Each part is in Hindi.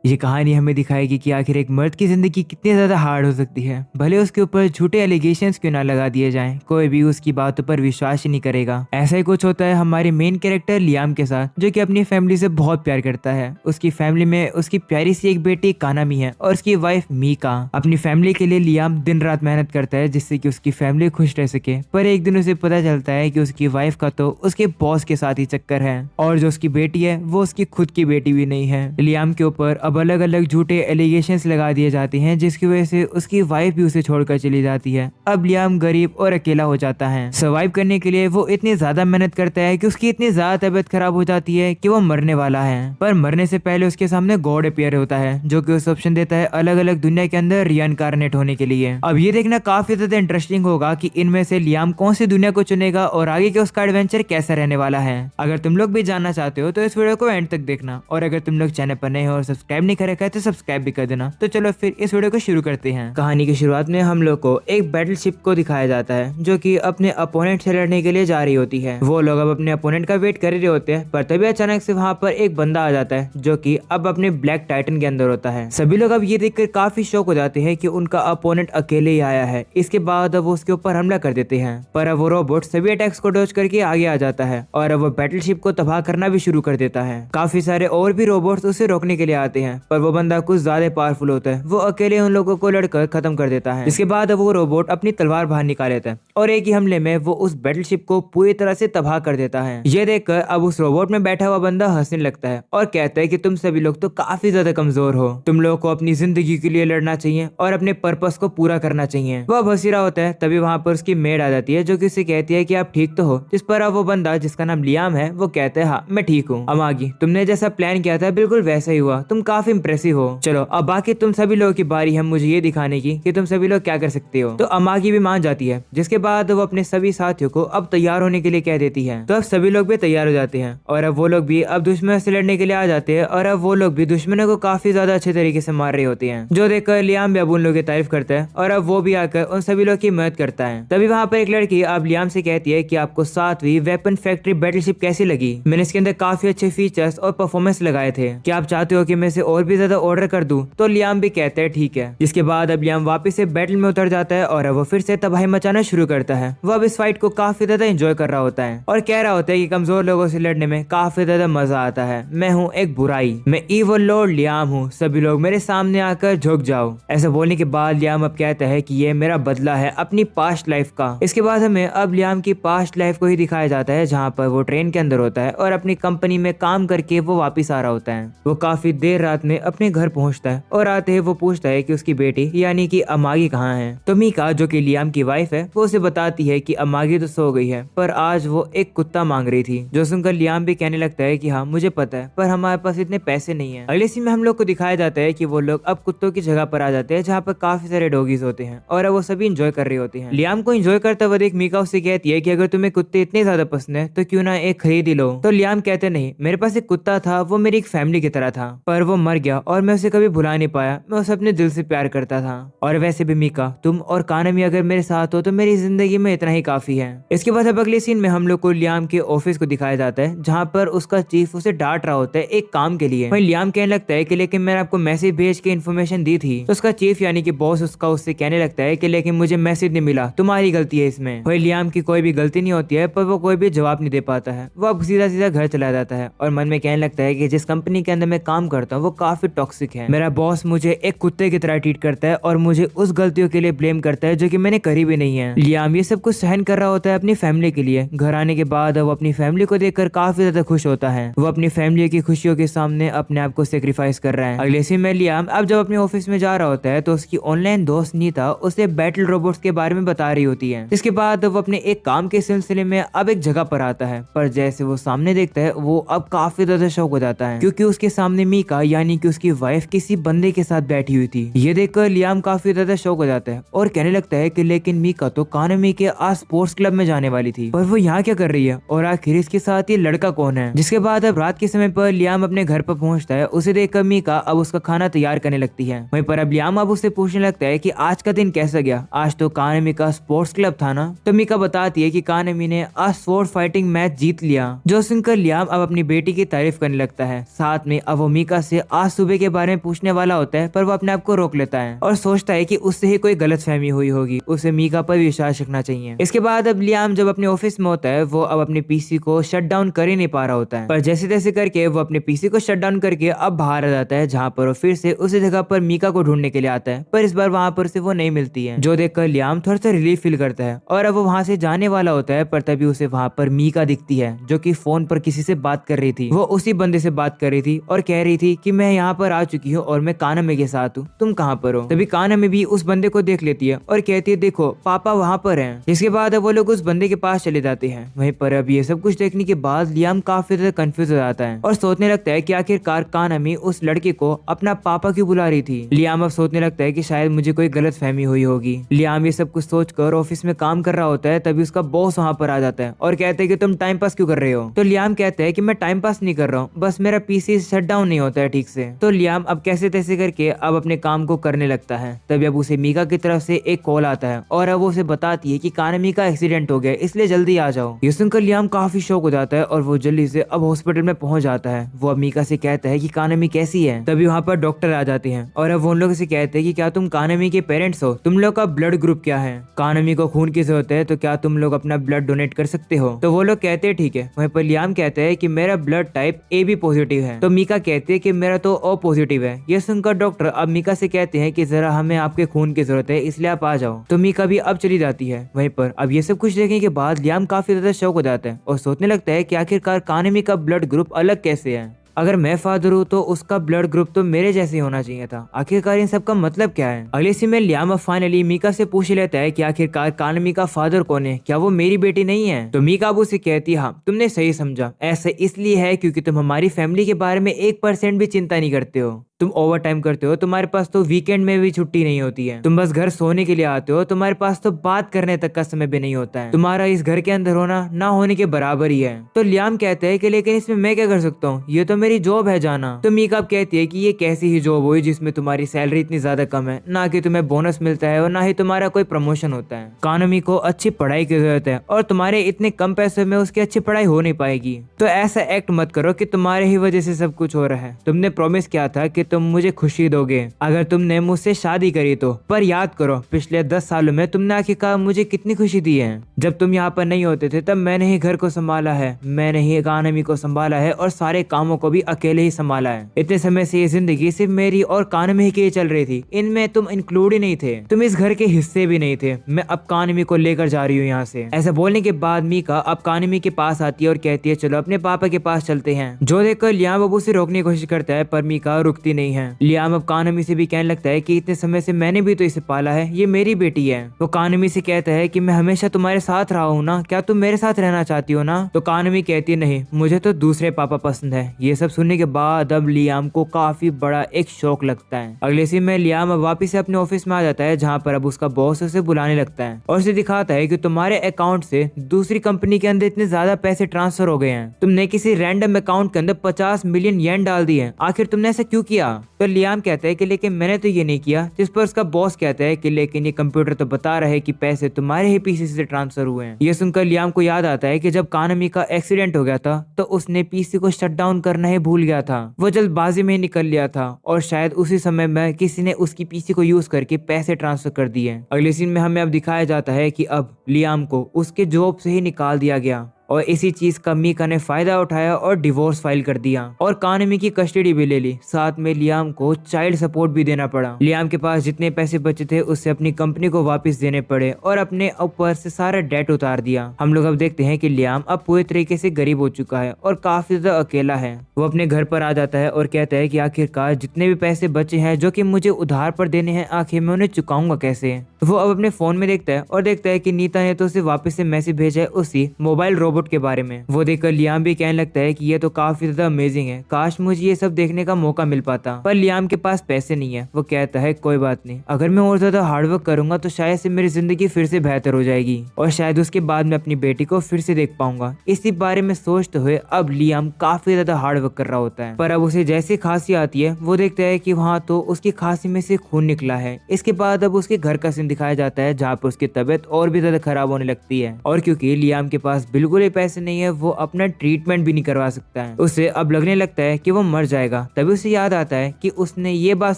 ये कहानी हमें दिखाएगी कि आखिर एक मर्द की जिंदगी कितनी ज्यादा हार्ड हो सकती है। भले उसके ऊपर झूठे एलिगेशंस क्यों ना लगा दिए जाएं, कोई भी उसकी बातों पर विश्वास ही नहीं करेगा। ऐसा ही कुछ होता है हमारे मेन कैरेक्टर लियाम के साथ, जो कि अपनी फैमिली से बहुत प्यार करता है। उसकी फैमिली में उसकी प्यारी सी एक बेटी कानामी है और उसकी वाइफ मीका। अपनी फैमिली के लिए लियाम दिन रात मेहनत करता है जिससे कि उसकी फैमिली खुश रह सके। पर एक दिन उसे पता चलता है कि उसकी वाइफ का तो उसके बॉस के साथ ही चक्कर है और जो उसकी बेटी है वो उसकी खुद की बेटी भी नहीं है। लियाम के ऊपर अब अलग अलग झूठे एलिगेशंस लगा दिए जाते हैं जिसकी वजह से उसकी वाइफ भी उसे छोड़कर चली जाती है। अब लियाम गरीब और अकेला हो जाता है। सर्वाइव करने के लिए वो इतनी ज्यादा मेहनत करता है कि उसकी इतनी ज्यादा तबीयत खराब हो जाती है कि वो मरने वाला है। पर मरने से पहले उसके सामने गॉड अपीयर होता है जो कि उसे ऑप्शन देता है अलग अलग दुनिया के अंदर रिइनकार्नेट होने के लिए। अब ये देखना काफी ज्यादा इंटरेस्टिंग होगा कि इनमें से लियाम कौन सी दुनिया को चुनेगा और आगे के उसका एडवेंचर कैसा रहने वाला है। अगर तुम लोग भी जानना चाहते हो तो इस वीडियो को एंड तक देखना, और अगर तुम लोग चैनल पर नए हो और सब्सक्राइब नहीं कर रखा है तो सब्सक्राइब भी कर देना। तो चलो फिर इस वीडियो को शुरू करते हैं। कहानी की शुरुआत में हम लोग को एक बैटलशिप को दिखाया जाता है जो कि अपने अपोनेंट से लड़ने के लिए जा रही होती है। वो लोग अब अपने अपोनेंट का वेट कर रहे होते हैं, पर तभी अचानक से वहाँ पर एक बंदा आ जाता है जो कि अब अपने ब्लैक टाइटन के अंदर होता है। सभी लोग अब ये देखकर काफी शॉक हो जाते हैं कि उनका अपोनेंट अकेले ही आया है। इसके बाद अब वो उसके ऊपर हमला कर देते हैं, पर अब वो रोबोट सभी अटैक्स को डॉज करके आगे आ जाता है और अब वो बैटलशिप को तबाह करना भी शुरू कर देता है। काफी सारे और भी रोबोट्स उसे रोकने के लिए आते हैं, पर वो बंदा कुछ ज्यादा पावरफुल होता है। वो अकेले उन लोगों को लड़कर खत्म कर देता है। इसके बाद वो रोबोट अपनी तलवार बाहर निकाल लेता है और एक ही हमले में वो उस बैटलशिप को पूरी तरह से तबाह कर देता है। ये देखकर अब उस रोबोट में बैठा हुआ बंदा हंसने लगता है और कहता है कि तुम सभी लोग तो काफी ज्यादा कमजोर हो, तुम लोगों को अपनी जिंदगी के लिए लड़ना चाहिए और अपने पर्पस को पूरा करना चाहिए। वो अब हंसी रहा होता है, तभी वहाँ पर उसकी मेड आ जाती है जो कि उसे कहती है कि आप ठीक तो हो। जिस पर अब वो बंदा जिसका नाम लियाम है वो कहता है हाँ मैं ठीक हूँ अमागी, तुमने जैसा प्लान किया था बिल्कुल वैसा ही हुआ, तुम काफी इंप्रेसिव हो। चलो अब बाकी तुम सभी लोगों की बारी है मुझे ये दिखाने की कि तुम सभी लोग क्या कर सकते हो। तो अमागी भी मान जाती है, जिसके बाद वो अपने सभी साथियों को अब तैयार होने के लिए कह देती है। तो अब सभी लोग भी तैयार हो जाते हैं और अब वो लोग भी अब दुश्मन से लड़ने के लिए आ जाते हैं और अब वो लोग भी दुश्मनों को काफी ज्यादा अच्छे तरीके से मार रहे होते हैं, जो देखकर लियाम भी अब उन लोगों की तारीफ करता है और अब वो भी आकर उन सभी लोग की मदद करता है। तभी वहाँ पर एक लड़की अब लियाम से कहती है कि आपको 7वीं वेपन फैक्ट्री बैटलशिप कैसी लगी? मैंने इसके अंदर काफी अच्छे फीचर्स और परफॉर्मेंस लगाए थे, क्या आप चाहते हो कि मैं इसे और भी ज्यादा ऑर्डर कर दूं? तो लियाम भी कहता है ठीक है। जिसके बाद अब लियाम वापस से बैटल में उतर जाता है और अब वो फिर से तबाही मचाना शुरू करता है। वो अब इस फाइट को काफी ज्यादा एंजॉय कर रहा होता है और कह रहा होता है कि कमजोर लोगों से लड़ने में काफी ज्यादा मजा आता है। मैं हूँ एक बुराई, मैं इवल लॉर्ड लियाम हूँ, सभी लोग मेरे सामने आकर झुक जाओ। ऐसा बोलने के बाद लियाम अब कहता है कि ये मेरा बदला है अपनी पास्ट लाइफ का। इसके बाद हमें अब लियाम की पास्ट लाइफ को ही दिखाया जाता है जहाँ पर वो ट्रेन के अंदर होता है और अपनी कंपनी में काम करके वो वापिस आ रहा होता है। वो काफी देर रात में अपने घर पहुंचता है और आते ही वो पूछता है कि उसकी बेटी यानी कि अमागी कहाँ है। तो मीका जो कि लियाम की वाइफ है वो उसे बताती है कि अमागी तो सो गई है पर आज वो एक कुत्ता मांग रही थी, जो सुनकर लियाम भी कहने लगता है कि हाँ मुझे पता है पर हमारे पास इतने पैसे नहीं है। अगले सीन में हम लोग को दिखाया जाता है कि वो लोग अब कुत्तों की जगह पर आ जाते हैं जहाँ पर काफी सारे डॉगीज होते हैं और अब वो सभी इंजॉय कर रहे होते हैं। लियाम को इंजॉय करते हुए देख मीका उससे कहती है कि अगर तुम्हें कुत्ते इतने ज्यादा पसंद है तो क्यों ना एक खरीद ही लो। तो लियाम कहते नहीं, मेरे पास एक कुत्ता था, वो मेरी एक फैमिली की तरह था पर वो मर गया और मैं उसे कभी भुला नहीं पाया, मैं उसे अपने दिल से प्यार करता था। और वैसे भी मीका तुम और कानामी अगर मेरे साथ हो तो मेरी जिंदगी में इतना ही काफी है। इसके बाद अब अगले सीन में हम लोग को लियाम के ऑफिस को दिखाया जाता है जहाँ पर उसका चीफ उसे डांट रहा होता है एक काम के लिए। वहीं लियाम कहने लगता है कि लेकिन मैंने आपको मैसेज भेज के इन्फॉर्मेशन दी थी। तो उसका चीफ यानी कि बॉस उसका उससे कहने लगता है कि लेकिन मुझे मैसेज नहीं मिला, तुम्हारी गलती है इसमें। वहीं लियाम की कोई भी गलती नहीं होती है पर वो कोई भी जवाब नहीं दे पाता है। वो अब सीधा सीधा घर चला जाता है और मन में कहने लगता है कि जिस कंपनी के अंदर मैं काम करता हूँ वो काफी टॉक्सिक है, मेरा बॉस मुझे एक कुत्ते की तरह ट्रीट करता है और मुझे उस गलतियों के लिए ब्लेम करता है जो कि मैंने करी भी नहीं है। लियाम ये सब कुछ सहन कर रहा होता है अपनी फैमिली के लिए। घर आने के बाद वो अपनी फैमिली को देखकर काफी ज्यादा खुश होता है। वो अपनी फैमिली की खुशियों के सामने अपने आप को सेक्रीफाइस कर रहा है। अगले सीन में लियाम अब जब अपने ऑफिस में जा रहा होता है तो उसकी ऑनलाइन दोस्त नीता उसे बैटल रोबोट्स के बारे में बता रही होती है। इसके बाद वो अपने एक काम के सिलसिले में अब एक जगह पर आता है, पर जैसे वो सामने देखता है वो अब काफी ज्यादा शौक हो जाता है क्योंकि उसके सामने मीका यानी कि उसकी वाइफ किसी बंदे के साथ बैठी हुई थी। ये देखकर लियाम काफी ज्यादा शौक हो जाता है और कहने लगता है कि लेकिन मीका तो कानामी के आज स्पोर्ट्स क्लब में जाने वाली थी, पर वो यहाँ क्या कर रही है और आखिर इसके साथ ये लड़का कौन है। जिसके बाद अब रात के समय पर लियाम अपने घर पर पहुंचता है। उसे देखकर मीका अब उसका खाना तैयार करने लगती है। वहीं पर अब लियाम अब उससे पूछने लगता है कि आज का दिन कैसा गया, आज तो कानामी का स्पोर्ट्स क्लब था ना। तो मीका बताती है कि कानामी ने आज स्वॉर्ड फाइटिंग मैच जीत लिया। जो सुनकर लियाम अब अपनी बेटी की तारीफ करने लगता है। साथ में अब वो मीका से आज सुबह के बारे में पूछने वाला होता है, पर वो अपने आप को रोक लेता है और सोचता है कि उससे ही कोई गलतफहमी हुई होगी, उसे मीका पर विश्वास रखना चाहिए। इसके बाद अब लियाम जब अपने ऑफिस में होता है, वो अब अपने पीसी को शट डाउन कर ही नहीं पा रहा होता है, पर जैसे तैसे करके वो अपने पीसी को शट डाउन करके अब बाहर आ जाता है, जहाँ पर वो फिर से उसी जगह पर मीका को ढूंढने के लिए आता है, पर इस बार वहाँ पर से वो नहीं मिलती है, जो देखकर लियाम थोड़ा सा रिलीफ फील करता है और अब वो वहाँ से जाने वाला होता है, पर तभी उसे वहाँ पर मीका दिखती है, जो कि फोन पर किसी से बात कर रही थी। वो उसी बंदे से बात कर रही थी और कह रही थी कि मैं यहाँ पर आ चुकी हूँ और मैं कानामे के साथ हूँ, तुम कहाँ पर हो। तभी कानामे भी उस बंदे को देख लेती है और कहती है देखो पापा वहाँ पर हैं। इसके बाद अब वो लोग उस बंदे के पास चले जाते हैं। वहीं पर अब ये सब कुछ देखने के बाद लियाम काफी ज्यादा कंफ्यूज हो जाता है और सोचने लगता है कि आखिरकार कानामी उस लड़के को अपना पापा क्यों बुला रही थी। लियाम अब सोचने लगता है कि शायद मुझे कोई गलत फहमी हुई होगी। लियाम ये सब कुछ सोचकर ऑफिस में काम कर रहा होता है, तभी उसका बॉस वहाँ पर आ जाता है और कहते हैं कि तुम टाइम पास क्यों कर रहे हो। तो लियाम कहता है कि मैं टाइम पास नहीं कर रहा हूँ, बस मेरा पीसी शट डाउन नहीं होता है ठीक से। तो लियाम अब कैसे तैसे करके अब अपने काम को करने लगता है। तभी अब उसे मीका की तरफ से एक कॉल आता है और अब वो उसे बताती है कि कानामी का एक्सीडेंट हो गया, इसलिए जल्दी आ जाओ। ये सुनकर लियाम काफी शौक हो जाता है और वो जल्दी से अब हॉस्पिटल में पहुंच जाता है। वो अब मीका से कहता है कि कानामी कैसी है। तभी वहाँ पर डॉक्टर आ जाते हैं और अब वो उन लोगों से कहते हैं कि क्या तुम कानामी के पेरेंट्स हो, तुम लोग का ब्लड ग्रुप क्या है, कानामी को खून की जरूरत है, तो क्या तुम लोग अपना ब्लड डोनेट कर सकते हो। तो वो लोग कहते हैं ठीक है। वहीं पर लियाम कहते हैं कि मेरा ब्लड टाइप AB पॉजिटिव है। तो मीका कहती है कि मेरा तो O पॉजिटिव है। ये सुनकर डॉक्टर अब मीका से कहते हैं कि जरा हमें आपके खून की जरूरत है, इसलिए आप आ जाओ। तो मीका भी अब चली जाती है। वहीं पर अब ये सब कुछ देखने के बाद लियाम काफी ज्यादा शौक हो जाता है और सोचने लगता है कि आखिरकार कानामी का ब्लड ग्रुप अलग कैसे है। अगर मैं फादर हूँ तो उसका ब्लड ग्रुप तो मेरे जैसे ही होना चाहिए था। आखिरकार इन सब का मतलब क्या है। अगले सीन में लियाम फाइनली मीका से पूछ लेता है कि आखिरकार कानामी का फादर कौन है, क्या वो मेरी बेटी नहीं है। तो मीका अब उसे कहती है हाँ तुमने सही समझा, ऐसा इसलिए है क्योंकि तुम हमारी फैमिली के बारे में 1% भी चिंता नहीं करते हो। तुम ओवर टाइम करते हो, तुम्हारे पास तो वीकेंड में भी छुट्टी नहीं होती है, तुम बस घर सोने के लिए आते हो, तुम्हारे पास तो बात करने तक का समय भी नहीं होता है, तुम्हारा इस घर के अंदर होना ना होने के बराबर ही है। तो लियाम कहते हैं कि लेकिन इसमें मैं क्या कर सकता हूँ, ये तो मेरी जॉब है जाना। तो मीका कहती है कि ये कैसी ही जॉब हुई जिसमें तुम्हारी सैलरी इतनी ज्यादा कम है, ना कि तुम्हें बोनस मिलता है और ना ही तुम्हारा कोई प्रमोशन होता है। कानामी को अच्छी पढ़ाई की जरूरत है और तुम्हारे इतने कम पैसे में उसकी अच्छी पढ़ाई हो नहीं पाएगी। तो ऐसा एक्ट मत करो कि तुम्हारे ही वजह से सब कुछ हो रहा है। तुमने प्रॉमिस किया था कि तुम मुझे खुशी दोगे अगर तुमने मुझसे शादी करी तो, पर याद करो पिछले 10 सालों में तुमने आखिरकार मुझे कितनी खुशी दी है। जब तुम यहाँ पर नहीं होते थे तब मैंने ही घर को संभाला है, मैंने ही कानामी को संभाला है और सारे कामों को भी अकेले ही संभाला है। इतने समय से ये जिंदगी सिर्फ मेरी और कानामी की चल रही थी, इनमें तुम इंक्लूड ही नहीं थे, तुम इस घर के हिस्से भी नहीं थे। मैं अब कानामी को लेकर जा रही हूँ यहाँ से। ऐसा बोलने के बाद मीका अब कानामी के पास आती है और कहती है चलो अपने पापा के पास चलते हैं। जो देखकर लियाम अब उसे रोकने की कोशिश करता है, पर मीका रुकती नहीं है। लियाम अब कानामी से भी कहने लगता है कि इतने समय से मैंने भी तो इसे पाला है, ये मेरी बेटी है। वो कानामी से कहता है कि मैं हमेशा तुम्हारे साथ रहा हूँ ना, क्या तुम मेरे साथ रहना चाहती हो ना। तो कानामी कहती है नहीं, मुझे तो दूसरे पापा पसंद है। ये सब सुनने के बाद अब लियाम को काफी बड़ा एक शौक लगता है। अगले सीन में लियाम अब वापिस अपने ऑफिस में आ जाता है, जहाँ पर अब उसका बॉस उसे बुलाने लगता है और उसे दिखाता है कि तुम्हारे अकाउंट से दूसरी कंपनी के अंदर इतने ज्यादा पैसे ट्रांसफर हो गए हैं, तुमने किसी रैंडम अकाउंट के अंदर 50 मिलियन येन डाल दिए, आखिर तुमने ऐसा क्यों किया। तो लियाम कहता है कि लेकिन मैंने तो ये नहीं किया। जिस पर उसका बॉस कहता है कि लेकिन ये कंप्यूटर तो बता रहा है कि पैसे तुम्हारे ही पीसी से ट्रांसफर हुए हैं। ये सुनकर लियाम को याद आता है कि जब कानामी का एक्सीडेंट हो गया था तो उसने पीसी को शट डाउन करना ही भूल गया था, वो जल्दबाजी में ही निकल लिया था और शायद उसी समय में किसी ने उसकी पीसी को यूज करके पैसे ट्रांसफर कर दिए। अगले सीन में हमें अब दिखाया जाता है कि अब लियाम को उसके जॉब से ही निकाल दिया गया और इसी चीज का मीका ने फायदा उठाया और डिवोर्स फाइल कर दिया और कानामी की कस्टडी भी ले ली। साथ में लियाम को चाइल्ड सपोर्ट भी देना पड़ा। लियाम के पास जितने पैसे बचे थे उससे अपनी कंपनी को वापस देने पड़े और अपने ऊपर से सारा डेट उतार दिया। हम लोग अब देखते हैं कि लियाम अब पूरी तरीके से गरीब हो चुका है और काफी ज्यादा अकेला है। वो अपने घर पर आ जाता है और कहता है कि आखिरकार जितने भी पैसे बचे हैं जो कि मुझे उधार पर देने हैं, आखिर मैं उन्हें चुकाऊंगा कैसे। वो अब अपने फोन में देखता है और देखता है कि नीता ने तो उसे वापस से मैसेज भेजा है उसी मोबाइल रोबोट के बारे में। वो देखकर लियाम भी कहने लगता है कि ये तो काफी ज्यादा अमेजिंग है, काश मुझे ये सब देखने का मौका मिल पाता। पर लियाम के पास पैसे नहीं है। वो कहता है कोई बात नहीं, अगर मैं और ज्यादा हार्डवर्क करूंगा तो शायद से मेरी जिंदगी फिर से बेहतर हो जाएगी और शायद उसके बाद मैं अपनी बेटी को फिर से देख पाऊंगा। इसी बारे में सोचते हुए अब लियाम काफी ज्यादा हार्डवर्क कर रहा होता है। पर अब उसे जैसी खांसी आती है वो देखता है कि वहाँ तो उसकी खांसी में से खून निकला है। इसके बाद अब उसके घर का सीन दिखाया जाता है जहाँ पर उसकी तबीयत और भी ज्यादा खराब होने लगती है और क्योंकि लियाम के पास बिल्कुल भी पैसे नहीं है वो अपना ट्रीटमेंट भी नहीं करवा सकता है। उसे अब लगने लगता है कि वो मर जाएगा। तभी उसे याद आता है कि उसने ये बात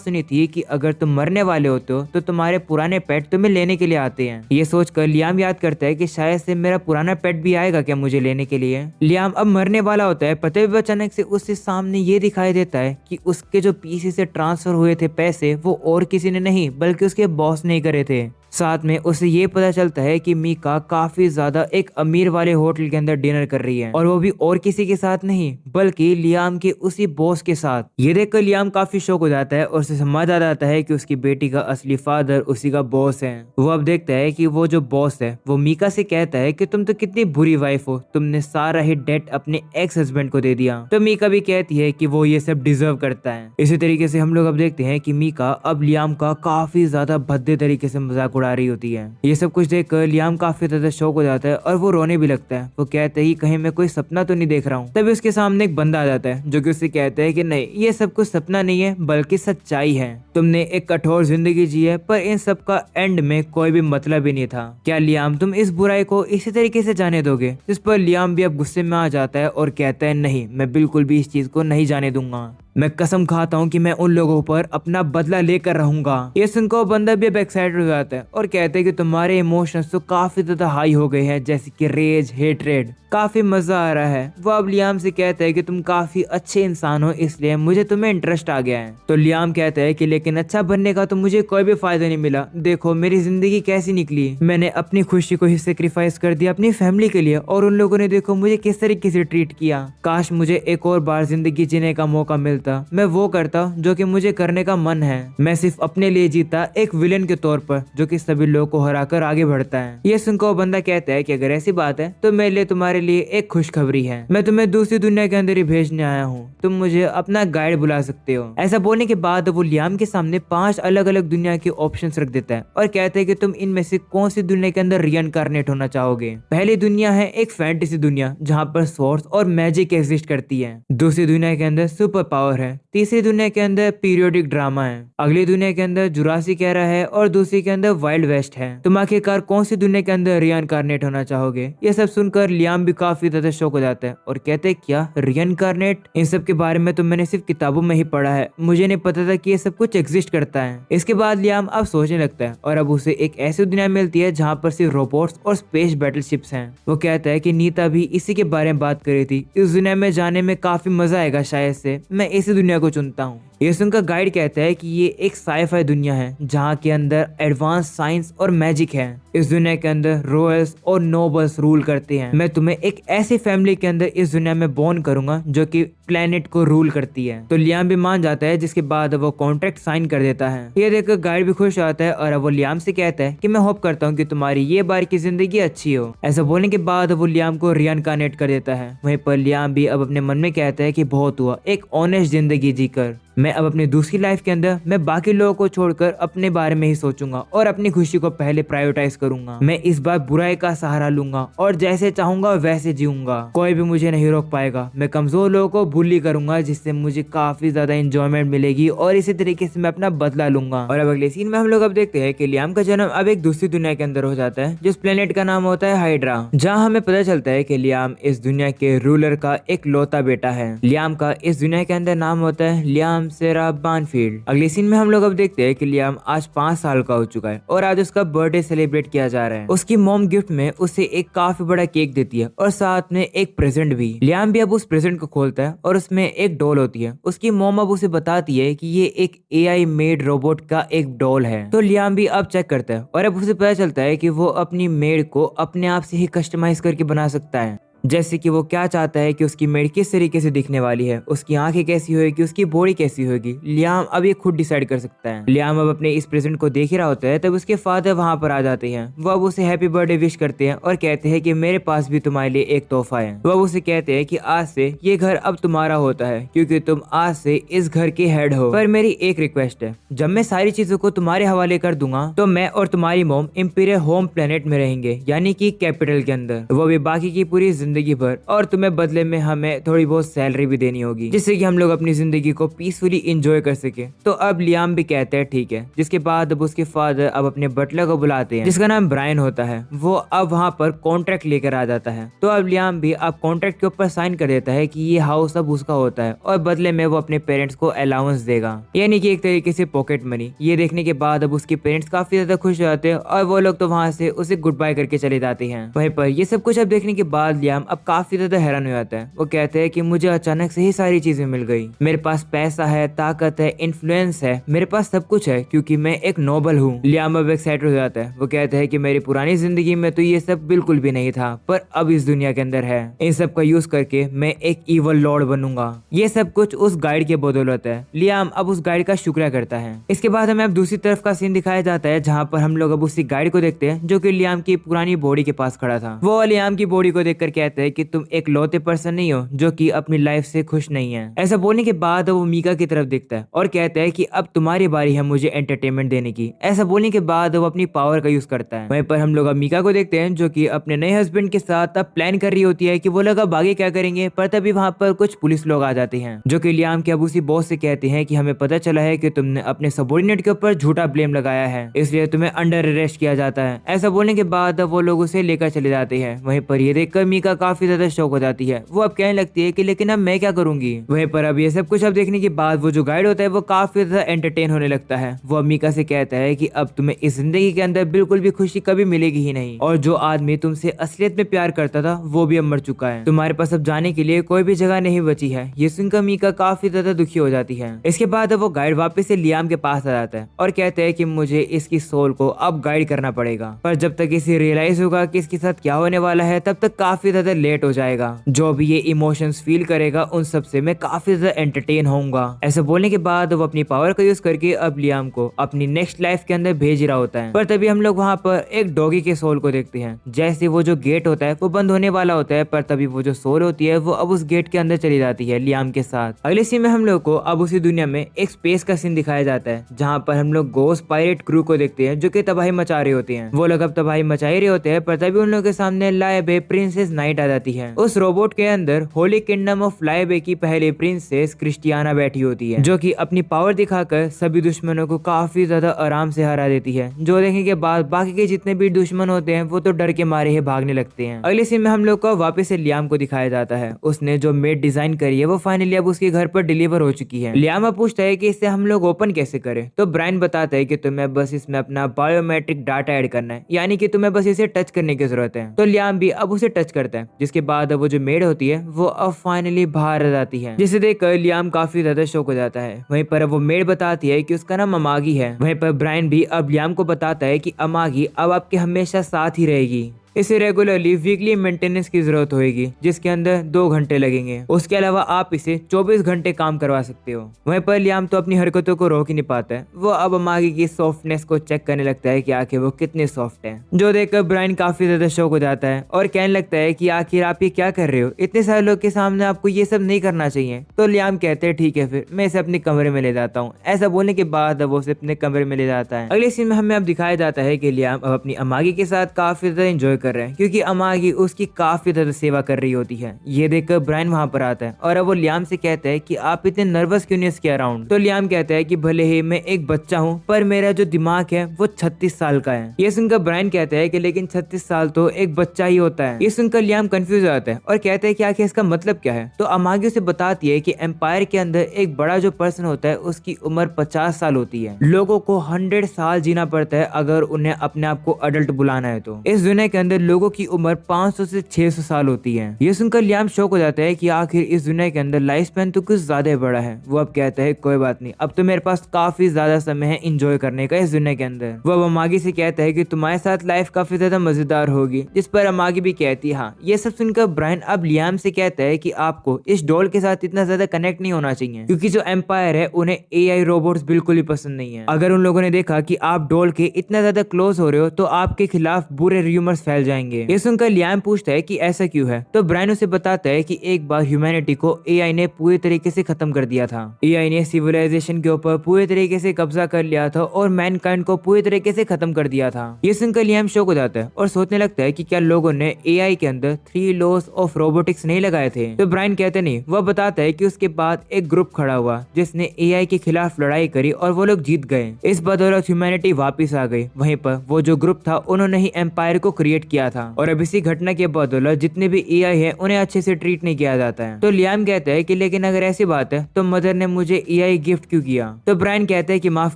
सुनी थी कि अगर तुम मरने वाले होते हो तो तुम्हारे पुराने पेट तुम्हें लेने के लिए आते हैं। ये सोचकर लियाम याद करता है कि शायद से मेरा पुराना पेट भी आएगा क्या मुझे लेने के लिए। लियाम अब मरने वाला होता है, पता भी अचानक से उसके सामने ये दिखाई देता है कि उसके जो पीसी से ट्रांसफर हुए थे पैसे वो और किसी ने नहीं बल्कि उसके बॉस ने ही करे थे। साथ में उसे ये पता चलता है कि मीका काफी ज्यादा एक अमीर वाले होटल के अंदर डिनर कर रही है और वो भी और किसी के साथ नहीं बल्कि लियाम के उसी बॉस के साथ। ये देखकर लियाम काफी शॉक हो जाता है और उसे समझ आ जाता है कि उसकी बेटी का असली फादर उसी का बॉस है। वो अब देखता है कि वो जो बॉस है वो मीका से कहता है कि तुम तो कितनी बुरी वाइफ हो, तुमने सारा ही डेट अपने एक्स हस्बैंड को दे दिया। तो मीका भी कहती है कि वो ये सब डिजर्व करता है। इसी तरीके से हम लोग अब देखते हैं कि मीका अब लियाम का काफी ज्यादा भद्दे तरीके से मजाक उड़ा रही होती है। ये सब कुछ देखकर लियाम काफी ज्यादा शौक हो जाता है और वो रोने भी लगता है। वो कहते ही कहीं मैं कोई सपना तो नहीं देख रहा हूँ। तभी उसके सामने एक बंदा आ जाता है जो कि उससे कहता है कि नहीं, ये सब कुछ सपना नहीं है बल्कि सच्चाई है। तुमने एक कठोर जिंदगी जी है पर इन सब का एंड में कोई भी मतलब ही नहीं था। क्या लियाम तुम इस बुराई को इसी तरीके से जाने दोगे? जिस पर लियाम भी अब गुस्से में आ जाता है और कहता है नहीं, मैं बिल्कुल भी इस चीज को नहीं जाने दूंगा। मैं कसम खाता हूँ कि मैं उन लोगों पर अपना बदला लेकर रहूंगा। ये सुनकर वो बंदा भी अब एक्साइटेड हो जाता है और कहते हैं कि तुम्हारे इमोशंस तो काफी ज्यादा हाई हो गए हैं, जैसे कि रेज, हेट्रेड। काफी मजा आ रहा है। वो अब लियाम से कहता है कि तुम काफी अच्छे इंसान हो इसलिए मुझे तुम्हें इंटरेस्ट आ गया है। तो लियाम कहता है कि लेकिन अच्छा बनने का तो मुझे कोई भी फायदा नहीं मिला। देखो मेरी जिंदगी कैसी निकली, मैंने अपनी खुशी को ही सेक्रीफाइस कर दिया अपनी फैमिली के लिए और उन लोगों ने देखो मुझे किस तरीके से ट्रीट किया। काश मुझे एक और बार जिंदगी जीने का मौका मिलता, मैं वो करता जो कि मुझे करने का मन है। मैं सिर्फ अपने लिए जीता एक विलेन के तौर पर जो कि सभी लोगों को हराकर आगे बढ़ता है। ये सुनकर वो बंदा कहता है कि अगर ऐसी बात है तो मेरे लिए तुम्हारे लिए एक खुशखबरी है। मैं तुम्हें दूसरी दुनिया के अंदर ही भेजने आया हूँ, तुम मुझे अपना गाइड बुला सकते हो। ऐसा बोलने के बाद वो लियाम के सामने 5 अलग अलग दुनिया के ऑप्शंस रख देता है और कहता है कि तुम इनमें से कौन सी दुनिया के अंदर रिइनकार्नेट होना चाहोगे। पहली दुनिया है एक फैंटेसी दुनिया जहाँ पर स्वॉर्ड्स और मैजिक एग्जिस्ट करती है। दूसरी दुनिया के अंदर सुपर पावर है। तीसरी दुनिया के अंदर पीरियोडिक ड्रामा है। अगली दुनिया के अंदर जुरासिक एरा है और दूसरी के अंदर वाइल्ड वेस्ट है। तुम आखिरकार कौन सी दुनिया के अंदर रिइनकार्नेट होना चाहोगे? ये सब सुनकर लियाम भी काफी ज्यादा शौक हो जाता है और कहते हैं क्या रिइनकार्नेट? इन सब के बारे में तो मैंने सिर्फ किताबों में ही पढ़ा है, मुझे नहीं पता था कि ये सब कुछ एग्जिस्ट करता है। इसके बाद लियाम अब सोचने लगता है और अब उसे एक ऐसी दुनिया मिलती है जहाँ पर सिर्फ रोबोट्स और स्पेस बैटलशिप्स हैं। वो कहता है कि नीता भी इसी के बारे में बात करी थी, इस दुनिया में जाने में काफी मजा आएगा, शायद से मैं इसी दुनिया को चुनता हूँ। ये सुनकर गाइड कहता है कि ये एक साईफाई दुनिया है जहाँ के अंदर एडवांस साइंस और मैजिक है। इस दुनिया के अंदर रॉयल्स और नोबल्स रूल करते हैं। मैं तुम्हें एक ऐसी फैमिली के अंदर इस दुनिया में बॉर्न करूंगा जो कि प्लेनेट को रूल करती है। तो लियाम भी मान जाता है जिसके बाद वो कॉन्ट्रैक्ट साइन कर देता है। ये देखकर गाइड भी खुश आता है और अब वो लियाम से कहता है कि मैं होप करता हूँ कि तुम्हारी ये बार की जिंदगी अच्छी हो। ऐसा बोलने के बाद वो लियाम को रिइनकार्नेट कर देता है। वहीं पर लियाम भी अब अपने मन में कहता है कि बहुत हुआ, एक ऑनेस्ट जिंदगी जीकर मैं अब अपनी दूसरी लाइफ के अंदर मैं बाकी लोगों को छोड़कर अपने बारे में ही सोचूंगा और अपनी खुशी को पहले प्रायोरिटाइज करूंगा। मैं इस बार बुराई का सहारा लूंगा और जैसे चाहूंगा वैसे जीऊंगा, कोई भी मुझे नहीं रोक पाएगा। मैं कमजोर लोगों को बुली करूंगा जिससे मुझे काफी ज्यादा एंजॉयमेंट मिलेगी और इसी तरीके से मैं अपना बदला लूंगा। और अब अगले सीन में हम लोग अब देखते हैं कि लियाम का जन्म अब एक दूसरी दुनिया के अंदर हो जाता है जिस प्लेनेट का नाम होता है हाइड्रा, जहाँ हमें पता चलता है कि लियाम इस दुनिया के रूलर का एक लौता बेटा है। लियाम का इस दुनिया के अंदर नाम होता है लियाम सेरा बानफील्ड। अगले सीन में हम लोग अब देखते हैं कि लियाम आज 5 साल का हो चुका है और आज उसका बर्थडे सेलिब्रेट किया जा रहा है। उसकी मॉम गिफ्ट में उसे एक काफी बड़ा केक देती है और साथ में एक प्रेजेंट भी। लियाम भी अब उस प्रेजेंट को खोलता है और उसमें एक डॉल होती है। उसकी मॉम अब उसे बताती है कि ये एक AI मेड रोबोट का एक डॉल है। तो लियाम भी अब चेक करता है और अब उसे पता चलता है कि वो अपनी मेड को अपने आप से ही कस्टमाइज करके बना सकता है, जैसे कि वो क्या चाहता है कि उसकी मेड किस तरीके से दिखने वाली है, उसकी आंखें कैसी होगी, उसकी बॉडी कैसी होगी। लियाम अब ये खुद डिसाइड कर सकता है। लियाम अब अपने इस प्रेजेंट को देख ही रहा होता है तब उसके फादर वहां पर आ जाते हैं। वो अब उसे हैप्पी बर्थडे विश करते हैं और कहते हैं कि मेरे पास भी तुम्हारे लिए एक तोहफा है। वो अब उसे कहते हैं कि आज से ये घर अब तुम्हारा होता है क्योंकि तुम आज से इस घर के हेड हो, पर मेरी एक रिक्वेस्ट है, जब मैं सारी चीजों को तुम्हारे हवाले कर दूंगा तो मैं और तुम्हारी मॉम इंपीरियल होम प्लेनेट में रहेंगे, यानी कि कैपिटल के अंदर। वो भी बाकी की पूरी जिंदगी भर और तुम्हें बदले में हमें थोड़ी बहुत सैलरी भी देनी होगी, जिससे कि हम लोग अपनी जिंदगी को पीसफुली इंजॉय कर सके। तो अब लियाम भी कहते हैं ठीक है, जिसके बाद अब उसके फादर अब अपने बटलर को बुलाते हैं जिसका नाम ब्रायन होता है। वो अब वहाँ पर कॉन्ट्रैक्ट लेकर आ जाता है। तो अब लियाम भी अब कॉन्ट्रैक्ट के ऊपर साइन कर देता है कि ये हाउस अब उसका होता है और बदले में वो अपने पेरेंट्स को अलाउंस देगा, यानी कि एक तरीके से पॉकेट मनी। ये देखने के बाद अब उसके पेरेंट्स काफी ज्यादा खुश हो जाते हैं और वो लोग तो वहाँ से उसे गुड बाय करके चले जाते हैं। वहीं पर ये सब कुछ अब देखने के बाद लियाम अब काफी ज्यादा हैरान हो जाता है। वो कहते हैं कि मुझे अचानक से ही सारी चीजें मिल गई, मेरे पास पैसा है, ताकत है, इन्फ्लुएंस है, मेरे पास सब कुछ है क्योंकि मैं एक नोबल हूँ। लियाम अब एक्साइटेड हो जाता है। वो कहते हैं कि मेरी पुरानी जिंदगी में तो ये सब बिल्कुल भी नहीं था, पर अब इस दुनिया के अंदर है। इन सब का यूज करके मैं एक इवल लॉर्ड बनूंगा। ये सब कुछ उस गाइड के बदौलत है। लियाम अब उस गाइड का शुक्रिया करता है। इसके बाद हमें अब दूसरी तरफ का सीन दिखाया जाता है जहाँ पर हम लोग अब उसी गाइड को देखते हैं जो कि लियाम की पुरानी बॉडी के पास खड़ा था। वो लियाम की बॉडी को देखकर कहते हैं कि तुम एक लौते पर्सन नहीं हो जो कि अपनी लाइफ से खुश नहीं है। ऐसा बोलने के बाद वो मीका की तरफ देखता है और कहता है कि अब तुम्हारी बारी है मुझे एंटरटेनमेंट देने की। ऐसा बोलने के बाद वो अपनी पावर का यूज करता है। वहीं पर हम लोग अब मीका को देखते हैं जो कि अपने नए हस्बैंड के साथ अब प्लान कर रही होती है कि वो लोग अब आगे क्या करेंगे, पर तभी वहाँ पर कुछ पुलिस लोग आ जाते हैं जो कि लियाम के अब उसी बॉस से कहते हैं कि हमें पता चला है कि तुमने अपने सबॉर्डिनेट के ऊपर झूठा ब्लेम लगाया है, इसलिए तुम्हें अंडर अरेस्ट किया जाता है। ऐसा बोलने के बाद वो लोग उसे लेकर चले जाते हैं। वहीं पर ये देखकर मीका काफी ज्यादा शौक हो जाती है। वो अब कहने लगती है कि लेकिन अब मैं क्या करूंगी। वहीं पर अब ये सब कुछ अब देखने के बाद वो जो गाइड होता है वो काफी ज्यादा एंटरटेन होने लगता है। वो अब मीका से कहता है कि अब तुम्हें इस जिंदगी के अंदर बिल्कुल भी खुशी कभी मिलेगी ही नहीं, और जो आदमी तुमसे असलियत में प्यार करता था वो भी अब मर चुका है। तुम्हारे पास अब जाने के लिए कोई भी जगह नहीं बची है। ये सुनकर मीका काफी ज्यादा दुखी हो जाती है। इसके बाद वो गाइड वापस से लियाम के पास आ जाता है और कहते हैं कि मुझे इसकी सोल को अब गाइड करना पड़ेगा, पर जब तक इसे रियलाइज होगा कि इसके साथ क्या होने वाला है तब तक काफी ज्यादा लेट हो जाएगा। जो भी ये इमोशंस फील करेगा उन सब से मैं काफी ज्यादा एंटरटेन होऊंगा। ऐसा बोलने के बाद वो अपनी पावर का यूज करके अब लियाम को अपनी नेक्स्ट लाइफ के अंदर भेज रहा होता है। पर तभी हम लोग वहाँ पर एक डॉगी के सोल को देखते हैं। जैसे वो जो गेट होता है वो बंद होने वाला होता है, पर तभी वो जो सोल होती है वो अब उस गेट के अंदर चली जाती है लियाम के साथ। अगले सीन में हम लोग को अब उसी दुनिया में एक स्पेस का सीन दिखाया जाता है जहाँ पर हम लोग गोस्ट पायरेट क्रू को देखते हैं जो कि तबाही मचा रहे होते हैं। वो लोग अब तबाही मचा ही रहे होते हैं, पर तभी उन लोगों के सामने लायबे प्रिंसेस नाइट आ जाती है। उस रोबोट के अंदर होली किंगडम ऑफ लायबे की पहली प्रिंसेस क्रिस्टियाना बैठी होती है जो कि अपनी पावर दिखाकर सभी दुश्मनों को काफी ज्यादा आराम से हरा देती है। जो देखने के बाद बाकी के जितने भी दुश्मन होते हैं वो तो डर के मारे ही भागने लगते हैं। अगले सीन में हम लोग को वापस से लियाम को दिखाया जाता है। उसने जो मेड डिजाइन करी है वो फाइनली अब उसके घर पर डिलीवर हो चुकी है। लियाम अब पूछता है कि इसे हम लोग ओपन कैसे करें, तो ब्रायन बताता है कि तुम्हें बस इसमें अपना बायोमेट्रिक डाटा ऐड करना है, यानी कि तुम्हें बस इसे टच करने की जरूरत है। तो लियाम भी अब उसे टच करता है, जिसके बाद वो जो मेड होती है वो अब फाइनली बाहर आ जाती है, जिसे देखकर लियाम काफी ज्यादा शौक हो जाता है। वहीं पर वो मेड बताती है कि उसका नाम अमागी है। वहीं पर ब्रायन भी अब लियाम को बताता है कि अमागी अब आपके हमेशा साथ ही रहेगी। इसे रेगुलरली वीकली मेंटेनेंस की जरूरत होगी जिसके अंदर 2 घंटे लगेंगे। उसके अलावा आप इसे 24 घंटे काम करवा सकते हो। वहीं पर लियाम तो अपनी हरकतों को रोक ही नहीं पाता है। वो अब अमागी की सॉफ्टनेस को चेक करने लगता है कि आखिर वो कितने सॉफ्ट है, जो देखकर ब्रायन काफी ज्यादा शौक हो जाता है और कहने लगता है कि आखिर आप ये क्या कर रहे हो, इतने सारे लोग के सामने आपको ये सब नहीं करना चाहिए। तो लियाम कहते हैं ठीक है फिर मैं इसे अपने कमरे में ले जाता हूँ। ऐसा बोलने के बाद वो उसे अपने कमरे में ले जाता है। अगले सीन में हमें अब दिखाया जाता है कि लियाम अब अपनी अमागी के साथ काफी ज्यादा एंजॉय कर रहे हैं क्योंकि अमागी उसकी काफी ज्यादा सेवा कर रही होती है। ये देखकर ब्रायन वहां पर आता है और अब वो लियाम से कहता है कि आप इतने नर्वस क्यों नहीं इसके अराउंड। तो लियाम कहता है कि भले ही मैं एक बच्चा हूँ पर मेरा जो दिमाग है वो 36 साल का है। ये सुनकर ब्रायन कहता है कि लेकिन 36 साल तो एक बच्चा ही होता है। ये सुनकर लियाम कंफ्यूज हो जाता है और कहता है कि आखिर इसका मतलब क्या है। तो अमागी उसे बताती है कि एम्पायर के अंदर एक बड़ा जो पर्सन होता है उसकी उम्र 50 साल होती है। लोगों को 100 साल जीना पड़ता है अगर उन्हें अपने आप को अडल्ट बुलाना है। तो इस दुनिया के अंदर लोगों की उम्र 500 से 600 साल होती है। ये सुनकर लियाम शौक हो जाता है कि आखिर इस दुनिया के अंदर लाइफ स्पैन तो कुछ ज्यादा बड़ा है। वो अब कहता है कोई बात नहीं, अब तो मेरे पास काफी ज्यादा समय है एंजॉय करने का इस दुनिया के अंदर। वो अब अमागी से कहता है कि तुम्हारे साथ लाइफ काफी ज्यादा मजेदार होगी, जिस पर अमागी भी कहती है हाँ। ये सब सुनकर ब्रायन अब लियाम से कहता है कि आपको इस डॉल के साथ इतना ज्यादा कनेक्ट नहीं होना चाहिए क्योंकि जो एम्पायर है उन्हें एआई रोबोट्स बिल्कुल भी पसंद नहीं है। अगर उन लोगों ने देखा कि आप डॉल के इतना ज्यादा क्लोज हो रहे हो तो आपके खिलाफ बुरे र्यूमर्स फैल निकल जाएंगे। ये सुनकर लियाम पूछता है कि ऐसा क्यों है, तो ब्रायन उसे बताता है कि एक बार ह्यूमैनिटी को एआई ने पूरी तरीके से खत्म कर दिया था। एआई ने सिविलाइजेशन के ऊपर पूरी तरीके से कब्जा कर लिया था और मैनकाइंड को पूरी तरीके से खत्म कर दिया था। ये सुनकर लियाम शॉक हो जाता है और सोचने लगता है कि क्या लोगों ने एआई के अंदर 3 लॉज ऑफ रोबोटिक्स नहीं लगाए थे। तो ब्रायन कहते नहीं, वह बताता है कि उसके बाद एक ग्रुप खड़ा हुआ जिसने एआई के खिलाफ लड़ाई करी और वो लोग जीत गए। इस बदौलत ह्यूमैनिटी वापस आ गई। वहीं पर वो जो ग्रुप था उन्होंने ही एम्पायर को क्रिएट किया था और अब इसी घटना के बदौलत जितने भी एआई है उन्हें अच्छे से ट्रीट नहीं किया जाता है। तो लियाम कहता है कि लेकिन अगर ऐसी बात है तो मदर ने मुझे एआई गिफ्ट क्यों किया। तो ब्रायन कहता है कि माफ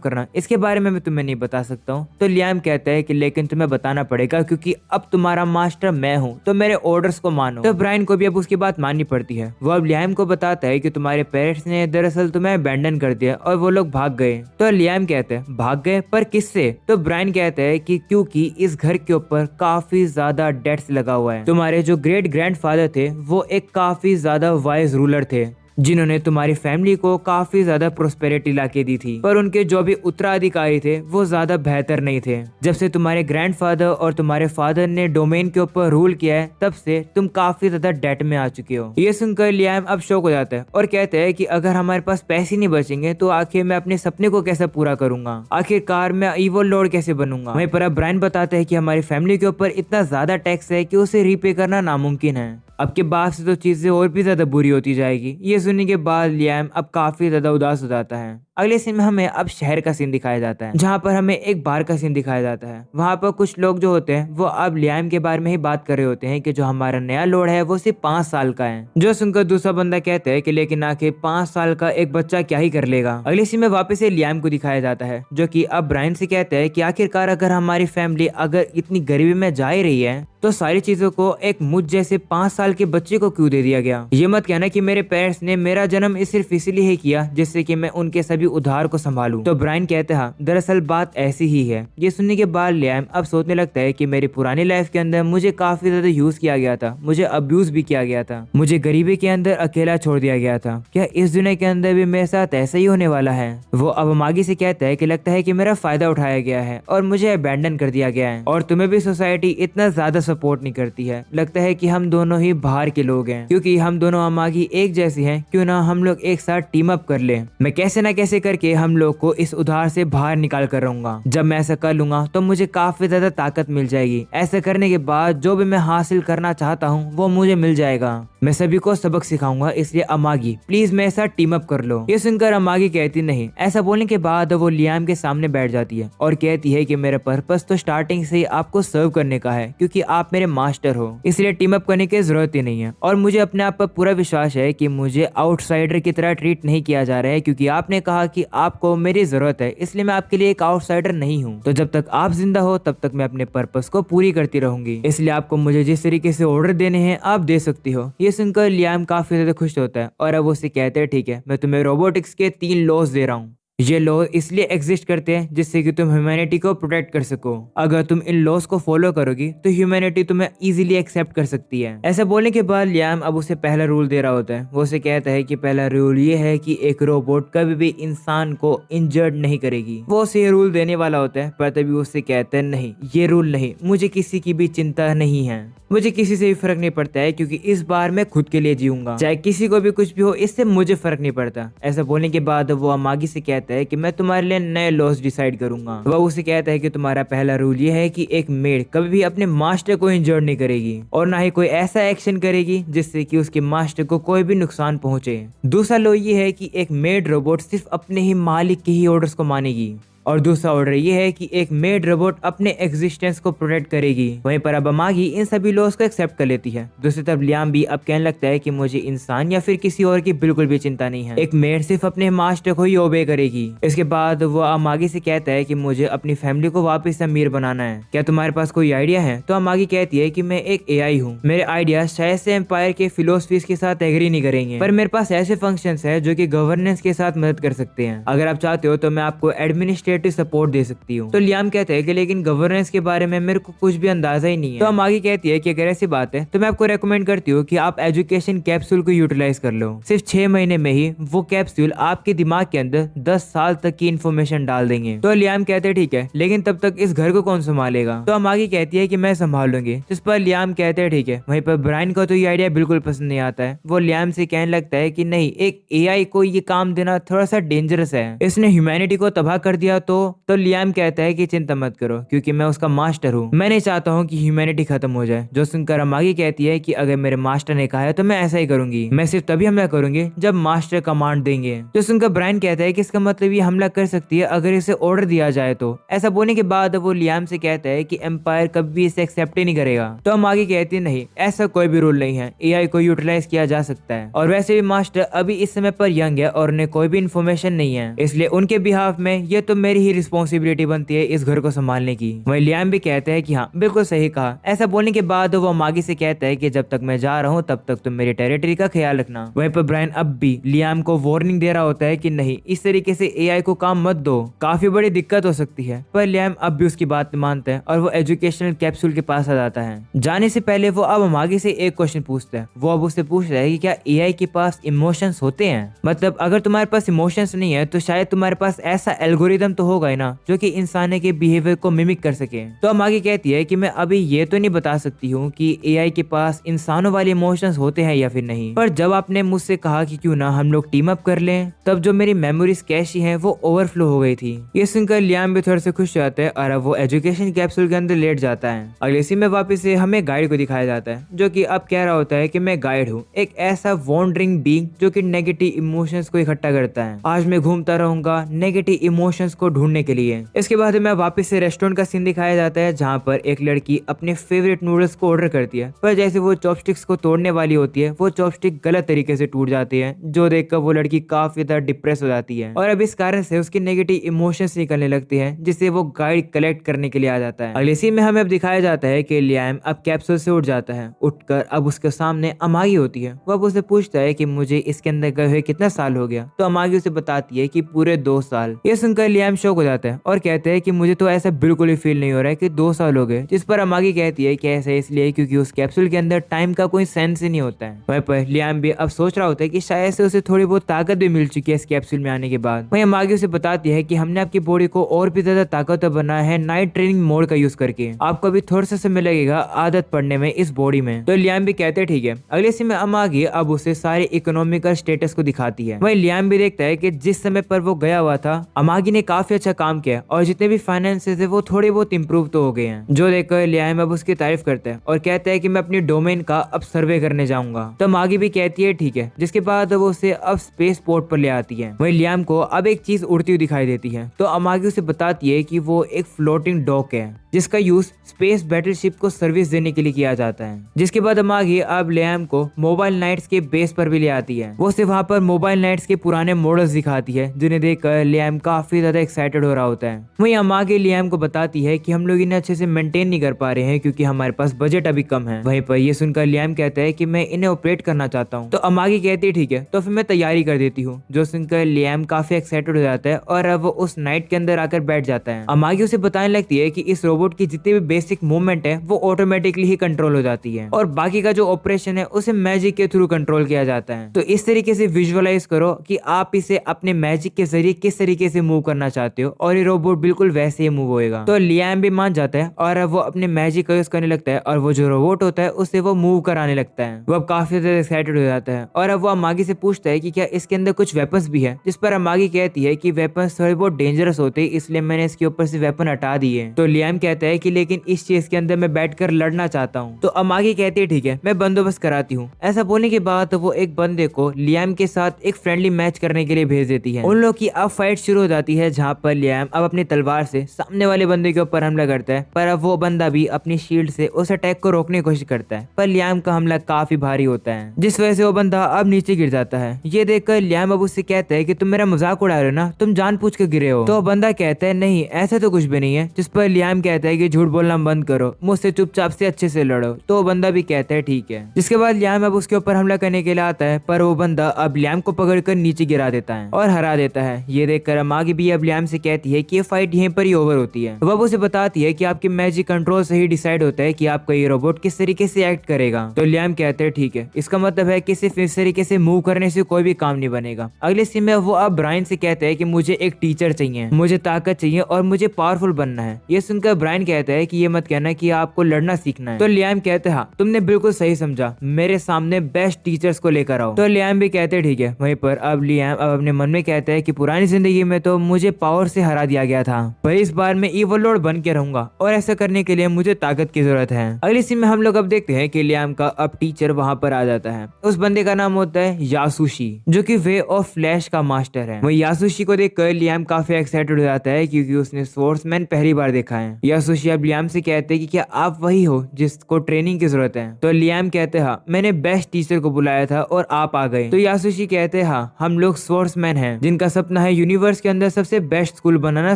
करना, इसके बारे में मैं तुम्हें नहीं बता सकता हूँ। तो लियाम कहता है कि लेकिन तुम्हें बताना पड़ेगा क्योंकि अब तुम्हारा मास्टर मैं हूँ, तो मेरे ऑर्डर्स को मानो। तो ब्रायन को भी अब उसकी बात माननी पड़ती है। वो अब लियाम को बताता है कि तुम्हारे पेरेंट्स ने दरअसल तुम्हें अबैंडन कर दिया और वो लोग भाग गए। तो लियाम कहते हैं भाग गए, पर किससे। तो ब्रायन कहता है कि क्योंकि इस घर के ऊपर काफी ज्यादा डेट्स लगा हुआ है। तुम्हारे जो ग्रेट ग्रैंडफादर थे वो एक काफी ज्यादा वाइज रूलर थे जिन्होंने तुम्हारी फैमिली को काफी ज्यादा प्रोस्पेरिटी लाके दी थी, पर उनके जो भी उत्तराधिकारी थे वो ज्यादा बेहतर नहीं थे। जब से तुम्हारे ग्रैंडफादर और तुम्हारे फादर ने डोमेन के ऊपर रूल किया है तब से तुम काफी ज्यादा डेट में आ चुके हो। ये सुनकर लियाम अब शॉक हो जाता है और कहते हैं कि अगर हमारे पास पैसे नहीं बचेंगे तो आखिर मैं अपने सपने को कैसे पूरा करूंगा, आखिरकार मैं इवल लॉर्ड कैसे बनूंगा। वहीं पर अब ब्रायन बताते हैं कि हमारी फैमिली के ऊपर इतना ज्यादा टैक्स है कि उसे रीपे करना नामुमकिन है। अब के बाद से तो चीजें और भी ज्यादा बुरी होती जाएगी। ये सुनने के बाद लियाम अब काफी ज्यादा उदास हो जाता है। अगले सीन में हमें अब शहर का सीन दिखाया जाता है जहाँ पर हमें एक बार का सीन दिखाया जाता है। वहाँ पर कुछ लोग जो होते हैं वो अब लियाम के बारे में ही बात कर रहे होते हैं कि जो हमारा नया लॉर्ड है वो सिर्फ 5 साल का है। जो सुनकर दूसरा बंदा कहता है कि लेकिन आखिर 5 साल का एक बच्चा क्या ही कर लेगा। अगले सीन में वापस से लियाम को दिखाया जाता है जो कि अब ब्रायन से कहता है कि आखिरकार अगर हमारी फैमिली अगर इतनी गरीबी में जा ही रही है तो सारी चीजों को एक मुझ जैसे 5 साल के बच्चे को क्यों दे दिया गया। ये मत कहना कि मेरे पेरेंट्स ने मेरा जन्म सिर्फ इसलिए ही किया जिससे कि मैं उनके सभी उधार को संभालूं। तो ब्रायन कहता है दरअसल बात ऐसी ही है। ये सुनने के बाद लियाम अब सोचने लगता है कि मेरी पुरानी लाइफ के अंदर मुझे काफी ज्यादा यूज किया गया था, मुझे अब्यूज भी किया गया था, मुझे गरीबी के अंदर अकेला छोड़ दिया गया था। क्या इस दुनिया के अंदर भी मेरे साथ ऐसा ही होने वाला है। वो अब मागी से कहता है कि लगता है कि मेरा फायदा उठाया गया है और मुझे अबैंडन कर दिया गया है और तुम्हें भी सोसाइटी इतना ज्यादा सपोर्ट नहीं करती है। लगता है कि हम दोनों ही बाहर के लोग हैं क्योंकि हम दोनों अमागी एक जैसी हैं। क्यों ना हम लोग एक साथ टीम अप कर ले। मैं कैसे ना कैसे करके हम लोग को इस उधार से बाहर निकाल कर रहूंगा। जब मैं ऐसा कर लूंगा तो मुझे काफी ज्यादा ताकत मिल जाएगी। ऐसा करने के बाद जो भी मैं हासिल करना चाहता हूँ वो मुझे मिल जाएगा। मैं सभी को सबक सिखाऊंगा, इसलिए अमागी प्लीज मेरे साथ टीम अप कर लो। ये सुनकर अमागी कहती नहीं। ऐसा बोलने के बाद वो लियाम के सामने बैठ जाती है और कहती है कि मेरा पर्पस तो स्टार्टिंग से ही आपको सर्व करने का है क्योंकि आप मेरे मास्टर हो, इसलिए टीम अप करने की जरूरत ही नहीं है। और मुझे अपने आप पर पूरा विश्वास है कि मुझे आउटसाइडर की तरह ट्रीट नहीं किया जा रहा है क्योंकि आपने कहा कि आपको मेरी जरूरत है, इसलिए मैं आपके लिए एक आउटसाइडर नहीं हूँ। तो जब तक आप जिंदा हो तब तक मैं अपने पर्पस को पूरी करती रहूंगी, इसलिए आपको मुझे जिस तरीके से ऑर्डर देने हैं आप दे सकती हो। ये सुनकर लियाम काफी ज्यादा खुश होता है और अब उसे कहते हैं ठीक है, मैं तुम्हें रोबोटिक्स के 3 लॉज दे रहा हूँ। ये लॉ इसलिए एग्जिस्ट करते हैं जिससे कि तुम ह्यूमैनिटी को प्रोटेक्ट कर सको। अगर तुम इन लॉस को फॉलो करोगी तो ह्यूमैनिटी तुम्हें इजीली एक्सेप्ट कर सकती है। ऐसा बोलने के बाद लियाम अब उसे पहला रूल दे रहा होता है। वो उसे कहता है कि पहला रूल ये है कि एक रोबोट कभी भी इंसान को इंजर्ड नहीं करेगी। वो उसे ये रूल देने वाला होता है पर तभी उससे कहते हैं नहीं, ये रूल नहीं, मुझे किसी की भी चिंता नहीं है, मुझे किसी से भी फर्क नहीं पड़ता है क्योंकि इस बार मैं खुद के लिए जीऊंगा, चाहे किसी को भी कुछ भी हो, इससे मुझे फर्क नहीं पड़ता। ऐसा बोलने के बाद वो अमागी से कहता है कि मैं तुम्हारे लिए नए लॉस डिसाइड करूंगा। वह उसे कहता है कि तुम्हारा पहला रूल ये है कि एक मेड कभी भी अपने मास्टर को इंजर्ड नहीं करेगी और ना ही कोई ऐसा एक्शन करेगी जिससे कि उसके मास्टर को कोई भी नुकसान पहुंचे। दूसरा लॉ ये है कि एक मेड रोबोट सिर्फ अपने ही मालिक के ही ऑर्डर्स को मानेगी और दूसरा ऑर्डर ये है कि एक मेड रोबोट अपने एग्जिस्टेंस को प्रोटेक्ट करेगी। वहीं पर अब अमागी इन सभी लॉस को एक्सेप्ट कर लेती है। दूसरी तरफ लियाम भी अब कहने लगता है कि मुझे इंसान या फिर किसी और की बिल्कुल भी चिंता नहीं है, एक मेड सिर्फ अपने मास्टर को ही ओबे करेगी। इसके बाद वो अमागी से कहता है कि मुझे अपनी फैमिली को वापस अमीर बनाना है, क्या तुम्हारे पास कोई आइडिया है। तो अमागी कहती है कि मैं एक AI हूँ, मेरे आइडिया शायद से एम्पायर के फिलोसफीज के साथ एग्री नहीं करेंगे, पर मेरे पास ऐसे फंक्शंस है जो कि गवर्नेंस के साथ मदद कर सकते हैं। अगर आप चाहते हो तो मैं आपको एडमिनिस्ट्रेट रिलेटेड सपोर्ट दे सकती हूँ। तो लियाम कहते हैं कि लेकिन गवर्नेंस के बारे में मेरे को कुछ भी अंदाजा ही नहीं है। तो अमागी कहती है कि अगर ऐसी बात है तो मैं आपको रेकमेंड करती हूँ कि आप एजुकेशन कैप्सूल को यूटिलाइज कर लो। सिर्फ 6 महीने में ही वो कैप्सूल आपके दिमाग के अंदर 10 साल तक की इन्फॉर्मेशन डाल देंगे। तो लियाम कहते हैं ठीक है, लेकिन तब तक इस घर को कौन संभालेगा? तो अमागी कहती है कि मैं संभाल लूंगी। जिस पर लियाम कहते हैं ठीक है। वहीं पर ब्रायन को तो ये आइडिया बिल्कुल पसंद नहीं आता है। वो लियाम से कहने लगता है कि नहीं, एक एआई को ये काम देना थोड़ा सा डेंजरस है, इसने ह्यूमैनिटी को तबाह कर दिया। तो लियाम कहता है कि चिंता मत करो, क्योंकि मैं उसका मास्टर हूँ, मैं नहीं चाहता हूँ कि ह्यूमैनिटी खत्म हो जाए। जो सुनकर अमागी कहती है कि अगर मेरे मास्टर ने कहा है तो मैं ऐसा ही करूंगी, मैं सिर्फ तभी हमला करूंगी जब मास्टर कमांड देंगे। जो सुनकर ब्रायन कहता है कि इसका मतलब ये हमला कर सकती है अगर इसे ऑर्डर दिया जाए तो। ऐसा बोलने के बाद वो लियाम से कहता है कि एम्पायर कभी इसे एक्सेप्ट ही नहीं करेगा। तो अमागी कहती है नहीं, ऐसा कोई भी रूल नहीं है, एआई को यूटिलाइज किया जा सकता है, और वैसे भी मास्टर अभी इस समय पर यंग है और उन्हें कोई भी इन्फॉर्मेशन नहीं है, इसलिए उनके बिहाफ में ये तो मेरी ही रिस्पॉन्सिबिलिटी बनती है इस घर को संभालने की। वही लियाम भी कहते हैं कि हाँ बिल्कुल सही कहा। ऐसा बोलने के बाद वो अमागी से कहता है कि जब तक मैं जा रहा हूँ तब तक तुम मेरी टेरिटरी का ख्याल रखना। वहीं पर ब्रायन अब भी लियाम को वार्निंग दे रहा होता है कि नहीं, इस तरीके से एआई को काम मत दो, काफी बड़ी दिक्कत हो सकती है। पर लियाम अब भी उसकी बात मानता है और वो एजुकेशनल कैप्सूल के पास आ जाता है। जाने से पहले वो अब अमागी से एक क्वेश्चन पूछता है। वो अब उससे पूछ रहा है कि क्या एआई के पास इमोशंस होते हैं? मतलब अगर तुम्हारे पास इमोशंस नहीं है तो शायद तुम्हारे पास ऐसा एल्गोरिदम तो होगा ही ना जो कि इंसान के बिहेवियर को मिमिक कर सके। तो अमागी कहती है कि मैं अभी ये तो नहीं बता सकती हूँ कि एआई के पास इंसानों वाले इमोशंस होते हैं या फिर नहीं, पर जब आपने मुझसे कहा कि क्यों ना हम लोग टीम अप कर लें, तब जो मेरी मेमोरीज कैशी हैं वो ओवरफ्लो हो गई थी। ये सुनकर लियाम भी थोड़े से खुश हो जाता है और अब वो एजुकेशन कैप्सूल के अंदर लेट जाता है। अगले सीन में वापस से हमें गाइड को दिखाया जाता है, जो कि अब कह रहा होता है कि मैं गाइड हूँ, एक ऐसा वॉन्डरिंग बीइंग जो कि नेगेटिव इमोशंस को इकट्ठा करता है। आज मैं घूमता रहूंगा नेगेटिव इमोशंस को ढूंढने के लिए। इसके बाद में वापस से रेस्टोरेंट का सीन दिखाया जाता है, जहाँ पर एक लड़की अपने फेवरेट नूडल्स को ऑर्डर करती है, पर जैसे वो चॉपस्टिक्स को तोड़ने वाली होती है वो चॉपस्टिक गलत तरीके से टूट जाती है, जो देखकर वो लड़की काफी ज्यादा डिप्रेस हो जाती है और अब इस कारण से उसकी नेगेटिव इमोशंस निकलने लगती है, जिससे वो गाइड कलेक्ट करने के लिए आ जाता है। अगले सीन में हमें अब दिखाया जाता है कि लियाम अब कैप्सूल से उठ जाता है। उठकर अब उसके सामने अमागी होती है। वो अब उसे पूछता है कि मुझे इसके अंदर गए हुए कितना साल हो गया? तो अमागी उसे बताती है कि पूरे 2 साल। ये सुनकर लियाम शॉक हो जाता है और कहते हैं कि मुझे तो ऐसा बिल्कुल ही फील नहीं हो रहा है कि 2 साल हो गए। जिस पर अमागी कहती है कि ऐसा इसलिए क्योंकि उस कैप्सूल के अंदर टाइम का कोई सेंस ही नहीं होता है। वहीं पर लियाम भी अब सोच रहा होता है कि शायद से उसे थोड़ी बहुत ताकत भी मिल चुकी है इस कैप्सूल में आने के बाद। वहीं अमागी उसे बताती है कि हमने आपकी बॉडी को और भी ज्यादा ताकतवर बनाया है नाइट ट्रेनिंग मोड का यूज करके। आपको अभी थोड़ा सा समय लगेगा आदत पड़ने में इस बॉडी में। तो लियाम भी कहते हैं ठीक है। अगले सीन में अमागी अब उसे सारे इकोनॉमिकल स्टेटस को दिखाती है। वहीं लियाम भी देखता है कि जिस समय पर वो गया हुआ था अमागी ने काफी अच्छा काम किया और जितने भी फाइनेंसेस है वो थोड़े बहुत इंप्रूव तो हो गए हैं, जो देखकर लियाम अब उसकी तारीफ करता है और कहता है कि मैं अपनी डोमेन का अब सर्वे करने जाऊंगा। तो अमागी भी कहती है ठीक है, जिसके बाद वो उसे अब स्पेस पोर्ट पर ले आती है। वहीं लियाम को अब एक चीज उड़ती हुई दिखाई देती है। तो अमागी उसे बताती है कि वो एक फ्लोटिंग डॉक है जिसका यूज स्पेस बैटलशिप को सर्विस देने के लिए किया जाता है। जिसके बाद अमागी अब लियाम को मोबाइल नाइट्स के बेस पर भी ले आती है। वो उसे वहाँ पर मोबाइल नाइट्स के पुराने मॉडल्स दिखाती है, जिन्हें देखकर लियाम काफी ज्यादा एक्साइटेड हो रहा होता है। वहीं अमागी लियाम को बताती है कि हम लोग इन्हें अच्छे से मेंटेन नहीं कर पा रहे हैं क्योंकि हमारे पास बजट अभी कम है। वहीं पर ये सुनकर लियाम कहता है कि मैं इन्हें ऑपरेट करना चाहता हूँ। तो अमागी कहती है ठीक है, तो फिर मैं तैयारी कर देती हूँ। जो सुनकर लियाम काफी एक्साइटेड हो जाता है और अब वो उस नाइट के अंदर आकर बैठ जाता है। अमागी उसे बताने लगती है कि इस रोबोट की जितनी भी बेसिक मूवमेंट है वो ऑटोमेटिकली ही कंट्रोल हो जाती है और बाकी का जो ऑपरेशन है उसे मैजिक के थ्रू कंट्रोल किया जाता है। तो इस तरीके से विजुअलाइज करो कि आप इसे अपने मैजिक के जरिए किस तरीके से मूव करना चाहते हो और ये रोबोट बिल्कुल वैसे ही मूव होएगा। तो लियाम भी मान जाता है और अब वो अपने मैजिक का यूज करने लगता है और वो जो रोबोट होता है उससे वो मूव कराने लगता है। वो अब काफी ज्यादा एक्साइटेड हो जाता है और अब वो अमागी से पूछता है कि क्या इसके अंदर कुछ वेपन्स भी है, जिस पर अमागी कहती है कि वेपन्स थोड़े बहुत डेंजरस होते हैं इसलिए मैंने इसके ऊपर से वेपन हटा दिए। तो लियाम कहता है कि लेकिन इस चीज के अंदर मैं बैठकर लड़ना चाहता हूँ। तो अमागी कहती है ठीक है, मैं बंदोबस्त कराती हूँ। ऐसा बोलने के बाद वो एक बंदे को लियाम के साथ एक फ्रेंडली मैच करने के लिए भेज देती है। उन लोग की अब फाइट शुरू हो जाती है, जहाँ पर लियाम अब अपनी तलवार से सामने वाले बंदे के ऊपर हमला करता है, पर अब वो बंदा भी अपनी शील्ड से उस अटैक को रोकने की कोशिश करता है, पर लियाम का हमला काफी भारी होता है, जिस वजह से वो बंदा अब नीचे गिर जाता है। ये देखकर लियाम अब उससे कहता है कि तुम मेरा मजाक उड़ा रहे हो ना, तुम जानबूझ के गिरे हो। तो बंदा कहता है नहीं, ऐसा तो कुछ भी नहीं है। जिस पर लियाम कहता है कि झूठ बोलना बंद करो, मुझसे चुपचाप से अच्छे से लड़ो। तो बंदा भी कहता है ठीक है। जिसके बाद लियाम अब उसके ऊपर हमला करने के लिए आता है, पर वो बंदा अब लियाम को पकड़कर नीचे गिरा देता है और हरा देता है। ये देखकर अमागी भी अब लियाम लियाम से कहती है कि ये फाइट यहीं पर ही ओवर होती है। वह उसे बताती है कि आपके मैजिक कंट्रोल से ही डिसाइड होता है कि आपका ये रोबोट किस तरीके से एक्ट करेगा। तो लियाम कहते हैं ठीक है, इसका मतलब है कि सिर्फ इस तरीके से मूव करने से कोई भी काम नहीं बनेगा। अगले सीन में वो अब ब्रायन से कहते हैं कि मुझे एक टीचर चाहिए, मुझे ताकत चाहिए और मुझे पावरफुल बनना है। ये सुनकर ब्रायन कहता है कि ये मत कहना कि आपको लड़ना सीखना है। तो लियाम कहते हैं हाँ, तुमने बिल्कुल सही समझा, मेरे सामने बेस्ट टीचर्स को लेकर आओ। तो लियाम भी कहते हैं ठीक है। वहीं पर अब लियाम अब अपने मन में कहता है कि पुरानी जिंदगी में तो मुझे पावर से हरा दिया गया था, पर इस बार मैं इवल लॉर्ड बन के रहूंगा और ऐसा करने के लिए मुझे ताकत की जरूरत है। अगली सीन में हम लोग अब देखते हैं कि लियाम का अब टीचर वहां पर आ जाता है। उस बंदे का नाम होता है यासुशी, जो कि वे ऑफ फ्लैश का मास्टर है। वही यासुशी को देखकर लियाम काफी एक्साइटेड हो जाता है क्योंकि उसने स्वॉर्ड्समैन पहली बार देखा है। यासुशी अब लियाम से कहते हैं कि क्या आप वही हो जिसको ट्रेनिंग की जरूरत है। तो लियाम कहते हैं हाँ, मैंने बेस्ट टीचर को बुलाया था और आप आ गए। तो यासुशी कहते हैं हाँ, हम लोग स्वॉर्ड्समैन हैं जिनका सपना है यूनिवर्स के अंदर सबसे बेस्ट स्कूल बनाना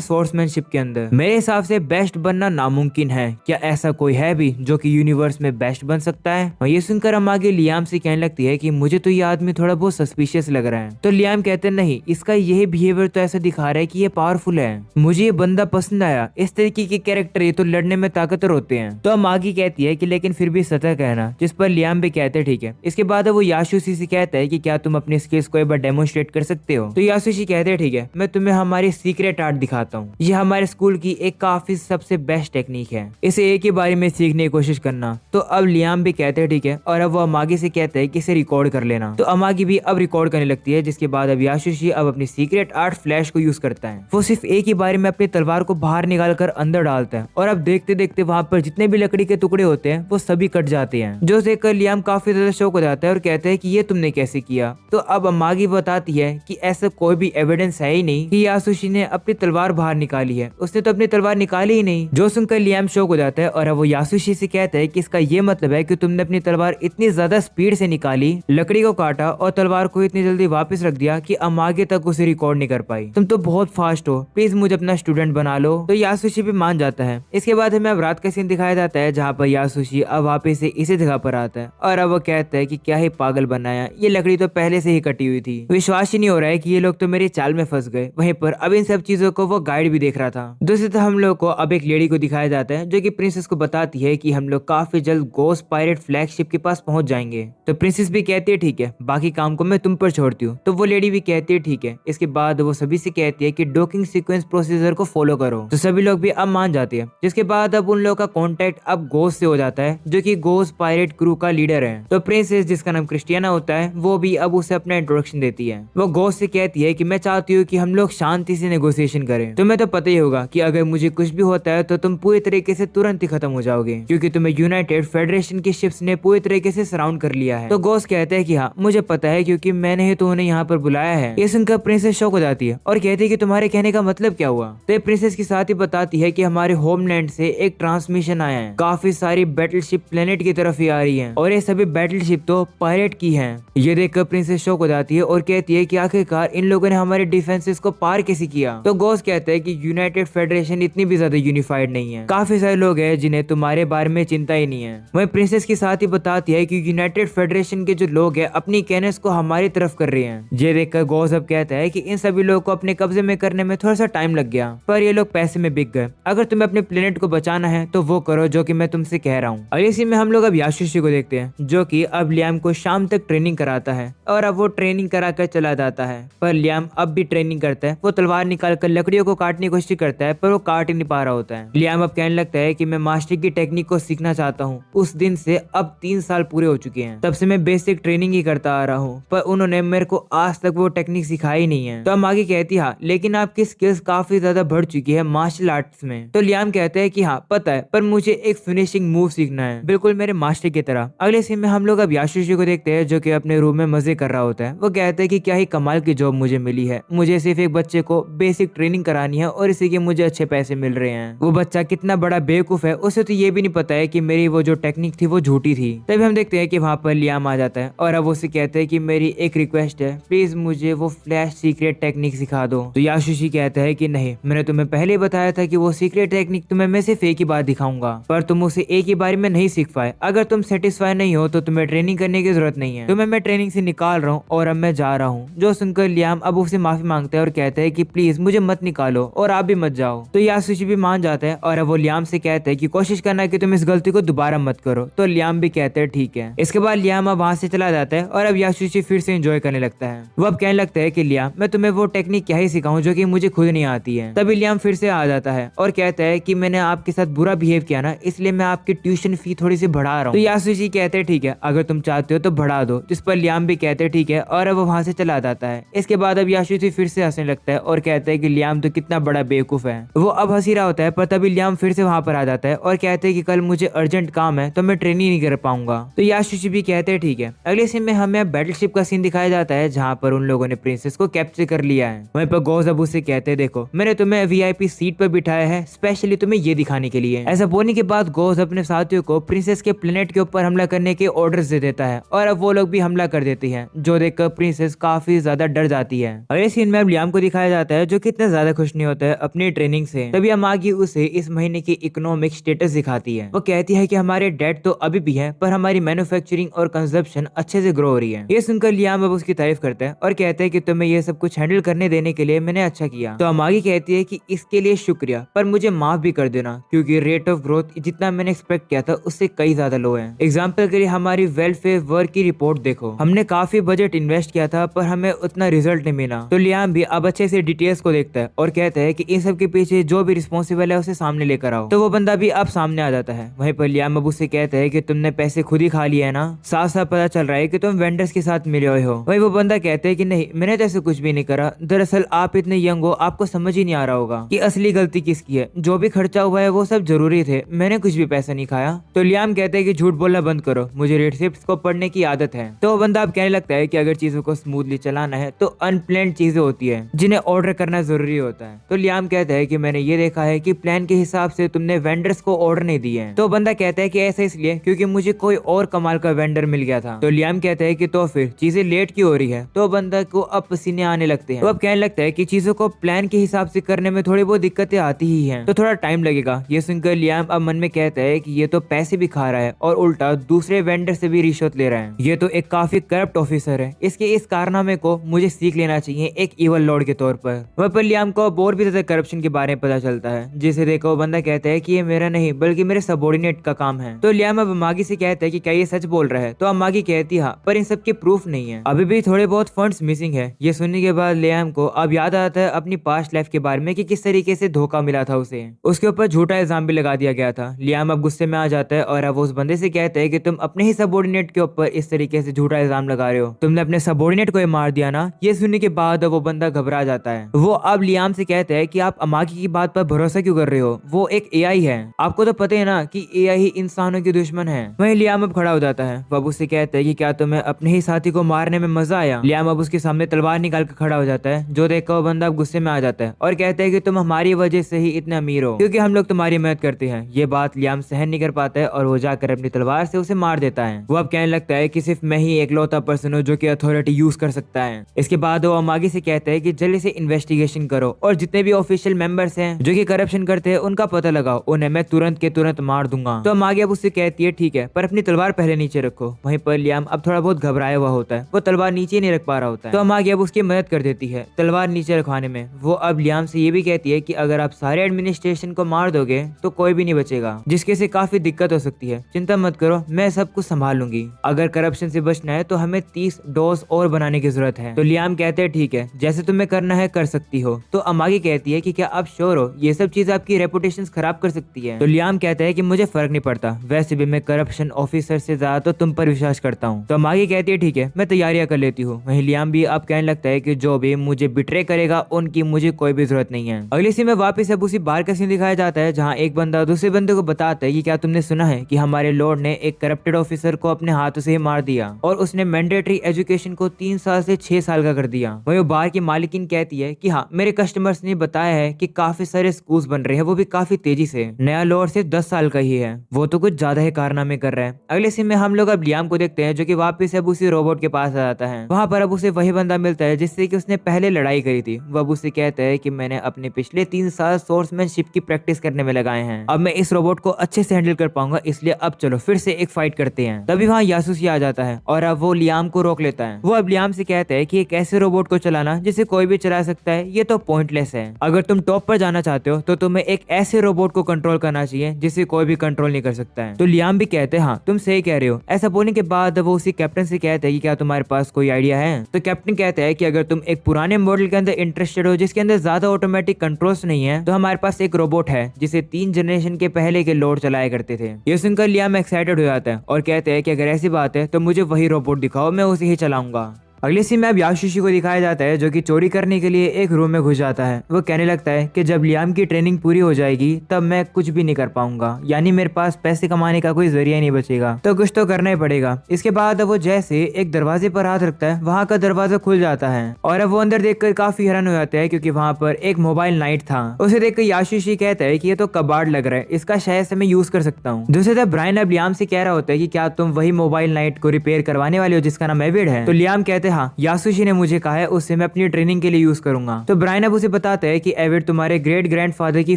स्वॉर्ड्समैनशिप के अंदर। मेरे हिसाब से बेस्ट बनना नामुमकिन है, क्या ऐसा कोई है भी जो कि यूनिवर्स में बेस्ट बन सकता है। और ये सुनकर हम आगे लियाम से कहने लगती है कि मुझे तो ये आदमी थोड़ा बहुत सस्पिशियस लग रहा है। तो लियाम कहते हैं नहीं, इसका यही बिहेवियर तो ऐसा दिखा रहा है कि ये पावरफुल है, मुझे ये बंदा पसंद आया। इस तरीके के कैरेक्टर ये तो लड़ने में ताकतवर होते हैं। तो हम आगे कहती है कि लेकिन फिर भी सतर्क रहना, जिस पर लियाम भी कहते हैं ठीक है। इसके बाद वो यासुशी से कहता है कि क्या तुम अपने स्किल्स को एक बार डेमोन्स्ट्रेट कर सकते हो। तो यासुशी कहते हैं ठीक है, मैं तुम्हें हमारी सीक्रेट आर्ट दिखाता हूँ। ये हमारे स्कूल की एक काफी सबसे बेस्ट टेक्निक है, इसे एक ही बारी में सीखने की कोशिश करना। तो अब लियाम भी कहते हैं ठीक है, और अब वो अमागी से कहते हैं कि इसे रिकॉर्ड कर लेना। तो अमागी भी अब रिकॉर्ड करने लगती है, जिसके बाद अब यासुशी अब अपनी सीक्रेट आर्ट फ्लैश को यूज करता है। वो सिर्फ एक ही बारी में अपनी तलवार को बाहर निकाल कर अंदर डालता है और अब देखते देखते वहाँ पर जितने भी लकड़ी के टुकड़े होते हैं वो सभी कट जाते हैं, जो देखकर लियाम काफी ज्यादा शौक हो जाता है और कहता है कि ये तुमने कैसे किया। तो अब अमागी बताती है कि ऐसा कोई भी एविडेंस है ही नहीं कि यासुशी ने अपनी तलवार बाहर निकाली है, उसने तो अपनी तलवार निकाली ही नहीं। जो सुनकर लियाम शौक हो जाता है और अब वो यासुशी से कहता है कि इसका ये मतलब है कि तुमने अपनी तलवार इतनी ज्यादा स्पीड से निकाली, लकड़ी को काटा और तलवार को इतनी जल्दी वापस रख दिया कि अमागे तक उसे रिकॉर्ड नहीं कर पाई। तुम तो बहुत फास्ट हो, प्लीज मुझे अपना स्टूडेंट बना लो। तो यासुशी भी मान जाता है। इसके बाद हमें अब रात का सीन दिखाया जाता है जहाँ पर यासुशी अब वापस से इसी जगह पर आता है और अब वो कहता है कि क्या ही पागल बनाया, ये लकड़ी तो पहले से ही कटी हुई थी। विश्वास ही नहीं हो रहा है कि ये लोग तो मेरी चाल में फंस गए। वहीं पर अब इन सब चीजों को वो गाइड भी देख रहा था। दूसरी तरफ हम लोग को अब एक लेडी को दिखाया जाता है जो कि प्रिंसेस को बताती है कि हम लोग काफी जल्द गोस्ट पायरेट फ्लैगशिप के पास पहुंच जाएंगे। तो प्रिंसेस भी कहती है ठीक है, बाकी काम को मैं तुम पर छोड़ती हूँ। तो वो लेडी भी कहती है ठीक है। इसके बाद वो सभी से कहती है कि डॉकिंग सीक्वेंस प्रोसीजर को फॉलो करो। तो सभी लोग भी अब मान जाते हैं। जिसके बाद अब उन लोगों का कॉन्टेक्ट अब गोस्ट से हो जाता है, जो कि गोस्ट पायरेट क्रू का लीडर है। तो प्रिंसेस, जिसका नाम क्रिस्टियाना होता है, वो भी अब उसे अपना इंट्रोडक्शन देती है। वो गोस्ट से कहती है कि मैं चाहती हूँ कि हम लोग शांति से नेगोशिएशन करें। तुम्हें तो पता ही होगा कि अगर मुझे कुछ भी होता है तो तुम पूरी तरीके से तुरंत ही खत्म हो जाओगे, क्योंकि तुम्हें यूनाइटेड फेडरेशन की शिप्स ने पूरी तरीके से सराउंड कर लिया है। तो गोस्ट कहता है कि हाँ, मुझे पता है, क्योंकि मैंने ही तो उन्हें यहाँ पर बुलाया है। ये सुनकर प्रिंसेस शॉक हो जाती है और कहती है कि तुम्हारे कहने का मतलब क्या हुआ। तो प्रिंसेस के साथ ही बताती है कि हमारे होमलैंड से एक ट्रांसमिशन आया है, काफी सारी बैटलशिप प्लेनेट की तरफ ही आ रही है और ये सभी बैटलशिप तो पायरेट की हैं। ये देखकर प्रिंसेस शॉक हो जाती है और कहती है कि आखिरकार इन लोगों ने हमारे डिफेंसेस को पार कैसे किया। तो गोस्ट कहता है कि यूनाइटेड फेडरेशन इतनी भी ज्यादा यूनिफाइड नहीं है, काफी सारे लोग हैं जिन्हें तुम्हारे बारे में चिंता ही नहीं है। वही प्रिंसेस के साथ ही बताती है कि यूनाइटेड फेडरेशन के जो लोग हैं अपनी कैनेस को हमारी तरफ कर रहे हैं। ये देखकर गोस्ट अब कहता है कि इन सभी लोगों को अपने कब्जे में करने में थोड़ा सा टाइम लग गया, पर ये लोग पैसे में बिक गए। अगर तुम्हें अपने प्लेनेट को बचाना है तो वो करो जो कि मैं तुमसे कह रहा हूँ। और इसी में हम लोग अब यासुशी को देखते हैं, जो कि अब लियाम को शाम तक ट्रेनिंग कराता है और अब वो ट्रेनिंग कराकर चला जाता है। पर लियाम अब भी ट्रेनिंग करता है। वो तलवार निकालकर लकड़ियों को काटने की कोशिश करता है, पर वो काट ही नहीं पा रहा होता है। लियाम अब कहने लगता है कि मैं मास्टर की टेक्निक को सीखना चाहता हूँ। उस दिन से अब 3 साल पूरे हो चुके हैं, तब से मैं बेसिक ट्रेनिंग ही करता आ रहा हूँ, पर उन्होंने मेरे को आज तक वो टेक्निक सिखाई नहीं है। तो हम आगे कहती है हाँ, लेकिन आपकी स्किल्स काफी ज्यादा बढ़ चुकी है मार्शल आर्ट्स में। तो लियाम कहते हैं कि हाँ पता है, पर मुझे एक फिनिशिंग मूव सीखना है, बिल्कुल मेरे मास्टर की तरह। अगले सीन में हम लोग अब यासुशी को देखते हैं, जो कि अपने रूम में मजे कर रहा होता है। वो कहता है कि क्या ही कमाल की जॉब मुझे मिली है, मुझे सिर्फ एक बच्चे को बेसिक ट्रेनिंग करानी है और इसी के मुझे अच्छे पैसे मिल रहे हैं। वो बच्चा कितना बड़ा बेवकूफ है, उसे तो ये भी नहीं पता है कि मेरी वो जो टेक्निक थी वो झूठी थी। तभी हम देखते हैं कि वहाँ पर लियाम आ जाता है और अब उसे कहते हैं कि मेरी एक रिक्वेस्ट है, प्लीज मुझे वो फ्लैश सीक्रेट टेक्निक सिखा दो। तो यासुशी कहता है कि नहीं, मैंने तुम्हें पहले बताया था कि वो सीक्रेट टेक्निक तुम्हें मैं सिर्फ एक ही बार दिखाऊंगा, पर तुम उसे एक ही बार में नहीं सीख पाए। अगर तुम सेटिस्फाई नहीं हो तो तुम्हें ट्रेनिंग करने की जरूरत नहीं है, तुम्हें मैं ट्रेनिंग से निकाल रहा हूँ और अब मैं जा रहा हूँ। जो सुनकर लियाम अब उसे माफी मांगता है और कहता है कि प्लीज प्लीज मुझे मत निकालो और आप भी मत जाओ। तो यासुशी भी मान जाता है और अब वो लियाम से कहते हैं कि कोशिश करना कि तुम इस गलती को दोबारा मत करो। तो लियाम भी कहते हैं ठीक है। इसके बाद लियाम अब वहां से चला जाता है और अब यासुशी फिर से एंजॉय करने लगता है। वो अब कहने लगता है कि लियाम मैं तुम्हें वो टेक्निक क्या ही सिखाऊं जो कि मुझे खुद नहीं आती है। तभी लियाम फिर से आ जाता है और कहता है कि मैंने आपके साथ बुरा बिहेव किया ना, इसलिए मैं आपकी ट्यूशन फी थोड़ी सी बढ़ा रहा हूँ। तो यासुशी कहते हैं ठीक है, अगर तुम चाहते हो तो बढ़ा दो। जिस पर लियाम भी कहते हैं ठीक है और अब वो वहां से चला जाता है। इसके बाद अब यासुशी फिर से हंसने लगता है और कहता है कि लियाम तो कितना बड़ा बेवकूफ है। वो अब हंसी रहा होता है पर तभी लियाम फिर से वहां पर आ जाता है और कहते हैं कि कल मुझे अर्जेंट काम है तो मैं ट्रेनिंग नहीं कर पाऊंगा। तो यासुशी भी कहते हैं ठीक है। अगले सीन में हमें बैटलशिप का सीन दिखाया जाता है जहाँ पर उन लोगों ने प्रिंसेस को कैप्चर कर लिया है। वहीं पर गोज अब उससे कहते हैं देखो मैंने तुम्हें वीआईपी सीट पर बिठाया है स्पेशली तुम्हें ये दिखाने के लिए। ऐसा बोलने के बाद गोज अपने साथियों को प्रिंसेस के प्लेनेट के ऊपर हमला करने के ऑर्डर्स दे देता है और अब वो लोग भी हमला कर देती हैं, जो देखकर प्रिंसेस काफी ज्यादा डर जाती है। अगले सीन में अब लियाम को दिखाया जाता है जो कितना ज्यादा खुश नहीं होता है अपनी ट्रेनिंग से। तभी अमागी उसे इस महीने की इकोनॉमिक स्टेटस दिखाती है। वो कहती है कि हमारे डेट तो अभी भी है पर हमारी मैन्युफैक्चरिंग और कंजप्शन अच्छे से ग्रो हो रही है। ये सुनकर लियाम अब उसकी तारीफ करता है और कहते हैं कि तुम्हें ये सब कुछ हैंडल करने देने के लिए मैंने अच्छा किया। तो अमागी कहती है कि इसके लिए शुक्रिया पर मुझे माफ भी कर देना क्योंकि रेट ऑफ ग्रोथ जितना मैंने एक्सपेक्ट किया था उससे कई ज्यादा लो है। एग्जाम्पल के लिए हमारी वेलफेयर वर्क की रिपोर्ट देखो, हमने काफी बजट इन्वेस्ट किया था पर हमें उतना रिजल्ट नहीं मिला। तो लियाम भी अब अच्छे से डिटेल्स को देखता है और कहता है कि इन सब के पीछे जो भी रिस्पॉन्सिबल है उसे सामने लेकर आओ। तो वो बंदा भी अब सामने आ जाता है। वहीं पर लियाम अब उससे कहता है कि तुमने पैसे खुद ही खा लिए है ना, साथ साथ पता चल रहा है कि तुम वेंडर्स के साथ मिले हुए हो। वही वो बंदा कहते हैं कि नहीं मैंने तो ऐसे कुछ भी नहीं करा, दरअसल आप इतने यंग हो आपको समझ ही नहीं आ रहा होगा कि असली गलती किसकी है। जो भी खर्चा हुआ है वो सब जरूरी थे, मैंने कुछ भी पैसा नहीं खाया। तो लियाम कहते हैं कि झूठ बोलना बंद करो, मुझे रिसिप्ट्स को पढ़ने की आदत है। तो वो बंदा अब कहने लगता है कि अगर चीजों को स्मूथली चलाना है तो अनप्लान्ड चीजें होती है जिन्हें ऑर्डर करना जरूरी होता है। तो लियाम कहता है कि मैंने ये देखा है कि प्लान के हिसाब से तुमने वेंडर्स को ऑर्डर नहीं दिए हैं। तो बंदा कहता है कि ऐसा इसलिए क्योंकि मुझे कोई और कमाल का वेंडर मिल गया था। तो लियाम कहता है कि तो फिर चीजें लेट क्यों हो रही है। तो बंदा को अब पसीने आने लगते हैं। तो अब कहने लगता है कि चीजों को प्लान के हिसाब से करने में थोड़ी बहुत दिक्कतें आती ही हैं, तो थोड़ा टाइम लगेगा। ये सुनकर लियाम अब मन में कहता है कि ये तो पैसे भी खा रहा है और उल्टा दूसरे वेंडर से भी रिश्वत ले रहा है। ये तो एक काफी करप्ट ऑफिसर है, इसके इस कारनामे को मुझे सीख लेना चाहिए एक इवल लॉर्ड के तौर पर। वह पर लियाम को और भी ज्यादा करप्शन के बारे में पता चलता है, जिसे देखकर वो बंदा कहता है कि ये मेरा नहीं बल्कि मेरे सबॉर्डिनेट का काम है। तो लियाम अब अमागी से कहता है कि क्या ये सच बोल रहा है। तो अमागी कहती है हाँ, पर इन सब के प्रूफ नहीं है, अभी भी थोड़े बहुत फंड्स मिसिंग है। ये सुनने के बाद लियाम को अब याद आता है अपनी पास्ट लाइफ के बारे में कि किस तरीके से धोखा मिला था उसे, उसके ऊपर झूठा इल्जाम भी लगा दिया गया था। लियाम अब गुस्से में आ जाता है और अब उस बंदे से कहता है कि तुम अपने ही सबॉर्डिनेट के ऊपर इस तरीके से झूठा इल्जाम लगा रहे हो, तुमने अपने सबॉर्डिनेट को ही मार दिया ना। ये सुनने के बाद वो बंदा घबरा जाता है। वो अब लियाम से कहता है कि आप अमागी की बात पर भरोसा क्यों कर रहे हो, वो एक एआई है, आपको तो पता है ना कि एआई ही इंसानों की दुश्मन है। वहीं लियाम अब खड़ा हो जाता है। वो उससे कहता है कि क्या तुम्हें अपने ही साथी को मारने में मजा आया। लियाम अब उसके सामने तलवार निकाल कर खड़ा हो जाता है, जो देखकर वो बंदा अब गुस्से में आ जाता है और कहता है कि तुम हमारी वजह से ही इतने अमीर हो क्योंकि हम लोग तुम्हारी मदद करते हैं। ये बात लियाम सहन नहीं कर पाता है और वो जाकर अपनी तलवार से उसे मार देता है। वो अब कहने लगता है कि सिर्फ मैं ही एकलौता पर्सन हूँ जो कि अथॉरिटी यूज कर सकता है। इसके बाद वो अमागी से कहता है कि जल्दी से इन्वेस्टिगेशन करो और जितने भी ऑफिशियल मेंबर्स हैं जो कि करप्शन करते हैं उनका पता लगाओ, उन्हें मैं तुरंत के तुरंत मार दूंगा। तो अमागी अब उससे कहती है ठीक है पर अपनी तलवार पहले नीचे रखो। वहीं पर लियाम अब थोड़ा बहुत घबराया हुआ होता है, वो तलवार नीचे नहीं रख पा रहा होता है। तो अमागी अब उसकी मदद कर देती है तलवार नीचे रखवाने में। वो अब लियाम से ये भी कहती है कि अगर आप सारे एडमिनिस्ट्रेशन को मार दोगे तो कोई भी नहीं बचेगा, जिसके से काफी दिक्कत हो सकती है। चिंता मत करो, मैं सब कुछ संभाल लूंगी। अगर करप्शन से बचना है तो हमें 30 डोज और बनाने की जरूरत है। तो लियाम कहते हैं ठीक है, जैसे तुम्हें करना है कर सकती हो। तो अमागी कहती है कि क्या आप श्योर हो, ये सब चीज आपकी रेपुटेशन खराब कर सकती है। तो लियाम कहता है कि मुझे फर्क नहीं पड़ता, वैसे भी मैं करप्शन ऑफिसर से ज्यादा तो तुम पर विश्वास करता हूँ। तो अमागी कहती है ठीक है, मैं तैयारियां कर लेती हूँ। वहीं लियाम भी अब कहने लगता है कि जो भी मुझे बिट्रे करेगा उनकी मुझे कोई भी जरूरत नहीं है। अगली सीन में वापस अब उसी बार का सीन दिखाया जाता है जहाँ एक बंदा दूसरे बंदे को बताता है कि क्या तुमने सुना है कि हमारे लॉर्ड ने एक करप्टेड ऑफिसर को अपने हाथों से ही मार दिया और उसने मैंडेटरी एजुकेशन को 3 साल से 6 साल का कर दिया। वही वो बार की मालिकिन कहती है कि हाँ, मेरे कस्टमर्स ने बताया है कि काफी सारे स्कूल्स बन रहे हैं, वो भी काफी तेजी से। नया लॉर्ड सिर्फ 10 साल का ही है, वो तो कुछ ज्यादा ही कारनामे कर रहा है। अगले सीन में हम लोग अब लियाम को देखते हैं जो कि वापस अब उसी रोबोट के पास आ जाता है। वहाँ पर अब उसे वही बंदा मिलता है जिससे कि उसने पहले लड़ाई करी थी। वो अब उसे कहता है कि मैंने अपने पिछले 3 साल सोर्समैनशिप की प्रैक्टिस करने में लगाए हैं, अब मैं इस रोबोट को अच्छे से हैंडल कर पाऊंगा, इसलिए अब चलो फिर से एक फाइट करते हैं। तभी वहाँ यासुशी आ जाता है और अब वो लियाम को रोक लेता है। वो अब लियाम से कहता है कि एक ऐसे रोबोट को चलाना जिसे कोई भी चला सकता है, है ये तो पॉइंटलेस है। अगर तुम टॉप पर जाना चाहते हो तो तुम्हें एक ऐसे रोबोट को कंट्रोल करना चाहिए जिसे कोई भी कंट्रोल नहीं कर सकता है। तो लियाम भी कहते हैं हाँ तुम सही कह रहे हो। ऐसा बोलने के बाद वो उसी कैप्टन से कहते हैं कि क्या तुम्हारे पास कोई आइडिया है। तो कैप्टन कहता है कि अगर तुम एक पुराने मॉडल के अंदर इंटरेस्टेड हो जिसके अंदर ज्यादा ऑटोमेटिक कंट्रोल्स नहीं है, तो हमारे पास एक रोबोट है जिसे 3 जनरेशन के पहले के लॉर्ड चलाया करते थे। ये सुनकर लियाम एक्साइटेड हो जाता है और कहते हैं कि अगर ऐसी बात है तो मुझे वही रोबोट दिखाओ, मैं उसे ही चलाऊंगा। अगले सीन में अब यासुशी को दिखाया जाता है जो कि चोरी करने के लिए एक रूम में घुस जाता है। वो कहने लगता है कि जब लियाम की ट्रेनिंग पूरी हो जाएगी तब मैं कुछ भी नहीं कर पाऊंगा, यानी मेरे पास पैसे कमाने का कोई जरिया नहीं बचेगा, तो कुछ तो करना ही पड़ेगा। इसके बाद वो जैसे एक दरवाजे पर हाथ रखता है वहाँ का दरवाजा खुल जाता है और अब वो अंदर देखकर काफी हैरान हो जाता है क्योंकि वहाँ पर एक मोबाइल नाइट था। उसे देखकर यासुशी कहता है कि ये तो कबाड़ लग रहा है, इसका शायद से मैं यूज कर सकता हूँ। दूसरी तरफ ब्रायन अब लियाम से कह रहा होता है कि क्या तुम वही मोबाइल नाइट को रिपेयर करवाने वाले हो जिसका नाम एविड है। तो लियाम कहते हैं हाँ, यासुशी ने मुझे कहा है उससे मैं अपनी ट्रेनिंग के लिए यूज करूंगा। तो ब्रायन अब उसे बताता है कि एविड तुम्हारे ग्रेट ग्रैंडफादर की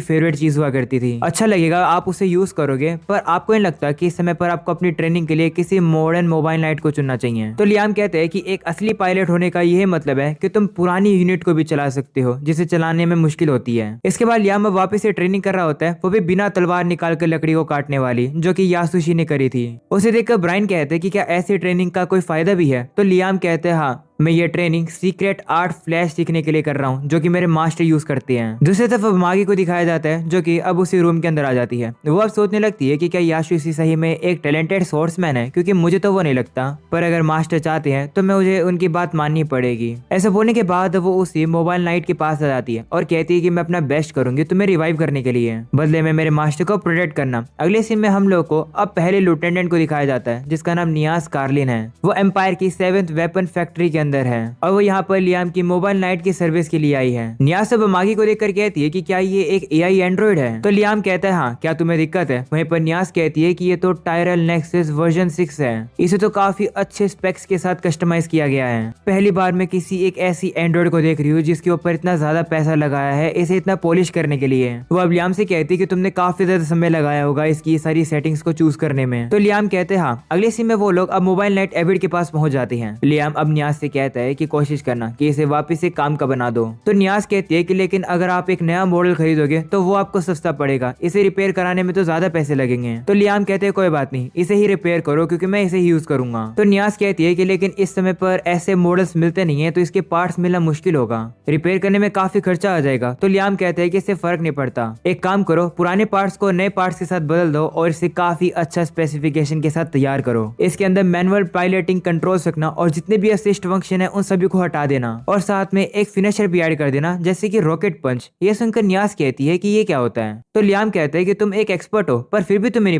फेवरेट चीज हुआ करती थी, अच्छा लगेगा आप उसे यूज करोगे, पर आपको नहीं लगता कि इस समय पर आपको अपनी ट्रेनिंग के लिए किसी मॉडर्न मोबाइल नाइट को चुनना चाहिए। तो लियाम कहते हैं कि एक असली पायलट होने का यही मतलब है कि तुम पुरानी यूनिट को भी चला सकते हो जिसे चलाने में मुश्किल होती है। इसके बाद लियाम अब वापस से ट्रेनिंग कर रहा होता है, वो भी बिना तलवार निकाल कर लकड़ी को काटने वाली, जो कि यासुशी ने करी थी। उसे देखकर ब्रायन कहते हैं कि क्या ऐसी ट्रेनिंग का कोई फायदा भी है। तो लियाम कहते हैं हाँ, मैं ये ट्रेनिंग सीक्रेट आर्ट फ्लैश सीखने के लिए कर रहा हूँ जो कि मेरे मास्टर यूज करते हैं। दूसरी तरफ मागी को दिखाया जाता है जो कि अब उसी रूम के अंदर आ जाती है। वो अब सोचने लगती है कि क्या यासुशी सही में एक टैलेंटेड सोर्समैन है, क्योंकि मुझे तो वो नहीं लगता, पर अगर मास्टर चाहते हैं तो मैं मुझे उनकी बात माननी पड़ेगी। ऐसा बोलने के बाद वो उसी मोबाइल नाइट के पास आ जाती है और कहती है कि मैं अपना बेस्ट करूंगी तुम्हें रिवाइव करने के लिए, बदले में मेरे मास्टर को प्रोटेक्ट करना। अगले सीन में हम लोग को अब पहले लेफ्टिनेंट को दिखाया जाता है जिसका नाम नियाज कार्लिन है। वो एम्पायर की 7th वेपन फैक्ट्री के अंदर है और वो यहाँ पर लियाम की मोबाइल नाइट की सर्विस के लिए आई है। नियाज अब मागी को देखकर कहती है कि क्या ये एक एआई एंड्रॉइड है। तो लियाम कहता है हाँ, क्या तुम्हें दिक्कत है। वहीं पर नियाज कहती है कि ये तो टायरल नेक्सस वर्जन 6 है, इसे तो काफी अच्छे स्पेक्स के साथ कस्टमाइज किया गया है। पहली बार मैं किसी एक ऐसी एंड्रॉइड को देख रही हूँ जिसके ऊपर इतना ज्यादा पैसा लगाया है इसे इतना पॉलिश करने के लिए। वो अब लियाम से कहती है कि तुमने काफी ज्यादा समय लगाया होगा इसकी सारी सेटिंग्स को चूज करने में। तो लियाम कहते हैं हाँ। अगले सीन में वो लोग अब मोबाइल नाइट एविड के पास पहुंच जाते हैं। लियाम अब नियाज से कहता है कि कोशिश करना कि इसे वापस से काम का बना दो। तो नियाज कहती है कि लेकिन अगर आप एक नया मॉडल खरीदोगे तो वो आपको सस्ता पड़ेगा, इसे रिपेयर कराने में तो ज्यादा पैसे लगेंगे। तो लियाम कहते हैं कोई बात नहीं, इसे ही रिपेयर करो क्योंकि मैं इसे ही यूज करूंगा। तो नियाज कहती है कि लेकिन इस समय पर ऐसे मॉडल्स मिलते नहीं है तो इसके पार्ट्स मिलना मुश्किल होगा, रिपेयर करने में काफी खर्चा आ जाएगा। तो लियाम कहते हैं कि इससे फर्क नहीं पड़ता, एक काम करो पुराने पार्ट्स को नए पार्ट्स के साथ बदल दो और इसे काफी अच्छा स्पेसिफिकेशन के साथ तैयार करो। इसके अंदर मैनुअल पायलटिंग कंट्रोल रखना और जितने भी असिस्ट फंक्शन है उन सभी को हटा देना और साथ में एक फिनिशर भी ऐड कर देना जैसे कि रॉकेट पंच। ये सुनकर नियाज कहती है कि ये क्या होता है। तो लियाम कहते हैं कि तुम एक एक्सपर्ट हो पर फिर भी तुम्हें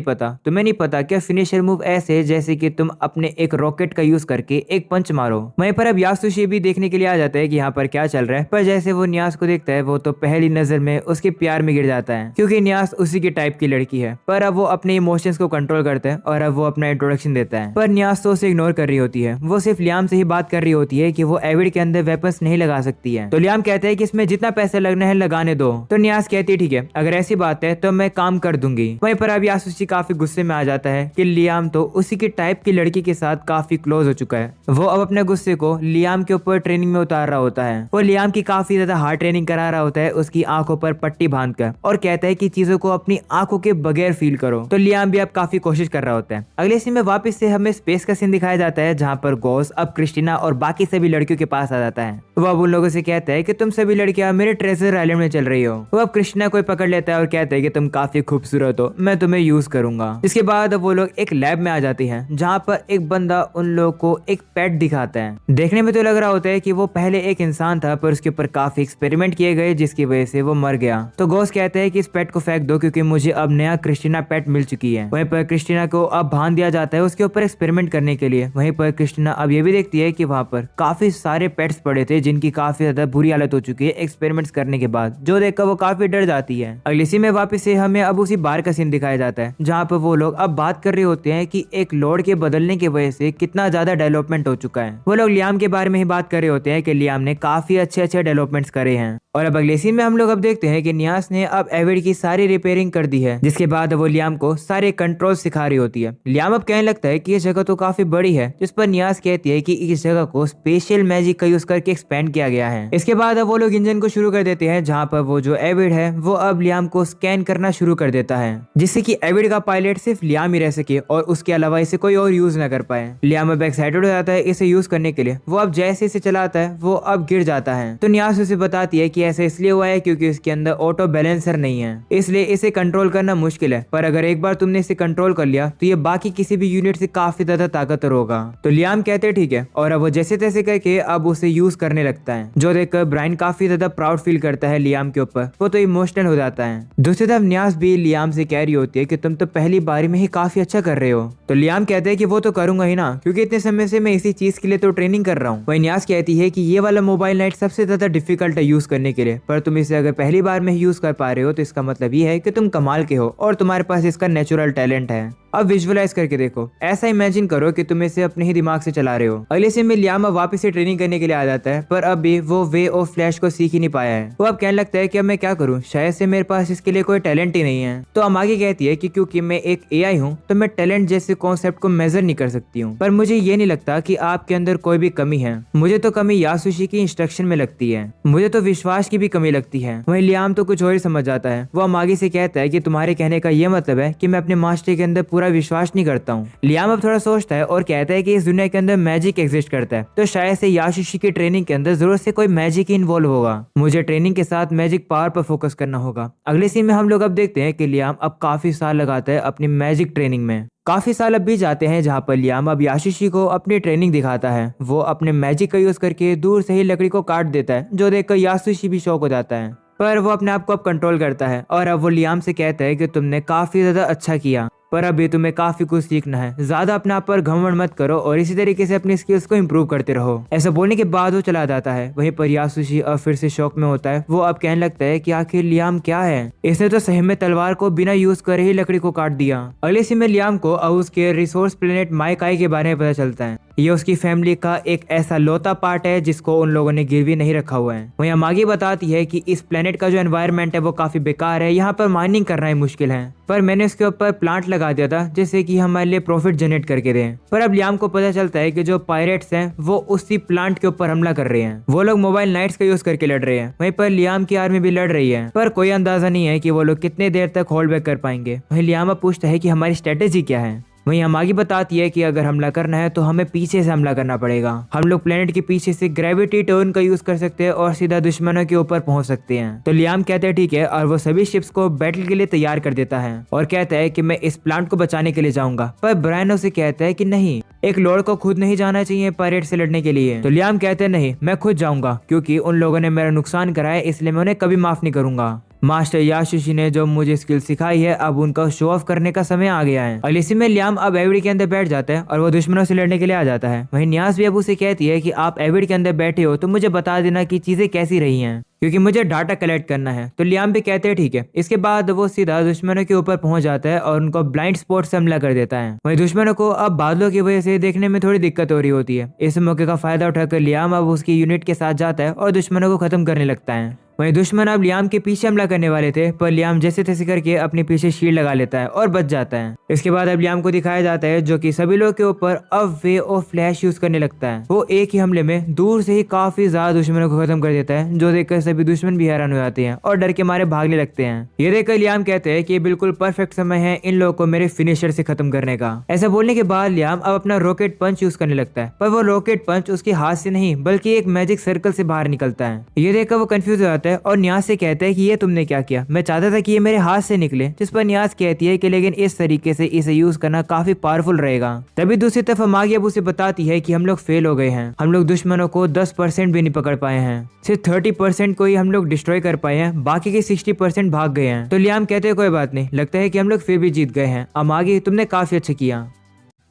नहीं पता क्या फिनिशर मूव ऐसे जैसे कि तुम अपने एक रॉकेट का यूज करके एक पंच मारो। वहीं पर अब यासुशी भी देखने के लिए आ जाता है कि यहाँ पर क्या चल रहा है, पर जैसे वो नियाज को देखता है वो तो पहली नजर में उसके प्यार में गिर जाता है क्योंकि नियाज उसी के टाइप की लड़की है। पर अब वो अपने इमोशंस को कंट्रोल करता है और अब वो अपना इंट्रोडक्शन देता है, पर नियाज तो उसे इग्नोर कर रही होती है। वो सिर्फ लियाम से ही बात कर रही होती है कि वो एविड के अंदर वेपन्स नहीं लगा सकती है। तो लियाम कहते हैं कि इसमें जितना पैसा लगना है लगाने दो। तो नियाज कहती है ठीक है, अगर ऐसी बात है तो मैं काम कर दूंगी। वहीं पर अब यासुशी काफी गुस्से में आ जाता है कि लियाम तो उसी की टाइप की लड़की के साथ काफी क्लोज हो चुका है। वो अब अपने गुस्से को लियाम के ऊपर ट्रेनिंग में उतार रहा होता है। वो लियाम की काफी ज्यादा हार्ड ट्रेनिंग करा रहा होता है उसकी आंखों पर पट्टी बांधकर और कहता है कि चीजों को अपनी आंखों के बगैर फील करो। तो लियाम भी अब काफी कोशिश कर रहा होता है। अगले सीन में वापस से हमें स्पेस का सीन दिखाया जाता है जहाँ पर गोस अब क्रिस्टीना और बाकी सभी लड़कियों के पास आ जाता है। वो अब उन लोगों से कहता है कि तुम सभी लड़कियां मेरे ट्रेजर आइलैंड में चल रही हो। वो अब क्रिस्टीना को पकड़ लेता है और कहता है कि तुम काफी खूबसूरत हो, मैं तुम्हें यूज करूंगा। इसके बाद वो लोग एक लैब में आ जाते हैं जहाँ पर एक बंदा उन लोगों को एक पेट दिखाता है। देखने में तो लग रहा होता है कि वो पहले एक इंसान था पर उसके ऊपर काफी एक्सपेरिमेंट किए गए जिसकी वजह से वो मर गया। तो गोस कहते हैं कि इस पेट को फेंक दो क्योंकि मुझे अब नया क्रिस्टीना पेट मिल चुकी है। वहीं पर क्रिस्टीना को अब बांध दिया जाता है उसके ऊपर एक्सपेरिमेंट करने के लिए। वहीं पर क्रिस्टीना अब ये भी देखती है कि वहाँ पर काफी सारे पेट्स पड़े थे जिनकी काफी ज्यादा बुरी हालत हो चुकी है एक्सपेरिमेंट्स करने के बाद, जो देखकर वो काफी डर जाती है। अगले सीन में वापस से हमें अब उसी बार का सीन दिखाया जाता है जहाँ पर वो लोग अब बात कर रहे होते हैं कि एक लॉर्ड के बदलने की वजह से कितना ज्यादा डेवलपमेंट हो चुका है। वो लोग लियाम के बारे में ही बात कर रहे होते हैं कि लियाम ने काफी अच्छे डेवलपमेंट्स करे हैं और अब अगले सीन में हम लोग अब देखते हैं कि नियास ने अब एविड की सारी रिपेयरिंग कर दी है, जिसके बाद वो लियाम को सारे कंट्रोल सिखा रही होती है। लियाम अब कहने लगता है कि ये जगह तो काफी बड़ी है, जिस पर नियास कहती है कि इस जगह को स्पेशल मैजिक का यूज करके एक्सपेंड किया गया है। इसके बाद अब वो लोग इंजन को शुरू कर देते हैं, जहाँ पर वो जो एविड है वो अब लियाम को स्कैन करना शुरू कर देता है, जिससे कि एविड का पायलट सिर्फ लियाम ही रह सके और उसके अलावा इसे कोई और यूज न कर पाए। लियाम अब एक्साइटेड हो जाता है इसे यूज करने के लिए। वो अब जैसे इसे चलाता है वो अब गिर जाता है, तो नियास उसे बताती है कि ऐसा इसलिए हुआ है क्योंकि इसके अंदर ऑटो बैलेंसर नहीं है, इसलिए इसे कंट्रोल करना मुश्किल है। पर अगर एक बार तुमने इसे कंट्रोल कर लिया तो ये बाकी किसी भी यूनिट से काफी ज्यादा ताकतवर होगा। तो लियाम कहते हैं ठीक है, और अब वो जैसे तैसे करके अब उसे यूज करने लगता है, जो देखकर ब्रायन काफी ज्यादा प्राउड फील करता है लियाम के ऊपर। वो तो इमोशनल हो जाता है। दूसरी तरफ नियास भी लियाम से कह रही होती है कि तुम तो पहली बारी में ही काफी अच्छा कर रहे हो। तो लियाम कहते हैं कि वो तो करूंगा ही ना, क्योंकि इतने समय से मैं इसी चीज के लिए तो ट्रेनिंग कर रहा हूँ। वही नियास कहती है कि ये वाला मोबाइल नाइट सबसे ज्यादा डिफिकल्ट है यूज करने के लिए, पर तुम इसे अगर पहली बार में यूज कर पा रहे हो तो इसका मतलब ये है कि तुम कमाल के हो और तुम्हारे पास इसका नेचुरल टैलेंट है। अब विजुअलाइज करके देखो, ऐसा इमेजिन करो कि तुम इसे अपने ही दिमाग से चला रहे हो। अगले सीन में लियाम वापस से ट्रेनिंग करने के लिए आ जाता है, पर अब भी वो वे ऑफ फ्लैश को सीख ही नहीं पाया है। वो अब कहने लगता है कि अब मैं क्या करूं, शायद से मेरे पास इसके लिए कोई टैलेंट ही नहीं है। तो अमागी कहती है कि क्योंकि मैं एक एआई हूं तो मैं टैलेंट जैसे कॉन्सेप्ट को मेजर नहीं कर सकती हूँ, पर मुझे ये नहीं लगता कि आपके अंदर कोई भी कमी है। मुझे तो कमी यासुशी की इंस्ट्रक्शन में लगती है, मुझे तो विश्वास की भी कमी लगती है। वही लियाम तो कुछ और ही समझ जाता है। वो अमागी से कहता है कि तुम्हारे कहने का ये मतलब है कि मैं अपने मास्टर के अंदर पूरा विश्वास नहीं करता हूँ। लियाम अब थोड़ा सोचता है और कहता है कि इस दुनिया के अंदर मैजिक एग्जिस्ट करता है, तो शायद से यासुशी की ट्रेनिंग के अंदर जरूर से कोई मैजिक ही इन्वॉल्व होगा। मुझे ट्रेनिंग के साथ मैजिक पावर पर फोकस करना होगा। अगले सीन में हम लोग अब देखते हैं कि लियाम अब काफी साल लगाता है अपनी मैजिक ट्रेनिंग में। काफी साल अब भी जाते हैं, जहाँ पर लियाम अब यासुशी को अपनी ट्रेनिंग दिखाता है। वो अपने मैजिक का यूज करके दूर से ही लकड़ी को काट देता है, जो देखकर यासुशी भी शॉक हो जाता है। पर वो अपने आप को अब कंट्रोल करता है और अब वो लियाम से कहता है कि तुमने काफी ज्यादा अच्छा किया, पर अभी तुम्हें काफी कुछ सीखना है। ज्यादा अपने आप पर घमंड मत करो और इसी तरीके से अपनी स्किल्स को इम्प्रूव करते रहो। ऐसा बोलने के बाद वो चला जाता है। वहीं पर यासुशी अब फिर से शौक में होता है। वो अब कहने लगता है कि आखिर लियाम क्या है, इसने तो सही में तलवार को बिना यूज करे ही लकड़ी को काट दिया। अगले सीन में लियाम को अब उसके रिसोर्स प्लेनेट माइकाई के बारे में पता चलता है। ये उसकी फैमिली का एक ऐसा लौता पार्ट है जिसको उन लोगों ने गिरवी नहीं रखा हुआ है। वहीं अमागी बताती है कि इस प्लेनेट का जो एनवायरनमेंट है वो काफी बेकार है, यहाँ पर माइनिंग करना ही मुश्किल है, पर मैंने इसके ऊपर प्लांट लगा दिया था जिससे कि हमारे लिए प्रॉफिट जनरेट करके दें। पर अब लियाम को पता चलता है कि जो पायरेट्स हैं वो उसी प्लांट के ऊपर हमला कर रहे हैं। वो लोग मोबाइल नाइट्स का यूज करके लड़ रहे हैं। वहीं पर लियाम की आर्मी भी लड़ रही है, पर कोई अंदाजा नहीं है कि वो लोग कितने देर तक होल्ड बैक कर पाएंगे। वहीं लियाम पूछता है कि हमारी स्ट्रेटेजी क्या है। वहीं अमागी बताती है कि अगर हमला करना है तो हमें पीछे से हमला करना पड़ेगा। हम लोग प्लेनेट के पीछे से ग्रेविटी टर्न का यूज कर सकते हैं और सीधा दुश्मनों के ऊपर पहुंच सकते हैं। तो लियाम कहते हैं ठीक है, और वो सभी शिप्स को बैटल के लिए तैयार कर देता है और कहता है कि मैं इस प्लांट को बचाने के लिए जाऊंगा। पर ब्रायन उसे कहता है कि नहीं, एक लॉर्ड को खुद नहीं जाना चाहिए पायरेट से लड़ने के लिए। तो लियाम कहते हैं नहीं, मैं खुद जाऊंगा, क्योंकि उन लोगों ने मेरा नुकसान करा है, इसलिए मैं उन्हें कभी माफ नहीं करूंगा। मास्टर यासुशी ने जो मुझे स्किल सिखाई है, अब उनका शो ऑफ करने का समय आ गया है। अगले सीन में लियाम अब एविड के अंदर बैठ जाता है और वो दुश्मनों से लड़ने के लिए आ जाता है। वहीं नियास भी अब उसे कहती है कि आप एविड के अंदर बैठे हो तो मुझे बता देना कि चीजें कैसी रही हैं, क्योंकि मुझे डाटा कलेक्ट करना है। तो लियाम भी कहते हैं ठीक है। इसके बाद वो सीधा दुश्मनों के ऊपर पहुंच जाता है और उनको ब्लाइंड स्पॉट से हमला कर देता है। वहीं दुश्मनों को अब बादलों की वजह से देखने में थोड़ी दिक्कत हो रही होती है। इस मौके का फायदा उठाकर लियाम अब उसकी यूनिट के साथ जाता है और दुश्मनों को खत्म करने लगता है। वहीं दुश्मन अब लियाम के पीछे हमला करने वाले थे, पर लियाम जैसे तैसे करके अपने पीछे शील्ड लगा लेता है और बच जाता है। इसके बाद अब लियाम को दिखाया जाता है जो कि सभी लोग के ऊपर अब वे ऑफ फ्लैश यूज करने लगता है। वो एक ही हमले में दूर से ही काफी ज्यादा दुश्मनों को खत्म कर देता है, जो देखकर सभी दुश्मन भी हैरान हो जाते हैं और डर के मारे भागने लगते हैं। ये देखकर लियाम कहते हैं कि ये बिल्कुल परफेक्ट समय है इन लोगों को मेरे फिनिशर से खत्म करने का। ऐसा बोलने के बाद लियाम अब अपना रॉकेट पंच यूज करने लगता है, पर वो रॉकेट पंच उसके हाथ से नहीं बल्कि एक मैजिक सर्कल से बाहर निकलता है। ये देखकर वो कंफ्यूज हो जाता है और नियास से कहता है कि ये तुमने क्या किया, मैं चाहता था कि ये मेरे हाथ से निकले। जिस पर नियास कहती है कि लेकिन इस तरीके से इसे यूज करना काफी पावरफुल रहेगा। तभी दूसरी तरफ अमागी अब उसे बताती है कि हम लोग फेल हो गए हैं, हम लोग दुश्मनों को 10% भी नहीं पकड़ पाए हैं, सिर्फ 30% को ही हम लोग डिस्ट्रॉय कर पाए हैं, बाकी के 60% भाग गए हैं। तो लियाम कहते हैं कोई बात नहीं, लगता है कि हम लोग फिर भी जीत गए हैं। अमागी तुमने काफी अच्छा किया।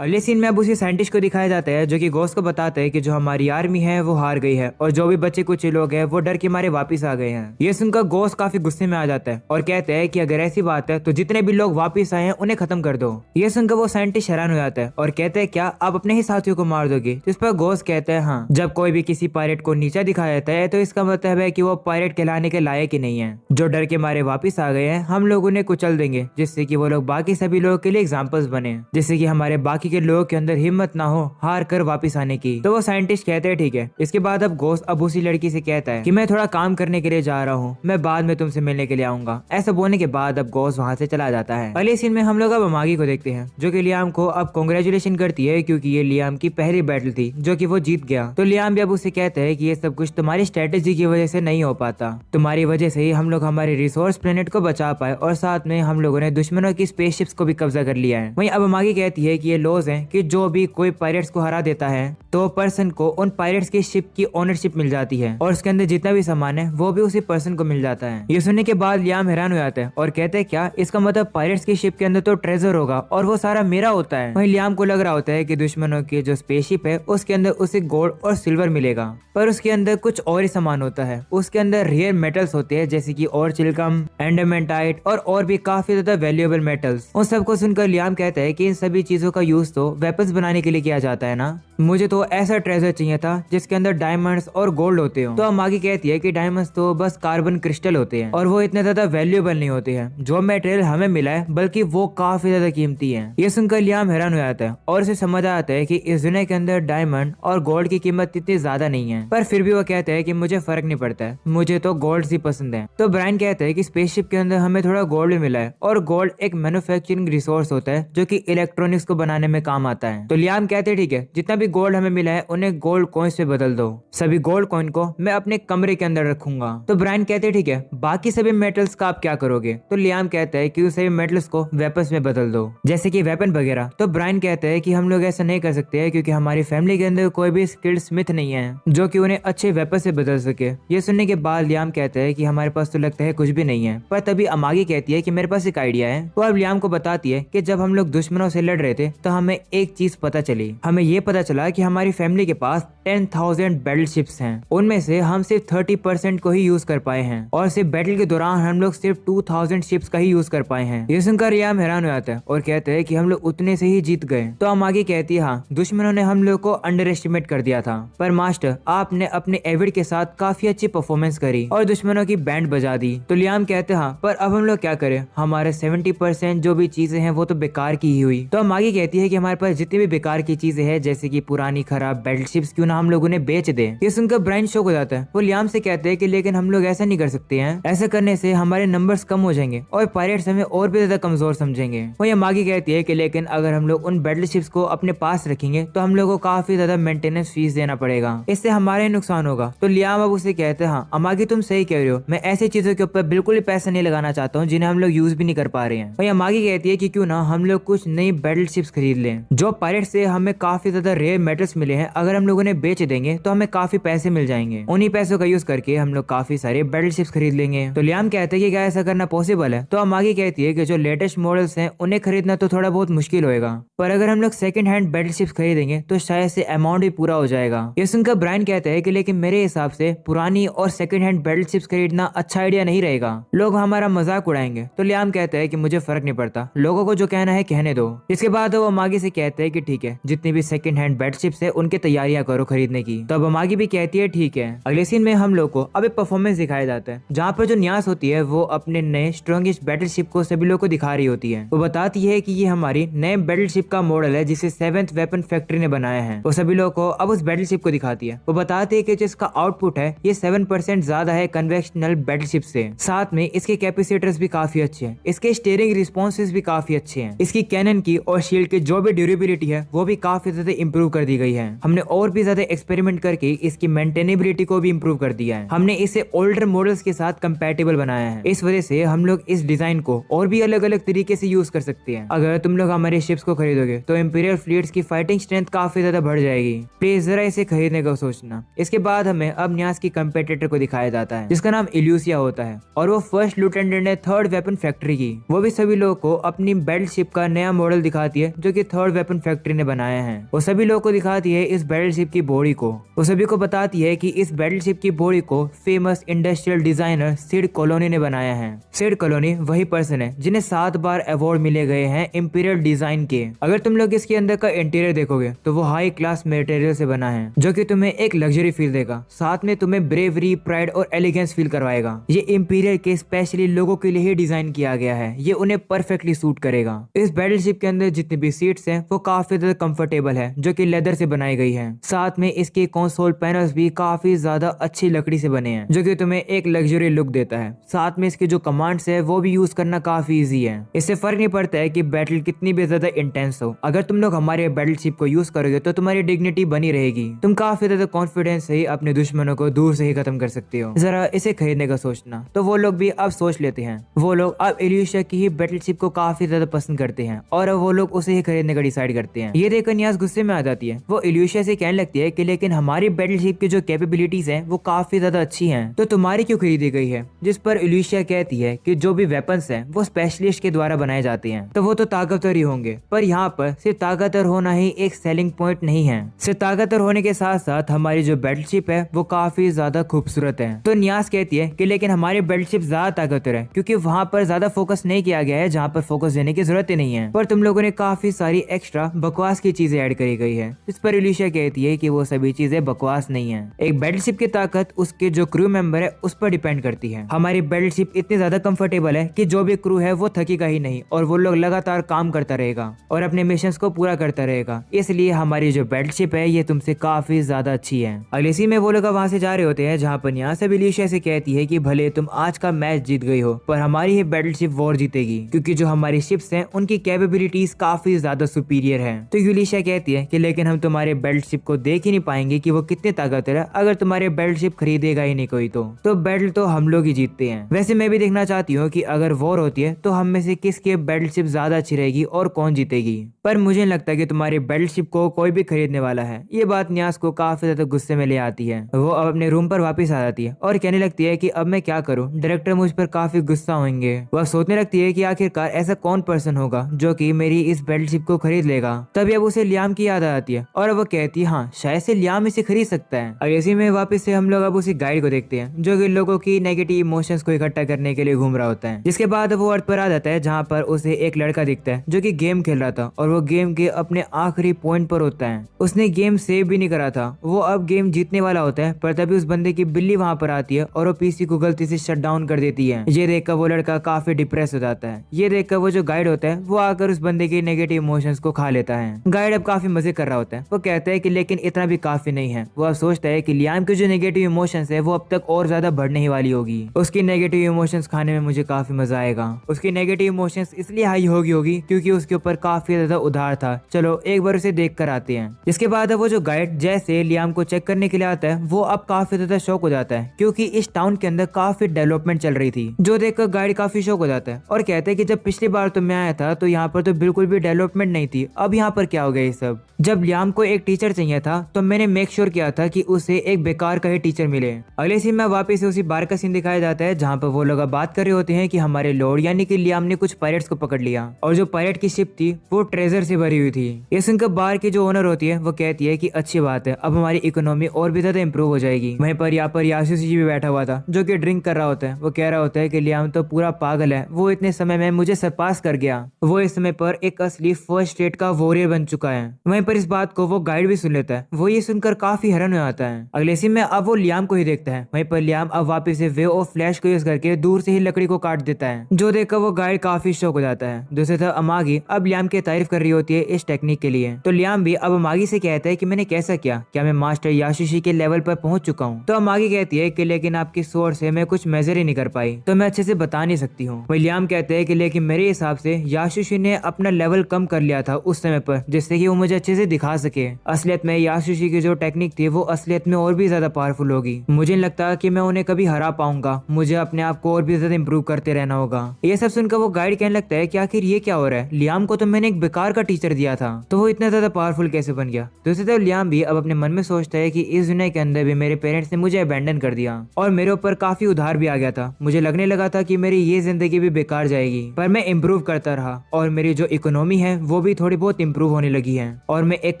अगले सीन में अब उसी साइंटिस्ट को दिखाया जाता है जो कि गोस्ट को बताता है कि जो हमारी आर्मी है वो हार गई है और जो भी बच्चे कुछ लोग हैं वो डर के मारे वापस आ गए हैं। ये सुनकर गोस्ट काफी गुस्से में आ जाता है और कहते हैं कि अगर ऐसी बात है तो जितने भी लोग वापस आए हैं उन्हें खत्म कर दो। ये सुनकर वो साइंटिस्ट हैरान हो जाता है और कहते हैं क्या आप अपने ही साथियों को मार दोगे? जिस पर गोस्ट कहते हैं हाँ, जब कोई भी किसी पायलट को नीचा दिखाया जाता है तो इसका मतलब है कि वो पायलट कहलाने के लायक ही नहीं है। जो डर के मारे वापस आ गए हैं हम लोग उन्हें कुचल देंगे जिससे कि वो लोग बाकी सभी लोगों के लिए एग्जाम्पल्स बने, जिससे कि हमारे बाकी के लोगों के अंदर हिम्मत ना हो हार कर वापस आने की। तो वो साइंटिस्ट कहते हैं ठीक है। इसके बाद अब गोस्ट अब उसी लड़की से कहता है कि मैं थोड़ा काम करने के लिए जा रहा हूँ, मैं बाद में तुमसे मिलने के लिए आऊंगा। ऐसा बोलने के बाद अब गोस्ट वहाँ से चला जाता है। अगले सीन में हम लोग अब अमागी को देखते हैं जो कि लियाम को अब कांग्रेचुलेशन करती है क्योंकि ये लियाम की पहली बैटल थी जो कि वो जीत गया। तो लियाम भी अब उससे कहता है कि ये सब कुछ तुम्हारी स्ट्रेटेजी की वजह से नहीं हो पाता, तुम्हारी वजह से ही हम लोग हमारे रिसोर्स प्लेनेट को बचा पाए और साथ में हम लोगों ने दुश्मनों की स्पेसशिप्स को भी कब्जा कर लिया है। वहीं अब अमागी कहती है कि ये लॉज हैं कि जो भी कोई पायरेट्स को हरा देता है तो पर्सन को उन पायरेट्स की शिप की ओनरशिप मिल जाती है और उसके अंदर जितना भी सामान है वो भी उसी पर्सन को मिल जाता है। ये सुनने के बाद लियाम हैरान हो जाता है और कहते हैं क्या इसका मतलब पायरेट्स की शिप के अंदर तो ट्रेजर होगा और वो सारा मेरा होता है। वहीं लियाम को लग रहा होता है कि दुश्मनों की जो स्पेसशिप है उसके अंदर उसे गोल्ड और सिल्वर मिलेगा, पर उसके अंदर कुछ और ही सामान होता है। उसके अंदर रेयर मेटल्स होते हैं जैसे कि और चिलकम, एंडरमेंटाइट और भी काफी ज्यादा वैल्यूएबल मेटल्स। उन सबको सुनकर लियाम कहता है कि इन सभी चीजों का यूज तो वेपन्स बनाने के लिए किया जाता है ना, मुझे तो ऐसा ट्रेजर चाहिए था जिसके अंदर डायमंड्स और गोल्ड होते हो। तो अमागी कहती है कि डायमंड्स तो बस कार्बन क्रिस्टल होते हैं और वो इतने ज्यादा वैल्यूएबल नहीं होते हैं। जो मटेरियल हमें मिला है बल्कि वो काफी ज्यादा कीमती है। ये सुनकर लियाम हैरान हो जाता है और उसे समझ आता है कि इस दुनिया के अंदर डायमंड और गोल्ड की कीमत इतनी ज्यादा नहीं है, पर फिर भी वो कहता है कि मुझे फर्क नहीं पड़ता है, मुझे तो गोल्ड ही पसंद है। तो ब्रायन कहता है कि स्पेसशिप के अंदर हमें थोड़ा गोल्ड मिला है और गोल्ड एक मैन्युफैक्चरिंग रिसोर्स होता है जो कि इलेक्ट्रॉनिक्स को बनाने में काम आता है। तो लियाम कहते हैं ठीक है, जितना भी गोल्ड हमें मिला है उन्हें गोल्ड कॉइन्स से बदल दो, सभी गोल्ड कॉइन को मैं अपने कमरे के अंदर रखूंगा। तो ब्रायन कहते हैं ठीक है, बाकी सभी मेटल्स का आप क्या करोगे? तो लियाम कहता है कि उन सभी मेटल्स को वेपन्स में बदल दो, जैसे कि वेपन वगैरह। तो ब्रायन कहता है कि हम लोग ऐसा नहीं कर सकते हैं क्योंकि हमारी फैमिली के अंदर कोई भी स्किल्ड स्मिथ नहीं है जो कि उन्हें अच्छे वेपन से बदल सके। ये सुनने के बाद लियाम कहता है कि हमारे पास तो लगता है कुछ भी नहीं है, पर तभी अमागी कहती है कि मेरे पास एक आइडिया है। वो अब लियाम को बताती है कि जब हम लोग दुश्मनों से लड़ रहे थे तो हमें एक चीज पता चली, हमें ये पता चला कि हमारी फैमिली के पास 10,000 बैटल शिप्स हैं, उनमें से हम सिर्फ 30% को ही यूज कर पाए हैं और सिर्फ बैटल के दौरान हम लोग सिर्फ 2,000 शिप्स का ही यूज कर पाए हैं। ये सुनकर लियाम हैरान हो जाता है और कहते हैं कि हम लोग उतने से ही जीत गए। तो अमागी कहती है हाँ, दुश्मनों ने हम लोग को अंडर एस्टिमेट कर दिया था, पर मास्टर आपने अपने एविड के साथ काफी अच्छी परफॉर्मेंस करी और दुश्मनों की बैंड बजा दी। तो लियाम कहते हाँ, पर अब हम लोग क्या करें, हमारे 70% जो भी चीजें हैं वो तो बेकार की ही हुई। तो अमागी कहती है कि हमारे पास जितनी भी बेकार की चीजें हैं जैसे कि पुरानी खराब बैटल शिप्स क्यों ना हम लोग उन्हें बेच दें। ये सुनकर ब्रायन शॉक हो जाता है। वो लियाम से कहते हैं कि लेकिन हम लोग ऐसा नहीं कर सकते हैं, ऐसा करने से हमारे नंबर्स कम हो जाएंगे और पायरेट्स हमें और भी ज्यादा कमजोर समझेंगे। वही अमागी कहती है कि लेकिन अगर हम लोग उन बैटल शिप्स को अपने पास रखेंगे तो हम लोग को काफी ज्यादा मेंटेनेंस फीस देना पड़ेगा, इससे हमारे नुकसान होगा। तो लियाम अब उसे कहते हैं हाँ अमागी तुम सही कह रहे हो, मैं ऐसी चीजों के ऊपर बिल्कुल भी पैसा नहीं लगाना चाहता हूँ जिन्हें हम लोग यूज भी नहीं कर पा रहे हैं। वही अमागी कहती है कि क्यों ना हम लोग कुछ नई बैटल शिप्स खरीद लें। जो पायरेट से हमें काफी ज्यादा रेयर मेटल्स मिले हैं, अगर हम लोग उन्हें बेच देंगे तो हमें काफी पैसे मिल जाएंगे, उन्हीं पैसों का यूज करके हम लोग काफी सारे बैटल शिप्स खरीद लेंगे। तो लियाम कहते हैं कि क्या ऐसा करना पॉसिबल है? तो अमागी कहती है कि जो लेटेस्ट मॉडल्स हैं उन्हें खरीदना तो थोड़ा बहुत मुश्किल होगा, पर अगर हम लोग सेकंड हैंड बैटल शिप्स खरीदेंगे तो शायद से अमाउंट भी पूरा हो जाएगा। ये सुनकर ब्रायन कहता है कि लेकिन मेरे हिसाब से पुरानी और सेकंड हैंड बैटल शिप्स खरीदना अच्छा आइडिया नहीं रहेगा, लोग हमारा मजाक उड़ाएंगे। तो लियाम कहता है कि मुझे फर्क नहीं पड़ता, लोगों को जो कहना है कहने दो। इसके बाद वो अमागी से कहते हैं कि ठीक है, जितनी भी सेकंड हैंड बैटल शिप्स है उनकी तैयारियां करो खरीदने की। तो अब अमागी भी कहती है ठीक है। अगले सीन में हम लोग को अब एक परफॉर्मेंस दिखाया जाता है जहाँ पर जो न्यास होती है वो अपने नए स्ट्रॉन्गेस्ट बैटल शिप को सभी लोग को दिखा रही होती है। वो बताती है कि ये हमारी नए बैटल शिप का मॉडल है जिसे 7th वेपन फैक्ट्री ने बनाया है। वो सभी लोग को अब उस बैटल शिप को दिखाती है। वो बताती है कि जिसका आउटपुट है ये 7% ज्यादा है कन्वेंशनल बैटल शिप से, साथ में इसके कैपेसिटर्स भी काफी अच्छे हैं, इसके स्टीयरिंग रिस्पॉन्सेस भी काफी अच्छे हैं, इसकी कैनन की और शील्ड की जो भी ड्यूरेबिलिटी है वो भी काफी ज्यादा इंप्रूव कर दी गई है। हमने और भी ज्यादा एक्सपेरिमेंट करके इसकी मेंटेनेबिलिटी को भी इम्प्रूव कर दिया है। हमने इसे ओल्डर मॉडल्स के साथ कंपैटिबल बनाया है। इस वजह से हम लोग इस डिजाइन को और भी अलग अलग तरीके से यूज कर सकते हैं। अगर तुम लोग हमारे शिप्स को खरीदोगे तो इंपीरियल फ्लीट्स की फाइटिंग स्ट्रेंथ काफी ज्यादा बढ़ जाएगी। प्लीज जरा इसे खरीदने का सोचना। इसके बाद हमें अब न्यास की कंपेटिटर को दिखाया जाता है जिसका नाम इल्यूसिया होता है और वो फर्स्ट लिeutenant है थर्ड वेपन फैक्ट्री की। वो भी सभी लोगों को अपनी बैटल शिप का नया मॉडल दिखाती है जो कि थर्ड वेपन फैक्ट्री ने बनाया है। वो सभी लोगों को दिखाती है इस बैटल शिप की बॉडी को। वो सभी को बताती है कि इस बैटल शिप की बॉडी को famous industrial designer Sid Colani ने बनाया है। सिड कॉलोनी वही पर्सन है जिन्हें 7 बार अवार्ड मिले गए हैं इंपीरियल डिजाइन के। अगर तुम लोग इसके अंदर का इंटीरियर देखोगे तो वो हाई क्लास मटेरियल से बना है जो कि तुम्हें एक लग्जरी फील देगा, साथ में तुम्हें ब्रेवरी, प्राइड और एलिगेंस फील करवाएगा। ये इंपीरियल के स्पेशली लोगों के लिए ही डिजाइन किया गया है। ये उन्हें परफेक्टली सूट करेगा। इस बैटलशिप के अंदर जितनी भी सीट्स हैं वो काफी ज्यादा कंफर्टेबल है जो कि लेदर से बनाई गई है। साथ में इसके कंसोल पैनल्स भी काफी ज्यादा अच्छी लकड़ी से बने हैं जो कि तुम्हें एक लग्जरी लुक देता है। साथ में इसके जो कमांड्स है वो भी यूज करना काफी इजी है। इससे फर्क नहीं पड़ता है कि बैटल कितनी भी ज्यादा इंटेंस हो। अगर तुम लोग हमारे बैटलशिप को यूज करोगे तो तुम्हारी डिग्निटी बनी रहेगी। तुम काफी ज्यादा कॉन्फिडेंस से ही अपने दुश्मनों को दूर से ही खत्म कर सकते हो। जरा इसे खरीदने का सोचना। तो वो लोग भी अब सोच लेते हैं। वो लोग अब इल्यूशिया की ही बैटलशिप को काफी ज्यादा पसंद करते हैं और अब वो लोग उसे ही खरीदने का डिसाइड करते हैं। ये देखकर न्यास गुस्से में आ जाती है। वो इल्यूशिया से कहने लगती है कि लेकिन हमारी बैटलशिप की जो कैपेबिलिटीज हैं वो काफी ज्यादा अच्छी हैं, तो तुम्हारी क्यों खरीदी गई है? जिस पर इल्यूशिया कहती है कि जो भी वेपन्स हैं वो स्पेशलिस्ट के द्वारा बनाए जाते हैं तो वो तो ताकतवर ही होंगे, पर यहाँ पर सिर्फ ताकतवर होना ही एक सेलिंग पॉइंट नहीं है। सिर्फ ताकतवर होने के साथ साथ हमारी जो बैटलशिप है वो काफी ज्यादा खूबसूरत है। तो न्यास कहती है कि लेकिन हमारी बैटलशिप ज्यादा ताकतवर है क्योंकि वहाँ पर ज्यादा फोकस नहीं किया गया है जहाँ पर फोकस देने की जरूरत ही नहीं है, पर तुम लोगों ने काफी सारी एक्स्ट्रा बकवास की चीजें ऐड करी गई है। इस पर इल्यूशिया कहती है कि वो सभी चीजें बकवास नहीं है। एक बैटलशिप की ताकत उसके जो क्रू मेंबर है उस पर डिपेंड करती है। हमारी बैटलशिप इतनी ज्यादा कंफर्टेबल है कि जो भी क्रू है वो थकेगा ही नहीं और वो लोग लगातार काम करता रहेगा और अपने मिशंस को पूरा करता रहेगा। इसलिए हमारी जो बैटलशिप है ये तुमसे काफी ज्यादा अच्छी है। अगले सीन में वो लोग वहां से जा रहे होते हैं जहाँ पर यहाँ से इल्यूशिया से कहती है कि भले तुम आज का मैच जीत गई हो पर हमारी ही बैटलशिप वॉर जीतेगी क्योंकि जो हमारी शिप्स हैं उनकी कैपेबिलिटीज काफी ज्यादा सुपीरियर है। तो इल्यूशिया कहती है कि लेकिन हम तुम्हारे बैटलशिप को देख ही नहीं पाएंगे कि वो कितने ताकतवर है अगर तुम्हारे बैटलशिप खरीदेगा ही नहीं कोई तो बैटल तो हम लोग ही जीतते हैं। वैसे मैं भी देखना चाहती हूँ कि अगर वॉर होती है तो हम में से किसकी बैटलशिप ज्यादा अच्छी रहेगी और कौन जीतेगी, पर मुझे नहीं लगता कि तुम्हारी बैटलशिप को कोई भी खरीदने वाला है। ये बात न्यास को काफी ज्यादा गुस्से में ले आती है। वो अब अपने रूम पर वापस आ जाती है और कहने लगती है कि अब मैं क्या करूं, डायरेक्टर मुझ पर काफी गुस्सा होंगे। वह सोचने लगती है कि आखिरकार ऐसा कौन पर्सन होगा जो कि मेरी इस बैटलशिप को खरीद लेगा। तभी अब उसे लियाम की याद आ जाती है और वो कहती है हाँ शायद से लियाम इसे खरीद सकता है। और इसी में वापस से हम लोग अब उसी गाइड को देखते हैं जो कि लोगों की नेगेटिव इमोशंस को इकट्ठा करने के लिए घूम रहा होता है। जिसके बाद वो अर्थ पर आ जाता है जहाँ पर उसे एक लड़का दिखता है जो कि गेम खेल रहा था और वो गेम के अपने आखिरी पॉइंट पर होता है। उसने गेम सेव भी नहीं करा था। वो अब गेम जीतने वाला होता है पर तभी उस बंदे की बिल्ली वहां पर आती है और वो पीसी को गलती से शट डाउन कर देती है। ये देखकर वो लड़का काफी डिप्रेस हो जाता है। ये देखकर वो जो गाइड होता है वो आकर उस बंदे के नेगेटिव इमोशंस को खा लेता है। गाइड अब काफी मजे कर रहा होता है। वो कहता है कि लेकिन इतना भी काफी नहीं है। वो अब सोचता है कि लियाम के जो नेगेटिव इमोशंस है वो अब तक और ज्यादा बढ़ने ही वाली होगी। उसकी नेगेटिव इमोशंस खाने में मुझे काफी मजा आएगा। उसकी नेगेटिव इमोशंस इसलिए हाई होगी क्योंकि उसके ऊपर काफी ज्यादा उधार था। चलो एक बार उसे देख कर आते हैं। जिसके बाद वो जो गाइड जैसे लियाम को चेक करने के लिए आता है वो अब काफी ज्यादा शॉक हो जाता है क्योंकि इस टाउन के अंदर काफी डेवलपमेंट चल रही थी। जो देखकर गाइड काफी शॉक हो जाता है और कहते हैं कि जब पिछली बार तो मैं आया था तो यहाँ पर तो बिल्कुल भी डेवलपमेंट नहीं थी, अब यहाँ पर क्या हो गया ये सब। जब लियाम को एक टीचर चाहिए था तो मैंने मेक श्योर किया था कि उसे एक बेकार का ही टीचर मिले। अगले सीन में वापस से उसी बार का सीन दिखाया जाता है जहाँ पर वो लोग बात कर रहे होते हैं कि हमारे लॉर्ड यानी कि लियाम ने कुछ पायरेट्स को पकड़ लिया और जो पायरेट की शिप थी वो ट्रेजर से भरी हुई थी। ये सुनकर बार की जो ओनर होती है वो कहती है कि अच्छी बात है, अब हमारी इकोनॉमी और भी ज्यादा इंप्रूव हो जाएगी। वहीं पर यहाँ पर यासूसी जी भी बैठा हुआ था जो कि ड्रिंक कर रहा होता है। वो कह रहा होता है कि लियाम तो पूरा पागल है, वो इतने समय में मुझे सरपास कर गया। वो इस समय पर एक असली फर्स्ट स्टेट का वॉरियर बन चुका है। वहीं पर इस बात को वो गाइड भी सुन लेता है। वो ये सुनकर काफी हैरान हो जाता है। अगले सीन में अब वो लियाम को ही देखता है। वहीं पर लियाम अब वापस से वेव ऑफ फ्लैश को यूज करके दूर से ही लकड़ी को काट देता है। जो देखकर वो गाइड काफी शौक हो जाता है। दूसरी तरफ अमागी अब लियाम की तारीफ कर रही होती है इस टेक्निक के लिए। तो लियाम भी अब अमागी से कहता है कि मैंने कैसा किया, क्या मैं मास्टर यासुशी के लेवल पर पहुंच चुका हूँ। तो अमागी कहती है कि लेकिन आपकी सोर्स से मैं कुछ मेजर ही नहीं कर पाई, तो मैं अच्छे से बता नहीं सकती हूँ। वही लियाम कहते हैं कि लेकिन मेरे हिसाब से यासुशी ने अपना लेवल कम कर लिया था उस समय पर, जिससे कि वो मुझे अच्छे से दिखा सके। असलियत में यासुशी की जो टेक्निक थी वो असलियत में और भी ज्यादा पावरफुल होगी। मुझे नहीं लगता कि मैं उन्हें कभी हरा पाऊंगा, मुझे अपने आप को और भी ज्यादा इंप्रूव करते रहना होगा। ये सब सुनकर वो गाइड कहने लगता है कि आखिर ये क्या हो रहा है, लियाम को तो मैंने एक बेकार का टीचर दिया था, तो वो इतना ज्यादा पावरफुल कैसे बन गया। दूसरी तरफ लियाम भी अब अपने मन में सोचता है कि इस दुनिया के अंदर भी मेरे पेरेंट्स ने मुझे अबेंडन कर दिया और मेरे ऊपर काफी उधार भी आ गया था। मुझे लगने लगा था कि मेरी ये जिंदगी भी बेकार जाएगी, पर मैं इम्प्रूव करता रहा और मेरी जो इकोनॉमी है वो भी थोड़ी बहुत इम्प्रूव होने लगी है और मैं एक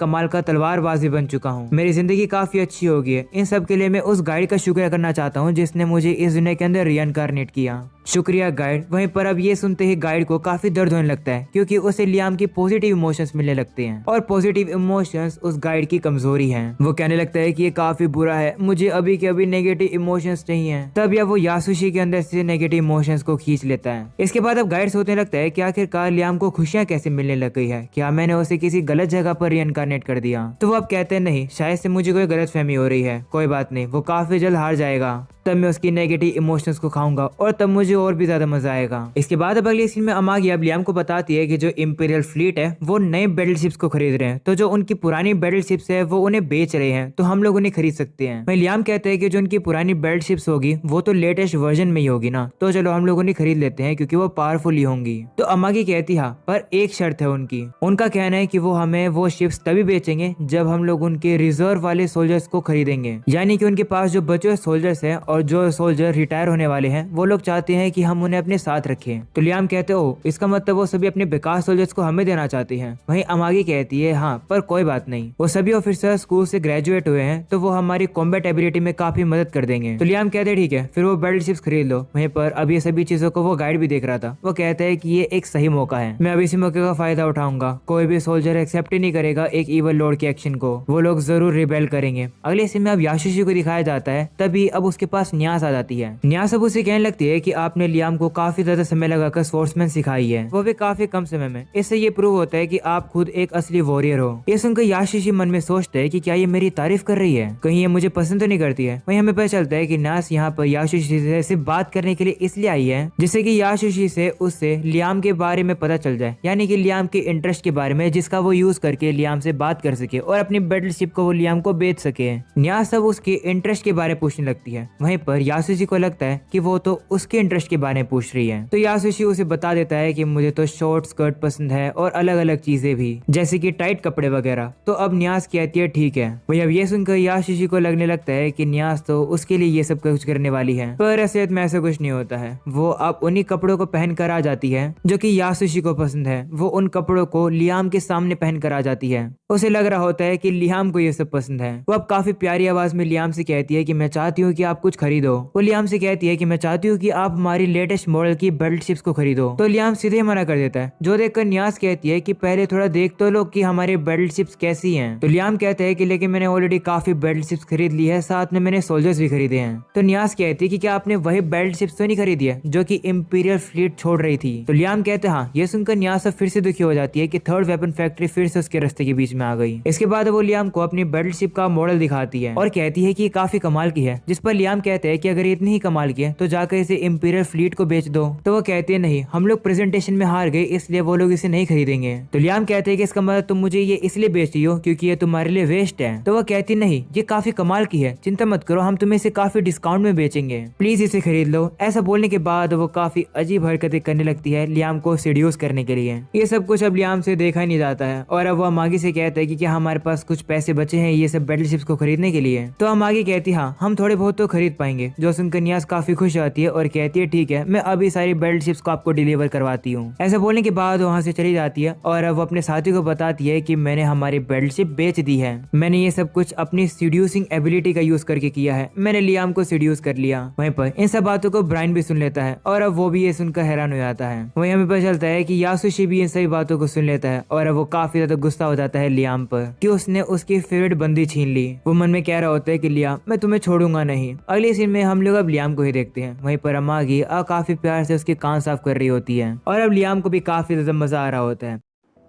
कमाल का तलवारबाज भी बन चुका हूँ। मेरी जिंदगी काफी अच्छी हो गई है। इन सब के लिए मैं उस गाइड का शुक्रिया करना चाहता हूँ जिसने मुझे इस दुनिया के अंदर रिइनकार्नेट किया। शुक्रिया गाइड। वहीं पर अब ये सुनते ही गाइड को काफी दर्द होने लगता है क्योंकि उसे लियाम की पॉजिटिव इमोशंस मिलने लगते हैं और पॉजिटिव इमोशंस उस गाइड की कमजोरी है। वो कहने लगता है कि ये काफी बुरा है, मुझे अभी के अभी नेगेटिव इमोशंस चाहिए। तब या वो यासुशी के अंदर से नेगेटिव इमोशंस को खींच लेता है। इसके बाद अब गाइड सोचने लगता है कि आखिरकार लियाम को खुशियां कैसे मिलने लग गई है, क्या मैंने उसे किसी गलत जगह पर रिइनकार्नेट कर दिया। तो वो अब कहते हैं नहीं, शायद से मुझे कोई गलतफहमी हो रही है, कोई बात नहीं, वो काफी जल्द हार जाएगा, तब मैं उसकी नेगेटिव इमोशंस को खाऊंगा और तब मुझे और भी ज्यादा मजा आएगा। इसके बाद अब अगली सीन में अमागी अब लियाम को बताती है कि जो इंपीरियल फ्लीट है वो नए बैटल शिप्स को खरीद रहे हैं, तो जो उनकी पुरानी बैटल शिप्स है वो उन्हें बेच रहे हैं, तो हम लोग उन्हें खरीद सकते हैं। वहीं लियाम कहते हैं कि जो उनकी पुरानी बैटल शिप्स होगी वो तो लेटेस्ट वर्जन में ही होगी ना, तो चलो हम लोग उन्हें खरीद लेते हैं क्योंकि वो पावरफुल ही होंगी। तो अमागी कहती हाँ, पर एक शर्त है उनकी। उनका कहना है कि वो हमें वो शिप्स तभी बेचेंगे जब हम लोग उनके रिजर्व वाले सोल्जर्स को खरीदेंगे, यानी कि उनके पास जो बचे हुए सोल्जर्स है और जो सोल्जर रिटायर होने वाले हैं वो लोग चाहते हैं कि हम उन्हें अपने साथ रखें। तो लियाम कहते हो इसका मतलब वो सभी अपने बेकार सोल्जर्स को हमें देना चाहते हैं। वहीं अमागी कहती है हाँ, पर कोई बात नहीं, वो सभी ऑफिसर स्कूल से ग्रेजुएट हुए हैं तो वो हमारी कॉम्बैट एबिलिटी में काफी मदद कर देंगे। तो लियाम कहते हैं ठीक है, फिर वो बैटल शिप्स खरीद लो। वहीं पर अब ये सभी चीजों को वो गाइड भी देख रहा था। वो कहता है कि ये एक सही मौका है, मैं अब इसी मौके का फायदा उठाऊंगा। कोई भी सोल्जर एक्सेप्ट ही नहीं करेगा एक इवल लॉर्ड के एक्शन को, वो लोग जरूर रिबेल करेंगे। अगले सीन में अब यासुशी को दिखाया जाता है, तभी अब उसके पास न्यास आ जाती है। न्यास अब उसे कहने लगती है कि आपने लियाम को काफी ज्यादा समय लगाकर स्वॉर्ड्समैन सिखाई है, वो भी काफी कम समय में। इससे ये प्रूव होता है कि आप खुद एक असली वॉरियर हो। ये सुनकर यासुशी मन में सोचते है कि क्या ये मेरी तारीफ कर रही है, कहीं ये मुझे पसंद तो नहीं करती है। वहीं हमें पता चलता है कि न्यास यहाँ पर यासुशी से सिर्फ बात करने के लिए इसलिए आई है जिससे कि यासुशी से उससे लियाम के बारे में पता चल जाए, यानी कि लियाम के इंटरेस्ट के बारे में जिसका वो यूज करके लियाम से बात कर सके और अपनी बैटलशिप को वो लियाम को बेच सके। न्यास अब उसके इंटरेस्ट के बारे में पूछने लगती है। वहीं पर यासुशी को लगता है कि वो तो उसके इंटरेस्ट के बारे में पूछ रही है। तो यासुशी उसे बता देता है कि मुझे तो शॉर्ट स्कर्ट पसंद है और अलग अलग चीजें भी, जैसे कि टाइट कपड़े वगैरह। तो अब न्यास कहती है ठीक है। वही अब ये सुनकर यासुशी को लगने लगता है कि न्यास तो उसके लिए ये सब कुछ करने वाली है, पर असलियत में ऐसा कुछ नहीं होता है। वो अब उन्हीं कपड़ों को पहन कर आ जाती है जो कि यासुशी को पसंद है। वो उन कपड़ों को लियाम के सामने पहन कर आ जाती है। उसे लग रहा होता है कि लियाम को ये सब पसंद है। वो अब काफी प्यारी आवाज में लियाम से कहती है कि मैं चाहती हूँ कि आप कुछ खरीदो। वो लियाम से कहती है कि मैं चाहती हूँ कि आप हमारी लेटेस्ट मॉडल की बेल्ट शिप्स को खरीदो। तो लियाम सीधे मना कर देता है, जो देखकर न्यास कहती है कि पहले थोड़ा देख तो लो कि हमारी बेल्ट शिप्स कैसी हैं। तो लियाम कहता है कि लेकिन मैंने ऑलरेडी काफी बेल्ट शिप्स खरीद ली है, साथ में मैंने सोल्जर्स भी खरीदे हैं। तो न्यास कहती है कि क्या आपने वही बेल्ट शिप्स तो नहीं खरीदी है जो कि इंपीरियल फ्लीट छोड़ रही थी। तो लियाम कहते हैं हाँ। ये सुनकर न्यास फिर से दुखी हो जाती है कि थर्ड वेपन फैक्ट्री फिर से उसके रास्ते के बीच में आ गई। इसके बाद वो लियाम को अपनी बेल्ट शिप का मॉडल दिखाती है और कहती है कि ये काफी कमाल की है, जिस पर लियाम कहते हैं कि अगर इतनी ही कमाल की है तो जाकर इसे इंपीरियल फ्लीट को बेच दो। तो वो कहते हैं नहीं, हम लोग प्रेजेंटेशन में हार गए इसलिए वो लोग इसे नहीं खरीदेंगे। तो लियाम कहते हैं कि इसका मतलब तुम मुझे ये इसलिए बेचती हो क्योंकि ये तुम्हारे लिए वेस्ट है। तो वो कहती नहीं, ये काफी कमाल की है, चिंता मत करो, हम तुम्हें इसे काफी डिस्काउंट में बेचेंगे, प्लीज इसे खरीद लो। ऐसा बोलने के बाद वो काफी अजीब हरकतें करने लगती है लियाम को सीड्यूस करने के लिए। ये सब कुछ अब लियाम से देखा नहीं जाता है और अब वो अमागी से कहता है कि क्या हमारे पास कुछ पैसे बचे हैं ये सब बैटलशिप्स को खरीदने के लिए। तो अमागी कहती हाँ, हम थोड़े बहुत तो खरीद पाएंगे। जो सुनकर न्यास काफी खुश आती है और कहती है ठीक है, मैं अभी सारी बैटलशिप्स को आपको डिलीवर करवाती हूँ। ऐसा बोलने के बाद वहाँ से चली जाती है और अब वो अपने साथी को बताती है कि मैंने हमारी बैटलशिप बेच दी है, मैंने ये सब कुछ अपनी सीड्यूसिंग एबिलिटी का यूज करके किया है, मैंने लियाम को सीड्यूस कर लिया। वहीं पर इन सब बातों को ब्रायन भी सुन लेता है और अब वो भी ये सुनकर हैरान हो जाता है। वहीं हमें पता चलता है कि यासुशी भी इन सभी बातों को सुन लेता है और अब वो काफी ज्यादा गुस्सा हो जाता है लियाम पर कि उसने उसकी फेवरेट बंदी छीन ली। वो मन में कह रहा होता है कि लियाम, मैं तुम्हें छोड़ूंगा नहीं। अगले सीन में हम लोग अब लियाम को ही देखते हैं। वहीं पर अमागी काफी प्यार से उसके कान साफ कर रही होती है और अब लियाम को भी काफी ज्यादा मजा आ रहा होता है।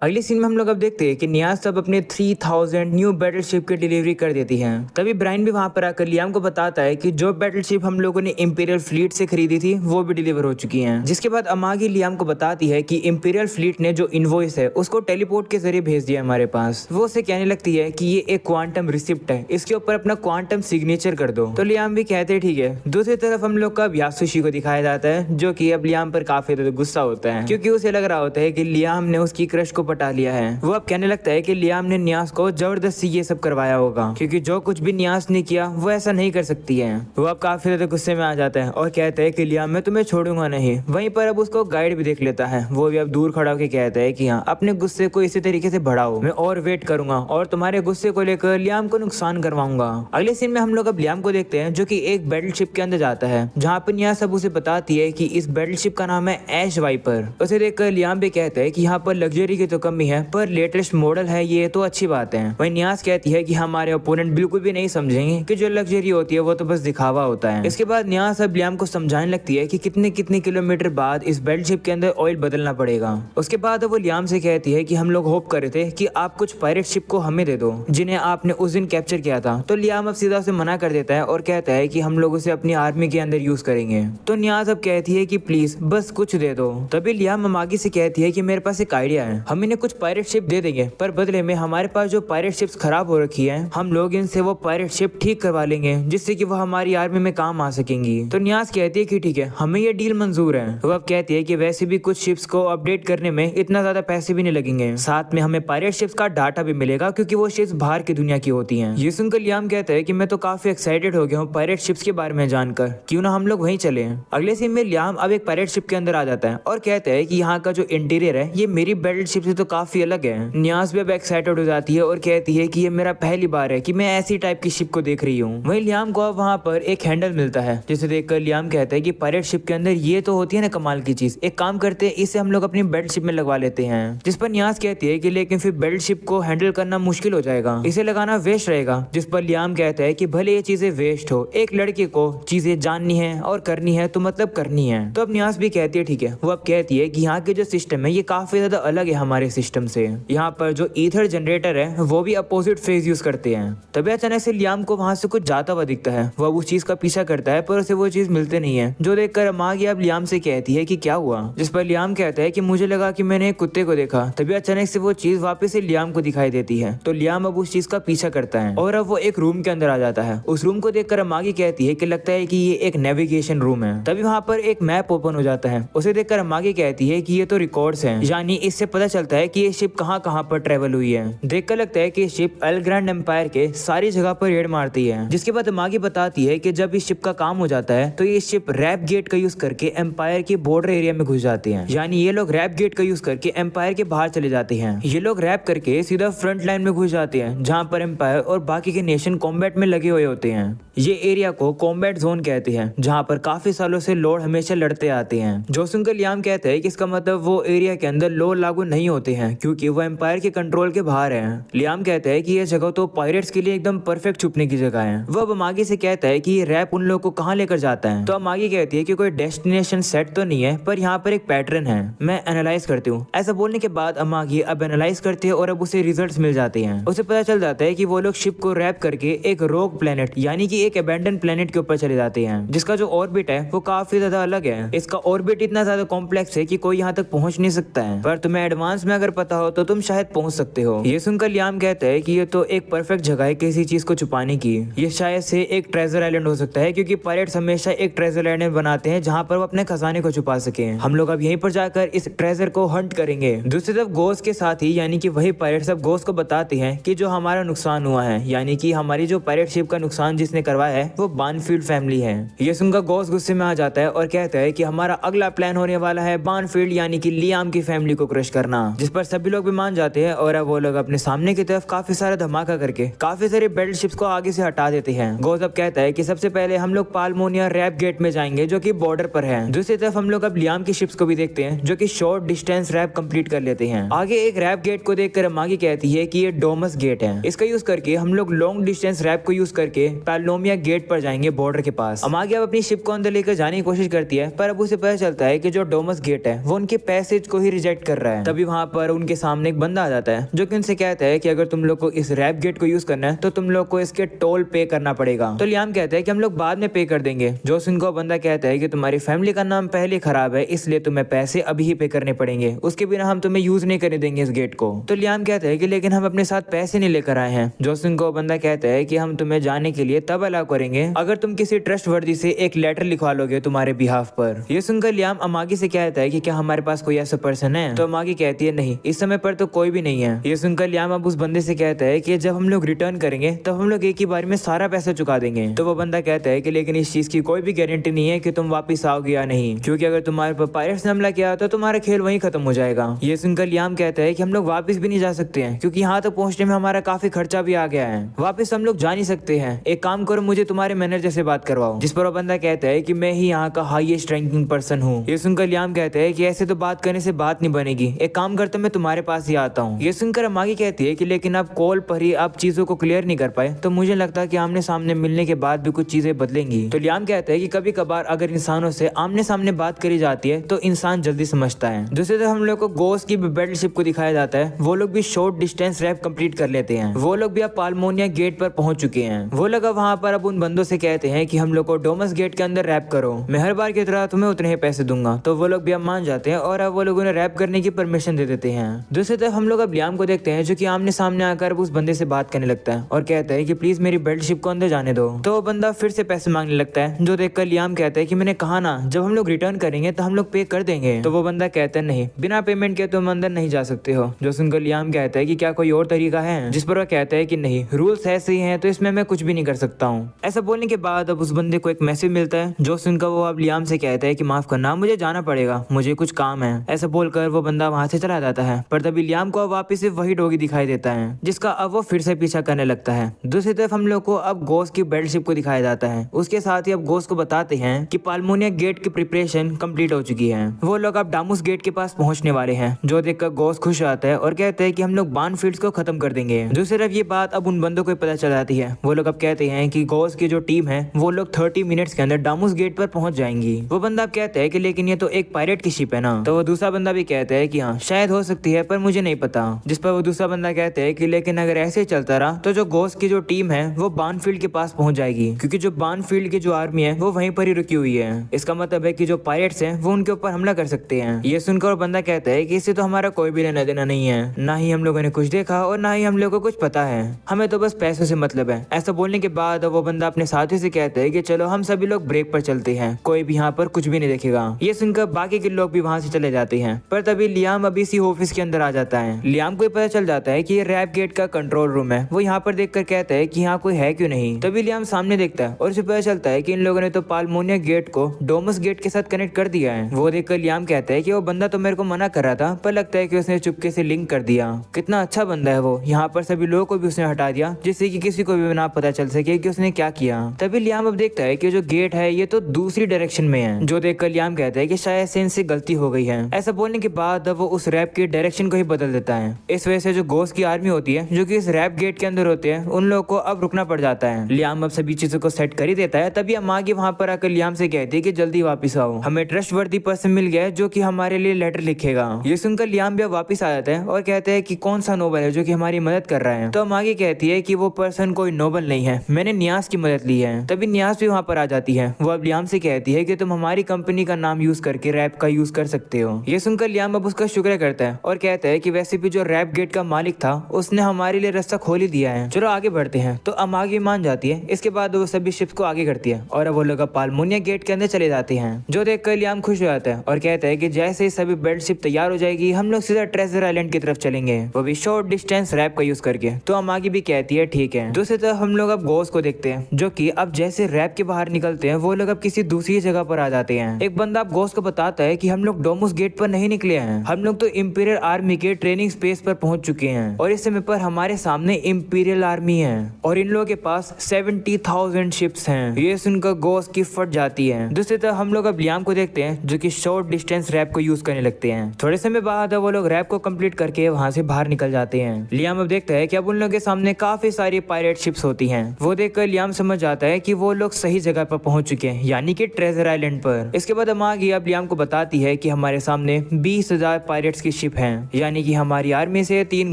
अगली सीन में हम लोग अब देखते हैं कि नियाज सब अपने 3000 न्यू बैटलशिप की डिलीवरी कर देती है। तभी ब्रायन भी वहां पर आकर लियाम को बताता है कि जो बैटलशिप हम लोगों ने इंपीरियल फ्लीट से खरीदी थी वो भी डिलीवर हो चुकी हैं। जिसके बाद अमागी लियाम को बताती है कि इंपीरियल फ्लीट ने जो इनवॉइस है उसको टेलीपोर्ट के जरिए भेज दिया हमारे पास। वो उसे कहने लगती है कि ये एक क्वांटम रिसिप्ट है, इसके ऊपर अपना क्वांटम सिग्नेचर कर दो। तो लियाम भी कहते हैं ठीक है। दूसरी तरफ हम लोग का यासुशी को दिखाया जाता है जो कि अब लियाम पर काफी ज्यादा गुस्सा होता है क्योंकि उसे लग रहा होता है कि लियाम ने उसकी क्रश को पटा लिया है। वो अब कहने लगता है कि लियाम ने नियाज को जबरदस्ती ये सब करवाया होगा क्योंकि जो कुछ भी नियाज ने किया वो ऐसा नहीं कर सकती है। वो अब काफी ज्यादा गुस्से में आ जाता है और कहता है कि लियाम मैं तुम्हें छोड़ूंगा नहीं। वहीं पर अब उसको गाइड भी देख लेता है। वो भी अब दूर खड़ा होकर कहता है कि हाँ अपने गुस्से को इसी तरीके से बढ़ाओ, मैं और वेट करूंगा और तुम्हारे गुस्से को लेकर लियाम को नुकसान करवाऊंगा। अगले सीन में हम लोग अब लियाम को देखते हैं जो कि एक बैटलशिप के अंदर जाता है जहाँ पर नियाज सब उसे बताती है कि इस बैटलशिप का नाम है ऐश वाइपर। उसे देखकर लियाम भी कहता है कि यहाँ पर लग्जरी की तो कमी है पर लेटेस्ट मॉडल है ये तो अच्छी बात है। वहीं नियाज कहती है कि हमारे ओपोनेंट बिल्कुल भी नहीं समझेंगे कि जो लग्जरी होती है वो तो बस दिखावा होता है। इसके बाद नियाज अब लियाम को समझाने लगती है कि कितने कितने किलोमीटर बाद इस बैटलशिप के अंदर ऑयल बदलना पड़ेगा। उसके बाद वो लियाम से कहती है कि हम लोग होप कर रहे थे कि आप कुछ पायरेट शिप को हमें दे दो जिन्हें आपने उस दिन कैप्चर किया था। तो लियाम अब सीधा उसे मना कर देता है और कहता है कि हम लोग उसे अपनी आर्मी के अंदर यूज करेंगे। तो नियाज अब कहती है कि प्लीज बस कुछ दे दो। तभी लियाम अमागी से कहती है कि मेरे पास एक आइडिया है, हम इन्हें कुछ पायरेट शिप दे देंगे पर बदले में हमारे पास जो पायरेट शिप्स खराब हो रखी है हम लोग इनसे वो पायरेट शिप ठीक करवा लेंगे जिससे कि वो हमारी आर्मी में काम आ सकेंगी। तो नियाज कहती है कि ठीक है हमें ये डील मंजूर है। वो अब कहती है कि वैसे भी कुछ शिप्स को अपडेट करने में इतना ज्यादा पैसे भी नहीं लगेंगे, साथ में हमें पायरेट शिप्स का डाटा भी मिलेगा क्योंकि वो शिप्स बाहर की दुनिया की होती हैं। ये सुनकर लियाम कहता है कि मैं तो काफी एक्साइटेड हो गया हूँ पायरेट शिप्स के बारे में जानकर, क्यों ना हम लोग वहीं चले। अगले सीन में लियाम अब एक पायरेट शिप के अंदर आ जाता है और कहता है कि यहाँ का जो इंटीरियर है ये मेरी बैटलशिप से तो काफी अलग है। नियाज भी अब एक्साइटेड हो जाती है और कहती है कि ये मेरा पहली बार है कि मैं ऐसी टाइप की शिप को देख रही हूँ। वहीं लियाम को अब वहाँ पर एक हैंडल मिलता है जिसे देखकर लियाम कहता है कि पायरेट शिप के अंदर ये तो होती है ना कमाल की चीज, एक काम करते हैं इसे हम लोग अपनी बैटलशिप में लगवा लेते हैं। जिस पर नियाज कहती है कि लेकिन फिर बैटलशिप को हैंडल करना मुश्किल हो जाएगा, इसे लगाना वेस्ट रहेगा। जिस पर लियाम कहता है कि भले ये चीजें वेस्ट हो, एक लड़के को चीजें जाननी है और करनी है तो मतलब करनी है। तो अब नियाज भी कहती है ठीक है। वो अब कहती है कि यहाँ के जो सिस्टम है ये काफी ज्यादा अलग है हमारे सिस्टम से। यहाँ पर जो ईथर जनरेटर है वो भी अपोजिट फेज यूज करते हैं। तभी अचानक से लियाम को वहां से कुछ जाता हुआ दिखता है। वो अब उस चीज का पीछा करता है पर उसे वो चीज मिलते नहीं है, जो देखकर अमागी अब लियाम से कहती है कि क्या हुआ। जिस पर लियाम कहता है कि मुझे लगा कि मैंने एक कुत्ते को देखा। तभी अचानक से वो चीज वापस से लियाम को दिखाई देती है। तो लियाम अब उस चीज का पीछा करता है और अब वो एक रूम के अंदर आ जाता है। उस रूम को देखकर अमागी कहती है कि लगता है कि ये एक नेविगेशन रूम है। तभी वहाँ पर एक मैप ओपन हो जाता है। उसे देखकर अमागी कहती है कि ये तो रिकॉर्ड्स हैं, यानी इससे पता चलता है कि ये शिप कहाँ कहाँ पर ट्रेवल हुई है। देखकर लगता है कि ये शिप एल ग्रैंड एम्पायर के सारी जगह पर रेड मारती है। जिसके बाद अमागी बताती है कि जब इस शिप का काम हो जाता है तो ये शिप रैप गेट का यूज करके एम्पायर के बॉर्डर एरिया में घुस जाते हैं, यानी ये लोग रैप गेट का यूज करके एम्पायर के बाहर चले जाते हैं। ये लोग रैप करके सीधा फ्रंट लाइन में घुस जाते हैं जहाँ पर एम्पायर और बाकी के नेशन कॉम्बैट में लगे हुए होते हैं। ये एरिया को कॉम्बैट जोन कहते हैं जहाँ पर काफी सालों से लॉर्ड हमेशा लड़ते आते हैं। जो सुनकर लियाम कहते हैं कि इसका मतलब वो एरिया के अंदर लॉ लागू नहीं होते हैं क्योंकि वो एम्पायर के कंट्रोल के बाहर है। लियाम कहते हैं कि ये जगह तो पायरेट्स के लिए एकदम परफेक्ट छुपने की जगह है। वो अब अमागी से कहता है कि ये रैप उन लोगों को कहाँ लेकर जाता है। तो अमागी कहती है कि कोई डेस्टिनेशन सेट तो नहीं है पर यहाँ पर एक पैटर्न है, मैं एनालाइज करती हूँ। ऐसा बोलने के बाद अमागी अब एनालाइज करती है और अब उसे रिजल्ट्स मिल जाते हैं। उसे पता चल जाता है कि वो लोग शिप को रैप करके एक रोग प्लेनेट यानी कि एक अबैंडन प्लेनेट के ऊपर चले जाते हैं जिसका जो ऑर्बिट है वो काफी ज्यादा अलग है। इसका ऑर्बिट इतना ज्यादा कॉम्प्लेक्स है कि कोई यहाँ तक पहुंच नहीं सकता है, पर तुम्हें एडवांस में अगर पता हो तो तुम शायद पहुंच सकते हो। ये सुनकर लियाम कहता है कि ये तो एक परफेक्ट जगह है किसी चीज को छुपाने की। ये शायद से एक ट्रेजर आइलैंड हो सकता है क्योंकि पायरेट्स हमेशा एक ट्रेजर आइलैंड बनाते हैं जहाँ पर वो अपने खजाने को छुपा सके। हम लोग अब यहीं पर जाकर इस ट्रेजर को हंट करेंगे। दूसरी तरफ गोस के साथ ही यानी कि वही पायरेट्स अब गोस को बताते हैं कि जो हमारा नुकसान हुआ है, यानी कि हमारी जो पायरेट शिप का नुकसान जिसने करवाया है वो बानफील्ड फैमिली है। ये सुनकर गोस गुस्से में आ जाता है और कहता है कि हमारा अगला प्लान होने वाला है बानफील्ड यानी कि लियाम की फैमिली को क्रश करना। जिस पर सभी लोग भी मान जाते हैं और अब वो लोग अपने सामने की तरफ काफी सारा धमाका करके काफी सारे बैटल शिप्स को आगे से हटा देते हैं। गोस अब कहता है कि सबसे पहले हम लोग पाल्मोनिया रैप गेट में जाएंगे जो कि बॉर्डर पर है। दूसरी तरफ हम लोग अब लियाम की शिप्स को भी देखते हैं जो कि शॉर्ट डिस्टेंस रैप कंप्लीट कर लेते हैं। आगे एक रैप गेट को देखकर अमागी कहती है कि ये डोमस गेट है, इसका यूज करके हम लोग लॉन्ग डिस्टेंस रैप को यूज करके पाल्मोनिया गेट पर जाएंगे बॉर्डर के पास। अमागी अब अपनी शिप को अंदर लेकर जाने की कोशिश करती है पर अब उसे पता चलता है कि जो डोमस गेट है वो उनके पैसेज को ही रिजेक्ट कर रहा है। तभी वहाँ पर उनके सामने एक बंदा आ जाता है जो कि उनसे कहता है कि अगर तुम लोग को इस रैप गेट को यूज करना है तो तुम लोग को इसके टोल पे करना पड़ेगा। तो लियाम कहता है कि हम लोग बाद में पे कर देंगे। जो उनको बंदा कहता है कि तुम्हारी फैमिली का नाम पहले खराब है, इसलिए तुम्हें पैसे अभी ही पे करने पड़ेंगे, उसके बिना हम तुम्हें यूज नहीं करने देंगे इस गेट को। तो लियाम कहता है कि लेकिन हम अपने साथ पैसे नहीं लेकर आए हैं। जो उनको बंदा कहता है कि हम तुम्हें जाने के लिए तब अलाउ करेंगे अगर तुम किसी ट्रस्ट वर्दी से एक लेटर लिखवा लोगे तुम्हारे बिहाफ पर। ये सुनकर लियाम अमागी से कहता है कि क्या हमारे पास कोई ऐसा पर्सन है। तो अमागी कहती है नहीं, इस समय पर तो कोई भी नहीं है। ये सुनकर लियाम अब उस बंदे से कहता है कि जब हम लोग रिटर्न करेंगे तब हम लोग एक ही बार में सारा पैसा चुका देंगे। तो वो बंदा कहता है कि लेकिन इस चीज की कोई भी गारंटी नहीं है कि तुम वापिस आओगे या नहीं, क्योंकि अगर तुम्हारे पर पायरेट्स ने हमला किया तो तुम्हारा खेल वहीं खत्म हो जाएगा। ये सुनकर लियाम कहता है कि हम लोग वापिस भी नहीं जा सकते हैं, क्योंकि यहाँ तक पहुंचने में हमारा काफी खर्चा भी आ गया है। वापिस हम लोग जा नहीं सकते हैं। एक काम करो, मुझे तुम्हारे मैनेजर से बात करवाओ। जिस पर वो बंदा कहता है कि मैं ही यहाँ का हाईएस्ट रैंकिंग पर्सन हूँ। ये सुनकर लियाम कहता है कि ऐसे तो बात करने से बात नहीं बनेगी, एक काम करते मैं तुम्हारे पास ही आता हूँ। ये सुनकर अमागी कहती है कि लेकिन आप कॉल पर ही आप चीजों को क्लियर नहीं कर पाए, तो मुझे लगता है कि आमने सामने मिलने के बाद भी कुछ चीजें बदलेंगी। तो लियाम कहता है कि कभी कभार अगर इंसानों से आमने सामने बात करी जाती है तो इंसान जल्दी समझता है। दूसरी तरफ हम लोग को गोस्ट की बैटलशिप को दिखाया जाता है। वो लोग भी शॉर्ट डिस्टेंस रैप कंप्लीट कर लेते हैं। वो लोग भी अब पाल्मोनिया गेट पर पहुंच चुके हैं। वो लोग अब वहाँ पर अब उन बंदों से कहते हैं कि हम लोग को डोमस गेट के अंदर रैप करो, मैं हर बार की तरह तुम्हें उतने ही पैसे दूंगा। तो वो लोग भी अब मान जाते हैं और अब वो लोग उन्हें रैप करने की परमिशन दे देते हैं। दूसरी तरफ हम लोग अब लियाम को देखते हैं जो कि आमने सामने आकर उस बंदे से बात करने लगता है और कहता है कि प्लीज मेरी बैटलशिप को अंदर जाने दो। तो वो बंदा फिर से पैसे मांगने लगता है, जो देखकर लियाम कहता है कि मैंने कहा ना जब हम लोग रिटर्न करेंगे तो हम लोग पे कर देंगे। तो वो बंदा कहता है नहीं, बिना पेमेंट के तुम अंदर नहीं जा सकते हो। जो सुनकर लियाम कहता है कि क्या कोई और तरीका है, जिस पर वो कहता है कि नहीं, रूल्स ऐसे ही हैं तो इसमें मैं कुछ भी नहीं कर सकता हूँ। ऐसा बोलने के बाद अब उस बंदे को एक मैसेज मिलता है। जो सुनकर वो अब लियाम से कहता है कि माफ करना, मुझे जाना पड़ेगा, मुझे कुछ काम है। ऐसा बोलकर वो बंदा वहाँ से चला जाता है। पर तभी लियाम को अब वापिस से वही डॉगी दिखाई देता है जिसका अब वो फिर से पीछा करने लगता है। दूसरी तरफ हम लोग को अब गोस्ट की बैटलशिप को दिखाया जाता है। उसके साथ ही अब गोस्ट को बताते हैं कि पाल्मोनिया गेट की प्रिपरेशन कंप्लीट हो चुकी है। वो लोग अब डामूस गेट के पास पहुंचने वाले हैं। जो देखकर गोस्ट खुश आता है और कहते हैं कि हम लोग बार्नफील्ड्स को खत्म कर देंगे। दूसरी तरफ ये बात अब उन बंदों को पता चल जाती है। वो लोग अब कहते हैं कि गोस्ट की जो टीम है वो लोग 30 मिनट्स के अंदर डामूस गेट पर पहुंच जाएंगी। वो बंदा अब कहता है कि लेकिन ये तो एक पायरेट की शिप है ना। तो वो दूसरा बंदा भी कहता है कि हाँ शायद हो सकती है, पर मुझे नहीं पता। जिस पर वो दूसरा बंदा कहता है कि लेकिन अगर ऐसे ही चलता रहा तो जो गोस्ट की जो टीम है वो बार्नफील्ड के पास पहुंच जाएगी, क्योंकि जो बार्नफील्ड की जो आर्मी है वो वहीं पर ही रुकी हुई है। इसका मतलब है कि जो पायरेट्स हैं वो उनके ऊपर हमला कर सकते हैं। ये सुनकर वो बंदा कहता है कि इससे तो हमारा कोई भी लेना देना नहीं है, ना ही हम लोगों ने कुछ देखा और ना ही हम लोगों को कुछ पता है, हमें तो बस पैसों से मतलब है। ऐसा बोलने के बाद वो बंदा अपने साथी से कहता है कि चलो हम सभी लोग ब्रेक पर चलते हैं, कोई भी यहाँ पर कुछ भी नहीं देखेगा। ये सुनकर बाकी के लोग भी वहाँ से चले जाते हैं। पर तभी लियाम अभी इसी ऑफिस के अंदर आ जाता है। लियाम को पता चल जाता है कि ये रैप गेट का कंट्रोल रूम है। वो यहाँ पर देखकर कहता है कि यहाँ कोई है क्यों नहीं। तभी लियाम सामने देखता है और उसे पता चलता है कि इन लोगों ने तो पाल्मोनिया गेट को डोमस गेट के साथ कनेक्ट कर दिया है। वो देखकर लियाम कहता है कि वो बंदा तो मेरे को मना कर रहा था, पर लगता है कि उसने चुपके से लिंक कर दिया। कितना अच्छा बंदा है वो, यहाँ पर सभी लोगों को भी उसने हटा दिया जिससे कि किसी को भी ना पता चल सके कि उसने क्या किया। तभी लियाम अब देखता है कि जो गेट है ये तो दूसरी डायरेक्शन में है। जो देखकर लियाम कहता है कि शायद से इनसे गलती हो गई है। ऐसा बोलने के बाद वो उस रैप की डायरेक्शन को ही बदल देता है। इस वजह से जो गोस्ट की आर्मी होती है जो कि इस रैप गेट के अंदर होते हैं उन लोगों को अब रुकना पड़ जाता है। लियाम अब सभी चीजों को सेट कर ही देता है। तभी अमागी वहाँ पर आकर लियाम से कहती है कि जल्दी वापस आओ, हमें ट्रस्टवर्दी पर्सन मिल गया है जो कि हमारे लिए लेटर लिखेगा। ये सुनकर लियाम भी वापस आ जाता है और कहता है कि कौन सा नोबल है जो कि हमारी मदद कर रहा है। तो अमागी कहती है कि वो पर्सन कोई नोबल नहीं है, मैंने न्यास की मदद ली है। तभी न्यास भी वहाँ पर आ जाती है। वो अब लियाम से कहती है कि तुम हमारी कंपनी का नाम यूज करके रैप का यूज कर सकते हो। ये सुनकर लियाम अब उसका शुक्र करता है और कहता है कि वैसे भी जो रैप गेट का मालिक था उसने हमारे लिए रास्ता खोल ही दिया है, चलो आगे बढ़ते हैं। तो अमागी मान जाती है। इसके बाद वो सभी शिप्स को आगे करती है और अब वो लोग पाल्मोनिया गेट के अंदर चले जाते हैं। जो देखकर लियाम खुश हो जाता है और कहता है कि जैसे ही सभी बैटलशिप तैयार हो जाएगी हम लोग सीधा ट्रेजर आइलैंड की तरफ चलेंगे, वो भी शॉर्ट डिस्टेंस रैप का यूज करके। तो अमागी भी कहती है ठीक है। दूसरी तरफ हम लोग अब गोस्ट को देखते हैं जो कि अब जैसे रैप के बाहर निकलते हैं वो लोग अब किसी दूसरी जगह पर आ जाते हैं। एक बंदा अब गोस्ट को बताता है कि हम लोग डोमस गेट पर नहीं निकले हैं, हम लोग तो इंपीरियल आर्मी के ट्रेनिंग स्पेस पर पहुंच चुके हैं और इस समय पर हमारे सामने इंपीरियल आर्मी है और इन लोगों के पास 70,000 शिप्स हैं। ये सुनकर गोस्ट की फट जाती है। दूसरी तरफ हम लोग अब लियाम को देखते हैं जो कि शॉर्ट डिस्टेंस रैप को यूज करने लगते हैं। थोड़े समय बाद वो लोग रैप को कंप्लीट करके वहां से बाहर निकल जाते हैं। लियाम अब देखता है कि अब उन लोगों के सामने काफी सारी पायरेट शिप्स होती हैं। वो देखकर लियाम समझ जाता है कि वो लोग सही जगह पर पहुंच चुके हैं, यानी कि ट्रेजर आइलैंड पर। इसके बाद अमागी अब लियाम को बताती है कि हमारे सामने 20,000 पायरेट्स की शिप हैं, यानी कि हमारी आर्मी से 3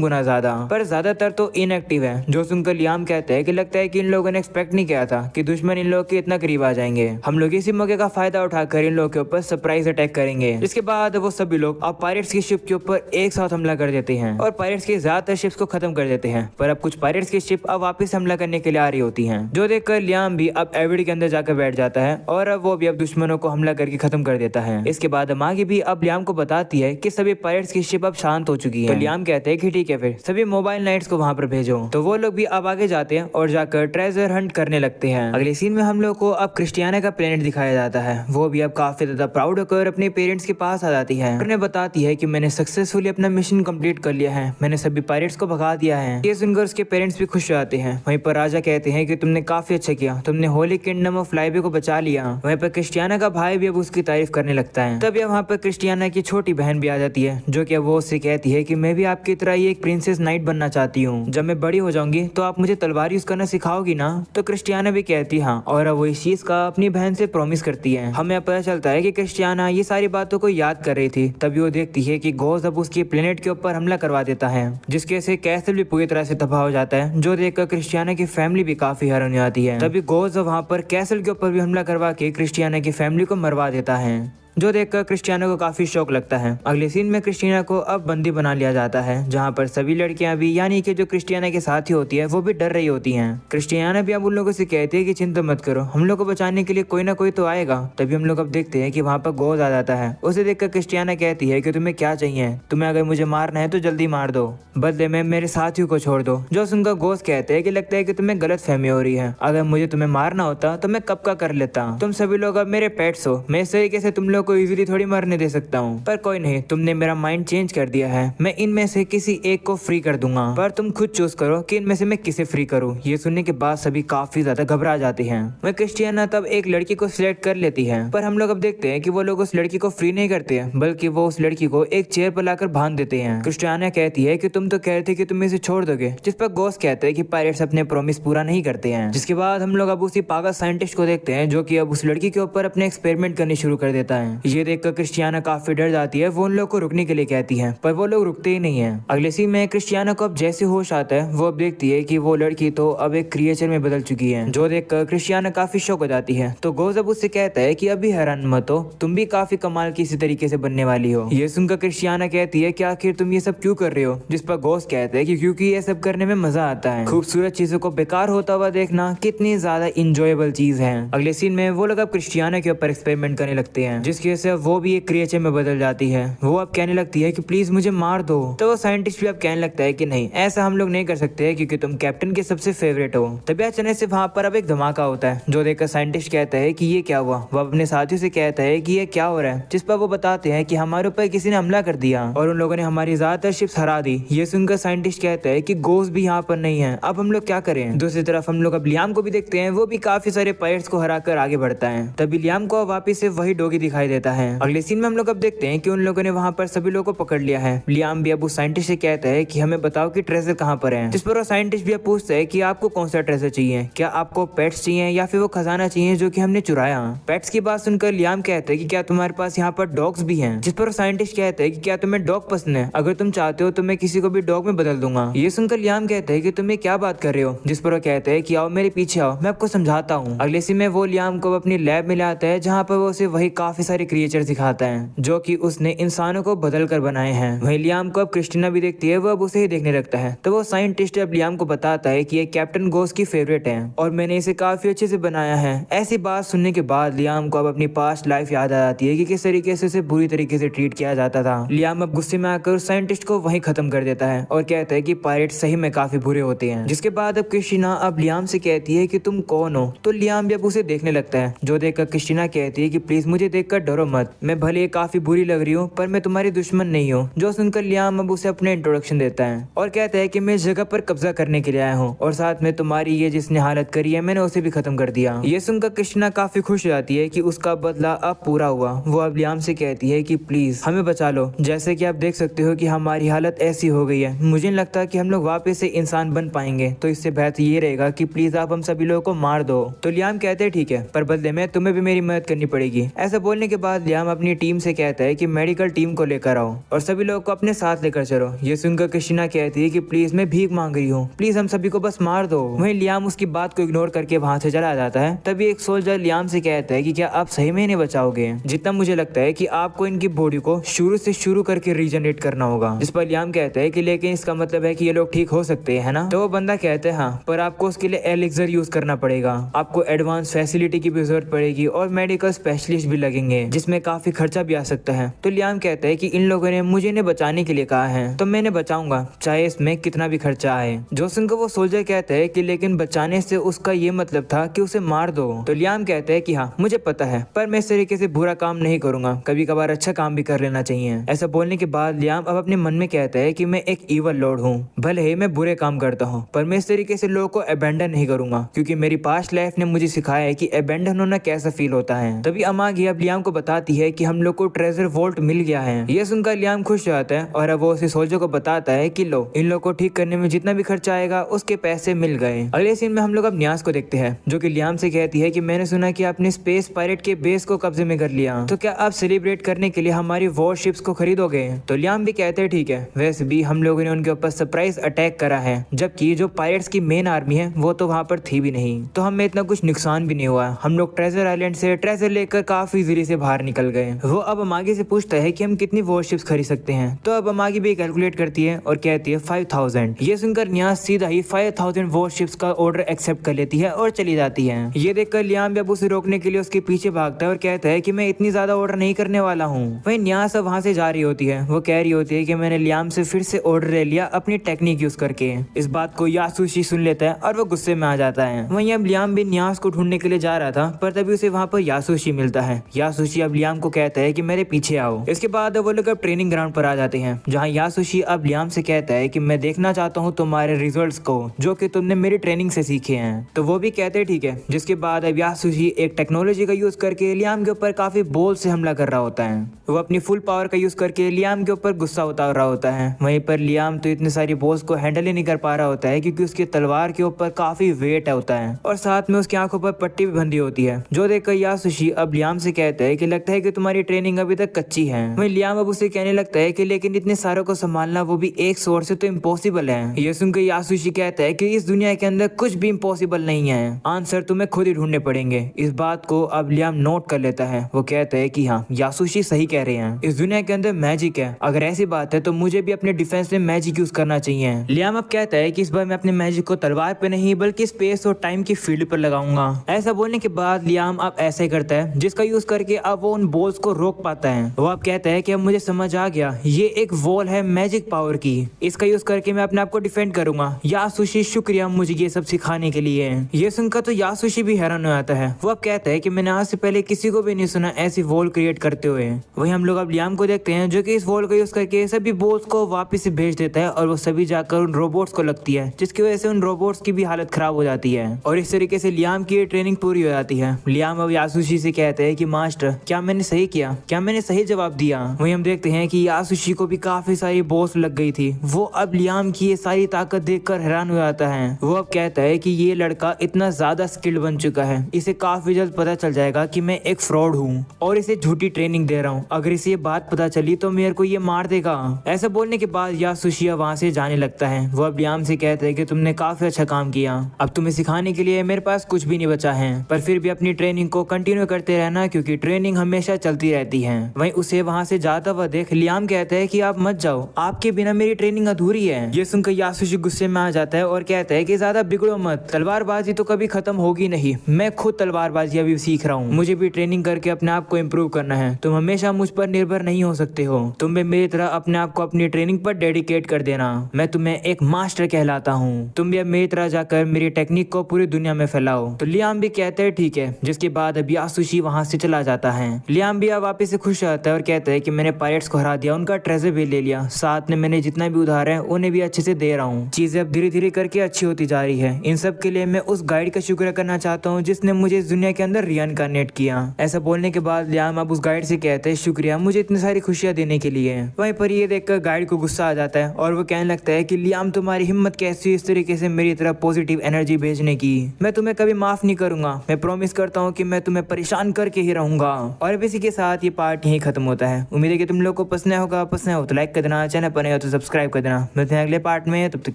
गुना ज्यादा, पर ज्यादातर तो इनएक्टिव है। जो सुनकर लियाम कहता है कि लगता है कि इन लोगों ने एक्सपेक्ट नहीं किया था कि दुश्मन इन लोगों के इतना करीब आ जाएंगे। हम लोग इसी मौके का फायदा उठाकर इन लोगों के ऊपर सरप्राइज अटैक करेंगे। इसके बाद वो सभी लोग अब पायरेट्स की शिप के ऊपर एक साथ हमला कर देते हैं और पायरेट्स की ज्यादातर शिप्स को खत्म कर देते हैं। पर अब कुछ पायरेट्स की शिप अब वापस हमला करने के लिए आ रही होती हैं, जो देखकर लियाम भी अब एविड के अंदर जाकर बैठ जाता है और अब वो भी अब दुश्मनों को हमला करके खत्म कर देता है। इसके बाद मागी भी अब लियाम को बताती है कि सभी पायरेट्स की शिप अब शांत हो चुकी है। तो लियाम कहते हैं कि ठीक है, फिर सभी मोबाइल नाइट्स को वहां पर भेजो। तो वो लोग भी अब आगे जाते हैं और जाकर ट्रेजर हंट करने लगते हैं। अगले सीन में हम लोग को अब क्रिस्टियाना का प्लेनेट दिखाया जाता है। वो भी अब काफी ज्यादा प्राउड होकर अपने पेरेंट्स के पास आ जाती है। उन्हें बताती है कि मैंने सक्सेसफुली अपना मिशन कंप्लीट कर लिया है, मैंने सभी पायरेट्स को भगा दिया है। ये सुनकर उसके पेरेंट्स भी खुश हो जाते हैं। वहीं पर राजा कहते हैं कि तुमने काफी अच्छा किया, तुमने होली किंगडम ऑफ लाइबे को बचा लिया। वहीं पर क्रिस्टियाना का भाई भी अब उसकी तारीफ करने लगता है। तब वहाँ पर क्रिस्टियाना की छोटी बहन भी आ जाती है, जो कि वो उससे कहती है कि मैं भी आपकी तरह ही एक प्रिंसेस नाइट बनना चाहती हूँ। जब मैं बड़ी हो जाऊंगी तो आप मुझे तलवार यूज करना सिखाओगी ना? तो क्रिस्टियाना भी कहती है हाँ, और अब वो इस चीज का अपनी बहन से प्रॉमिस करती है। हमें पता चलता है कि क्रिस्टियाना ये सारी बातों को याद कर रही थी। तभी वो देखती है कि गोज अब उसकी प्लेनेट के ऊपर हमला करवा देता है, जिसके से कैसल भी पूरी तरह से तबाह हो जाता है, जो देखकर क्रिस्टियाना की फैमिली भी काफी हैरान हो जाती है। तभी गोज वहाँ पर कैसल के ऊपर भी हमला करवा के क्रिस्टियाना की फैमिली को मरवा देता है, जो देखकर क्रिस्टियानो को काफी शौक लगता है। अगले सीन में क्रिस्टियाना को अब बंदी बना लिया जाता है, जहां पर सभी लड़कियां भी यानी कि जो क्रिस्टियाना के साथ ही होती है वो भी डर रही होती हैं। क्रिस्टियाना भी अब उन लोगों से कहती है कि चिंता मत करो, हम लोग को बचाने के लिए कोई ना कोई तो आएगा। तभी हम लोग अब देखते हैं कि वहाँ पर गोज आ जाता है। उसे देखकर क्रिस्टियाना कहती है कि तुम्हें क्या चाहिए, तुम्हें अगर मुझे मारना है तो जल्दी मार दो, बदले में मेरे साथियों को छोड़ दो। जो सुनकर गोज कहते हैं कि लगता है कि तुम्हें गलत फहमी हो रही है, अगर मुझे तुम्हें मारना होता तो मैं कब का कर लेता। तुम सभी लोग अब मेरे पेट्स हो, मैं इस तरीके से तुम लोग को इजीली थोड़ी मरने दे सकता हूँ। पर कोई नहीं, तुमने मेरा माइंड चेंज कर दिया है, मैं इनमें से किसी एक को फ्री कर दूंगा, पर तुम खुद चूज करो कि इनमें से मैं किसे फ्री करूँ। ये सुनने के बाद सभी काफी ज्यादा घबरा जाते हैं। वह क्रिस्टियाना तब एक लड़की को सिलेक्ट कर लेती है, पर हम लोग अब देखते हैं कि वो लोग उस लड़की को फ्री नहीं करते हैं, बल्कि वो उस लड़की को एक चेयर पर लाकर बांध देते हैं। क्रिस्टियाना कहती है कि तुम तो कह रहे थे कि तुम इसे छोड़ दोगे, जिस पर गोस कहते हैं कि पायरेट्स अपने प्रॉमिस पूरा नहीं करते हैं। जिसके बाद हम लोग अब उसी पागल साइंटिस्ट को देखते हैं, जो कि अब उस लड़की के ऊपर अपने एक्सपेरिमेंट करने शुरू कर देता है। ये देखकर क्रिस्टियाना काफी डर जाती है। वो उन लोग को रुकने के लिए कहती है, पर वो लोग रुकते ही नहीं है। अगले सीन में क्रिस्टियाना को अब जैसे होश आता है, वो अब देखती है कि वो लड़की तो अब एक क्रिएचर में बदल चुकी है, जो देखकर क्रिस्टियाना काफी शौक हो जाती है। तो गोज अब उससे कहता है कि अभी हैरान मत हो, तुम भी काफी कमाल की इसी तरीके से बनने वाली हो। ये सुनकर क्रिस्टियाना कहती है कि आखिर तुम ये सब क्यों कर रहे हो? जिस पर गोज कहता है कि क्योंकि ये सब करने में मजा आता है, खूबसूरत चीजों को बेकार होता हुआ देखना कितनी ज्यादा इंजॉयबल चीज है। अगले सीन में वो लोग अब क्रिस्टियाना के ऊपर एक्सपेरिमेंट करने लगते हैं, जिसकी वजह से वो भी एक क्रिएचर में बदल जाती है। वो अब कहने लगती है कि प्लीज मुझे मार दो। तो वो साइंटिस्ट भी अब कहने लगता है कि नहीं, ऐसा हम लोग नहीं कर सकते क्योंकि तुम कैप्टन के सबसे फेवरेट हो। तभी अचानक से वहाँ पर अब एक धमाका होता है, जो देखकर साइंटिस्ट कहता है कि ये क्या हुआ। वो अपने साथियों से कहता है कि ये क्या हो रहा है, जिस पर वो बताते हैं कि हमारे ऊपर किसी ने हमला कर दिया और उन लोगों ने हमारी ज्यादातर शिप्स हरा दी। ये सुनकर साइंटिस्ट कहता है कि गोस भी यहाँ पर नहीं है, अब हम लोग क्या करें। दूसरी तरफ हम लोग अब लियाम को भी देखते हैं, वो भी काफी सारे पायरेट्स को हराकर आगे बढ़ता है। तभी लियाम को वापिस से वही डोगी दिखाई देता है। अगले सीन में हम लोग अब देखते हैं कि उन लोगों ने वहाँ पर सभी लोगों को पकड़ लिया है। लियाम भी अब उस साइंटिस्ट से कहता है कि हमें बताओ कि ट्रेजर कहाँ पर है, जिस पर वो साइंटिस्ट भी अब पूछता है कि आपको कौन सा ट्रेजर चाहिए, क्या आपको पेट्स चाहिए या फिर वो खजाना चाहिए जो कि हमने चुराया। पेट्स की बात सुनकर लियाम कहते हैं कि क्या तुम्हारे पास यहाँ पर डॉग्स भी हैं, जिस पर वो साइंटिस्ट कहते हैं कि क्या तुम्हें डॉग पसंद है, अगर तुम चाहते हो तो मैं किसी को भी डॉग में बदल दूंगा। ये सुनकर लियाम कहते हैं कि तुम ये क्या बात कर रहे हो, जिस पर वो कहते हैं कि आओ मेरे पीछे आओ, मैं आपको समझाता हूँ। अगले सीन में वो लियाम को अपनी लैब में लाता है, जहाँ पर वो उसे वही काफी सारे क्रिएचर दिखाता है जो कि उसने इंसानों को बदल कर बनाए हैं। वही लियाम को अब क्रिस्टिना भी देखती है, वो अब उसे ही देखने लगता है। तो वो साइंटिस्ट अब लियाम को बताता है कि ये कैप्टन गोस की फेवरेट है और मैंने इसे काफी अच्छे से बनाया है। ऐसी बात सुनने के बाद लियाम को अब अपनी पास्ट लाइफ याद आ जाती है कि किस तरीके से उसे बुरी तरीके से ट्रीट किया जाता था। लियाम अब गुस्से में आकर साइंटिस्ट को वहीं खत्म कर देता है और कहता है कि पायरेट सही में काफी बुरे होते हैं। जिसके बाद अब क्रिस्टिना अब लियाम से कहती है कि तुम कौन हो। तो लियाम भी अब उसे देखने लगता है, जो देखकर क्रिस्टिना कहती है कि प्लीज मुझे देखकर डरो मत, मैं भले काफी बुरी लग रही हूँ पर मैं तुम्हारी दुश्मन नहीं हूँ। जो सुनकर लियाम अब उसे अपने इंट्रोडक्शन देता है और कहता है कि मैं इस जगह पर कब्जा करने के लिए आया हूँ और साथ में तुम्हारी ये जिसने हालत करी है मैंने उसे भी खत्म कर दिया। ये सुनकर क्रिस्टिना काफी खुश हो जाती है कि उसका बदला अब पूरा हुआ। वो अब लियाम से कहती है कि प्लीज हमें बचा लो, जैसे कि आप देख सकते हो कि हमारी हालत ऐसी हो गई है, मुझे नहीं लगता कि हम लोग वापस से इंसान बन पाएंगे, तो इससे बेहतर ये रहेगा कि प्लीज आप हम सभी लोगों को मार दो। तो लियाम कहते हैं ठीक है, पर बदले में तुम्हें भी मेरी मदद करनी पड़ेगी। ऐसा बोलने के के बाद लियाम अपनी टीम से कहता है कि मेडिकल टीम को लेकर आओ और सभी लोगों को अपने साथ लेकर चलो। ये सुनकर क्रिस्टीना कहती है कि प्लीज मैं भीख मांग रही हूँ, प्लीज हम सभी को बस मार दो। वहीं लियाम उसकी बात को इग्नोर करके वहां से चला जाता है। तभी एक सोल्जर लियाम से कहता है कि क्या आप सही में इन्हें बचाओगे? जितना मुझे लगता है कि आपको इनकी बॉडी को शुरू से शुरू करके रीजनरेट करना होगा। जिस पर लियाम कहता है कि लेकिन इसका मतलब है कि ये लोग ठीक हो सकते हैं, है ना? तो वो बंदा कहता है हाँ, पर आपको उसके लिए एलिक्सर यूज करना पड़ेगा, आपको एडवांस फैसिलिटी की भी जरूरत पड़ेगी और मेडिकल स्पेशलिस्ट भी लगेंगे जिसमें काफी खर्चा भी आ सकता है। तो लियाम कहता है कि इन लोगों ने मुझे इन्हें बचाने के लिए कहा है तो मैं इन्हें बचाऊंगा चाहे इसमें कितना भी खर्चा आए। जो सुनकर वो सोल्जर कहता है कि लेकिन बचाने से उसका ये मतलब था कि उसे मार दो। तो लियाम कहता है कि हाँ मुझे पता है, पर मैं इस तरीके से बुरा काम नहीं करूंगा, कभी कभार अच्छा काम भी कर लेना चाहिए। ऐसा बोलने के बाद लियाम अब अपने मन में कहता है कि मैं एक ईवल लॉर्ड हूँ, भले ही मैं बुरे काम करता हूँ पर मैं इस तरीके से लोगों को अबेंडन नहीं करूंगा, क्योंकि मेरी पास्ट लाइफ ने मुझे सिखाया है कि अबेंडन होना कैसा फील होता है। तभी अमागी अब लियाम को बताती है कि हम लोग को ट्रेजर वोल्ट मिल गया है। ये सुनकर लियाम खुश हो जाता है और अब वो उसे सोल्जर को बताता है कि लो इन लोग को ठीक करने में जितना भी खर्चा आएगा उसके पैसे मिल गए। अगले सीन में हम लोग अब न्यास को देखते हैं जो कि लियाम से कहती है कि मैंने सुना कि आपने स्पेस पायरेट के बेस को कब्जे में कर लिया, तो क्या आप सेलिब्रेट करने के लिए हमारी वॉरशिप्स को खरीदोगे? तो लियाम भी कहते हैं ठीक है, वैसे भी हम लोगों ने उनके ऊपर सरप्राइज अटैक करा है, जबकि जो पायरेट्स की मेन आर्मी है वो तो वहाँ पर थी भी नहीं, तो हमें इतना कुछ नुकसान भी नहीं हुआ। हम लोग ट्रेजर आइलैंड से ट्रेजर लेकर काफी इजीली से बाहर निकल गए। वो अब अमागी से पूछता है कि हम कितनी वॉरशिप्स खरीद सकते हैं, तो अब अमागी भी कैलकुलेट करती है और कहती है 5000। ये सुनकर न्यास सीधा ही 5000 वॉरशिप्स का ऑर्डर एक्सेप्ट कर लेती है और चली जाती है। ये देखकर लियाम अब उसे रोकने के लिए उसके पीछे भागता है और कहता है कि मैं इतनी ज्यादा ऑर्डर नहीं करने वाला हूँ। वही न्यास अब वहाँ से जा रही होती है। वो कह रही होती है कि मैंने लियाम से फिर से ऑर्डर ले लिया अपनी टेक्निक यूज करके। इस बात को यासुशी सुन लेता है और वो गुस्से में आ जाता है। वहीं अब लियाम भी न्यास को ढूंढने के लिए जा रहा था, पर तभी उसे वहाँ पर यासुशी मिलता है। यासुशी अब लियाम को कहता है कि मेरे पीछे आओ। इसके बाद वो लोग अब ट्रेनिंग ग्राउंड पर आ जाते हैं, जहाँ यासुशी अब लियाम से कहता है कि मैं देखना चाहता हूँ तुम्हारे रिजल्ट्स को जो कि तुमने मेरी ट्रेनिंग से सीखे हैं। तो वो भी कहते हैं ठीक है। जिसके बाद अब यासुशी एक टेक्नोलॉजी का यूज करके लियाम के ऊपर काफी बोल से हमला कर रहा होता है। वो अपनी फुल पावर का यूज करके लियाम के ऊपर गुस्सा उतार रहा होता है। वहीं पर लियाम तो इतने सारी बोल्स को हैंडल ही नहीं कर पा रहा होता है, क्योंकि उसकी तलवार के ऊपर काफी वेट होता है और साथ में उसकी आंखों पर पट्टी भी बंधी होती है। जो देखकर यासुशी अब लियाम से कहता है कि लगता है कि तुम्हारी ट्रेनिंग अभी तक कच्ची है। वहीं लियाम अब उसे कहने लगता है कि लेकिन इतने सारों को संभालना वो भी एक सोर्स से तो इम्पॉसिबल है। ये सुनकर यासुशी कहता है कि इस दुनिया के अंदर कुछ भी इम्पॉसिबल नहीं है, आंसर तुम्हें खुद ही ढूंढने पड़ेंगे। इस बात को अब लियाम नोट कर लेता है। वो कहता है कि हाँ यासुशी सही कह रहे हैं, इस दुनिया के अंदर मैजिक है। अगर ऐसी बात है तो मुझे भी अपने डिफेंस में मैजिक यूज करना चाहिए। लियाम अब कहता है कि इस बार मैं अपने मैजिक को तलवार पे नहीं बल्कि स्पेस और टाइम की फील्ड पर लगाऊंगा। ऐसा बोलने के बाद लियाम अब ऐसा ही करता है, जिसका यूज करके अब वो उन बोल्स को रोक पाता है। वो अब कहता है कि अब मुझे समझ आ गया, ये एक वॉल है मैजिक पावर की, इसका यूज करके मैं अपने आप को डिफेंड करूंगा। यासुशी शुक्रिया मुझे ये सब सिखाने के लिए। ये सुनकर तो यासुशी भी हैरान हो जाता है। वो अब कहता है कि मैंने आज से पहले किसी को भी नहीं सुना ऐसी वॉल क्रिएट करते हुए। वही हम लोग अब लियाम को देखते हैं जो कि इस वॉल का यूज करके सभी बोल्स को वापस से भेज देता है और वो सभी जाकर उन रोबोट्स को लगती है, जिसकी वजह से उन रोबोट्स की भी हालत खराब हो जाती है। और इस तरीके से लियाम की ट्रेनिंग पूरी हो जाती है। लियाम अब यासुशी से कहते हैं कि मास्टर क्या मैंने सही किया, क्या मैंने सही जवाब दिया? वहीं हम देखते हैं कि यासुशी को भी काफी सारी बोल्स लग गई थी। वो अब लियाम की ये सारी ताकत देखकर हैरान हो जाता है। वो अब कहता है कि ये लड़का इतना ज्यादा स्किल्ड बन चुका है, इसे काफी जल्द पता चल जाएगा कि मैं एक फ्रॉड हूँ और इसे झूठी ट्रेनिंग दे रहा हूँ। अगर इसे ये बात पता चली तो मेरे को ये मार देगा। ऐसा बोलने के बाद यासुशी वहाँ से जाने लगता है। वो अब लियाम से कहता है कि तुमने काफी अच्छा काम किया, अब तुम्हें सिखाने के लिए मेरे पास कुछ भी नहीं बचा है, पर फिर भी अपनी ट्रेनिंग को कंटिन्यू करते रहना, क्योंकि ट्रेनिंग हमेशा चलती रहती है। वहीं उसे वहाँ से जाता हुआ देख लियाम कहता है कि आप मत जाओ, आपके बिना मेरी ट्रेनिंग अधूरी है। ये सुनकर यासुशी गुस्से में आ जाता है और कहता है कि ज्यादा बिगड़ो मत, तलवारबाजी तो कभी खत्म होगी नहीं, मैं खुद तलवारबाजी अभी सीख रहा हूँ, मुझे भी ट्रेनिंग करके अपने आप को इम्प्रूव करना है। तुम हमेशा मुझ पर निर्भर नहीं हो सकते हो, तुम भी मेरी तरह अपने आप को अपनी ट्रेनिंग पर डेडिकेट कर देना। मैं तुम्हें एक मास्टर कहलाता हूँ, तुम भी अब मेरी तरह जाकर मेरी टेक्निक को पूरी दुनिया में फैलाओ। तो लियाम भी कहते हैं ठीक है। जिसके बाद अब यासुशी वहाँ से चला जाता है। लियाम भी अब वापिस से खुश रहता है और कहता है कि मैंने पायरेट्स को हरा दिया, उनका ट्रेजर भी ले लिया, साथ में मैंने जितना भी उधार है उन्हें भी अच्छे से दे रहा हूँ। चीजें अब धीरे धीरे करके अच्छी होती जा रही है। इन सब के लिए मैं उस गाइड का शुक्र करना चाहता हूँ जिसने मुझे इस दुनिया के अंदर रीइनकार्नेट किया। ऐसा बोलने के बाद लियाम अब उस गाइड से कहते हैं शुक्रिया मुझे इतनी सारी खुशियां देने के लिए। वहीं पर ये देखकर गाइड को गुस्सा आ जाता है और वो कहने लगता है कि लियाम तुम्हारी हिम्मत कैसी हुई इस तरीके से मेरी तरफ पॉजिटिव एनर्जी भेजने की, मैं तुम्हें कभी माफ नहीं करूंगा, मैं प्रॉमिस करता हूँ कि मैं तुम्हें परेशान करके ही रहूंगा। और अब इसी के साथ ये पार्ट यहीं खत्म होता है। उम्मीद है कि तुम लोग को पसंद होगा, पसंद हो तो लाइक कर देना, चैनल पर नहीं हो तो सब्सक्राइब कर देना। मिलते हैं अगले पार्ट में, तब तक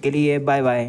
के लिए बाय बाय।